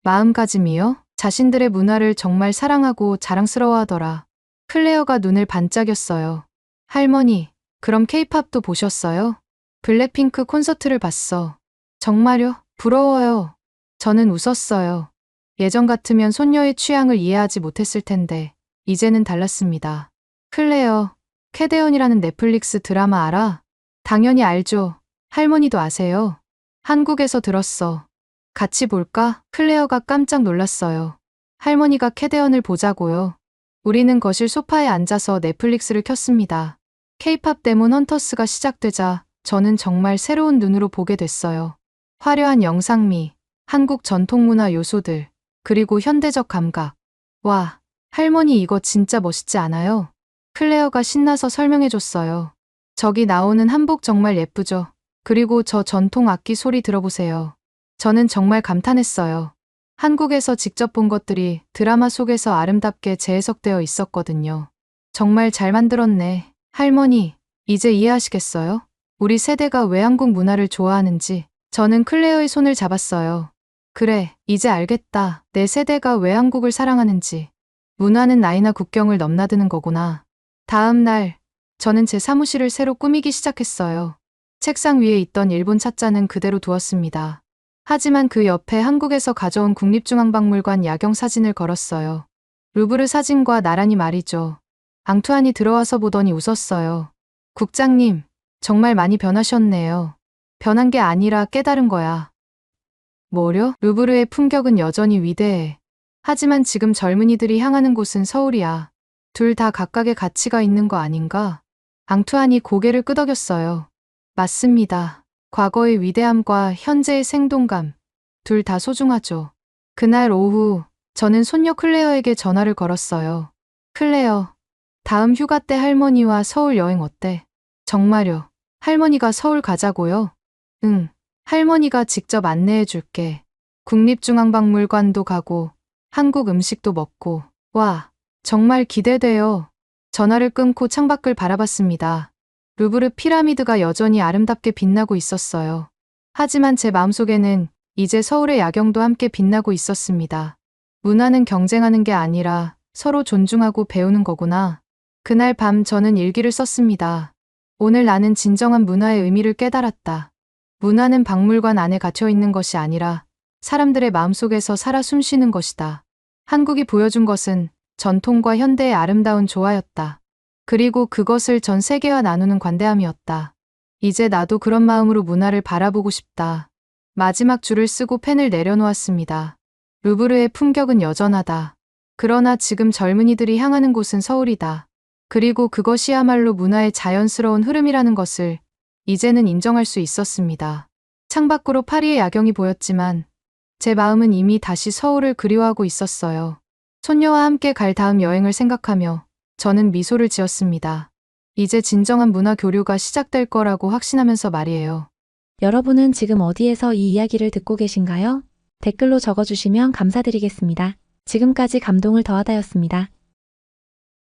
마음가짐이요? 자신들의 문화를 정말 사랑하고 자랑스러워하더라. 클레어가 눈을 반짝였어요. 할머니, 그럼 케이팝도 보셨어요? 블랙핑크 콘서트를 봤어. 정말요? 부러워요. 저는 웃었어요. 예전 같으면 손녀의 취향을 이해하지 못했을 텐데 이제는 달랐습니다. 클레어, 캐데언이라는 넷플릭스 드라마 알아? 당연히 알죠. 할머니도 아세요? 한국에서 들었어. 같이 볼까? 클레어가 깜짝 놀랐어요. 할머니가 캐데언을 보자고요. 우리는 거실 소파에 앉아서 넷플릭스를 켰습니다. 케이팝 데몬 헌터스가 시작되자 저는 정말 새로운 눈으로 보게 됐어요. 화려한 영상미, 한국 전통문화 요소들, 그리고 현대적 감각. 와, 할머니 이거 진짜 멋있지 않아요? 클레어가 신나서 설명해줬어요. 저기 나오는 한복 정말 예쁘죠? 그리고 저 전통 악기 소리 들어보세요. 저는 정말 감탄했어요. 한국에서 직접 본 것들이 드라마 속에서 아름답게 재해석되어 있었거든요. 정말 잘 만들었네. 할머니, 이제 이해하시겠어요? 우리 세대가 왜 한국 문화를 좋아하는지. 저는 클레어의 손을 잡았어요. 그래, 이제 알겠다. 내 세대가 왜 한국을 사랑하는지. 문화는 나이나 국경을 넘나드는 거구나. 다음 날, 저는 제 사무실을 새로 꾸미기 시작했어요. 책상 위에 있던 일본 찻잔은 그대로 두었습니다. 하지만 그 옆에 한국에서 가져온 국립중앙박물관 야경 사진을 걸었어요. 루브르 사진과 나란히 말이죠. 앙투안이 들어와서 보더니 웃었어요. 국장님, 정말 많이 변하셨네요. 변한 게 아니라 깨달은 거야. 뭐려? 루브르의 품격은 여전히 위대해. 하지만 지금 젊은이들이 향하는 곳은 서울이야. 둘 다 각각의 가치가 있는 거 아닌가? 앙투안이 고개를 끄덕였어요. 맞습니다. 과거의 위대함과 현재의 생동감, 둘 다 소중하죠. 그날 오후, 저는 손녀 클레어에게 전화를 걸었어요. 클레어, 다음 휴가 때 할머니와 서울 여행 어때? 정말요. 할머니가 서울 가자고요? 응, 할머니가 직접 안내해 줄게. 국립중앙박물관도 가고, 한국 음식도 먹고. 와, 정말 기대돼요. 전화를 끊고 창밖을 바라봤습니다. 루브르 피라미드가 여전히 아름답게 빛나고 있었어요. 하지만 제 마음속에는 이제 서울의 야경도 함께 빛나고 있었습니다. 문화는 경쟁하는 게 아니라 서로 존중하고 배우는 거구나. 그날 밤 저는 일기를 썼습니다. 오늘 나는 진정한 문화의 의미를 깨달았다. 문화는 박물관 안에 갇혀 있는 것이 아니라 사람들의 마음속에서 살아 숨쉬는 것이다. 한국이 보여준 것은 전통과 현대의 아름다운 조화였다. 그리고 그것을 전 세계와 나누는 관대함이었다. 이제 나도 그런 마음으로 문화를 바라보고 싶다. 마지막 줄을 쓰고 펜을 내려놓았습니다. 루브르의 품격은 여전하다. 그러나 지금 젊은이들이 향하는 곳은 서울이다. 그리고 그것이야말로 문화의 자연스러운 흐름이라는 것을 이제는 인정할 수 있었습니다. 창밖으로 파리의 야경이 보였지만 제 마음은 이미 다시 서울을 그리워하고 있었어요. 손녀와 함께 갈 다음 여행을 생각하며 저는 미소를 지었습니다. 이제 진정한 문화 교류가 시작될 거라고 확신하면서 말이에요. 여러분은 지금 어디에서 이 이야기를 듣고 계신가요? 댓글로 적어주시면 감사드리겠습니다. 지금까지 감동을 더하다였습니다.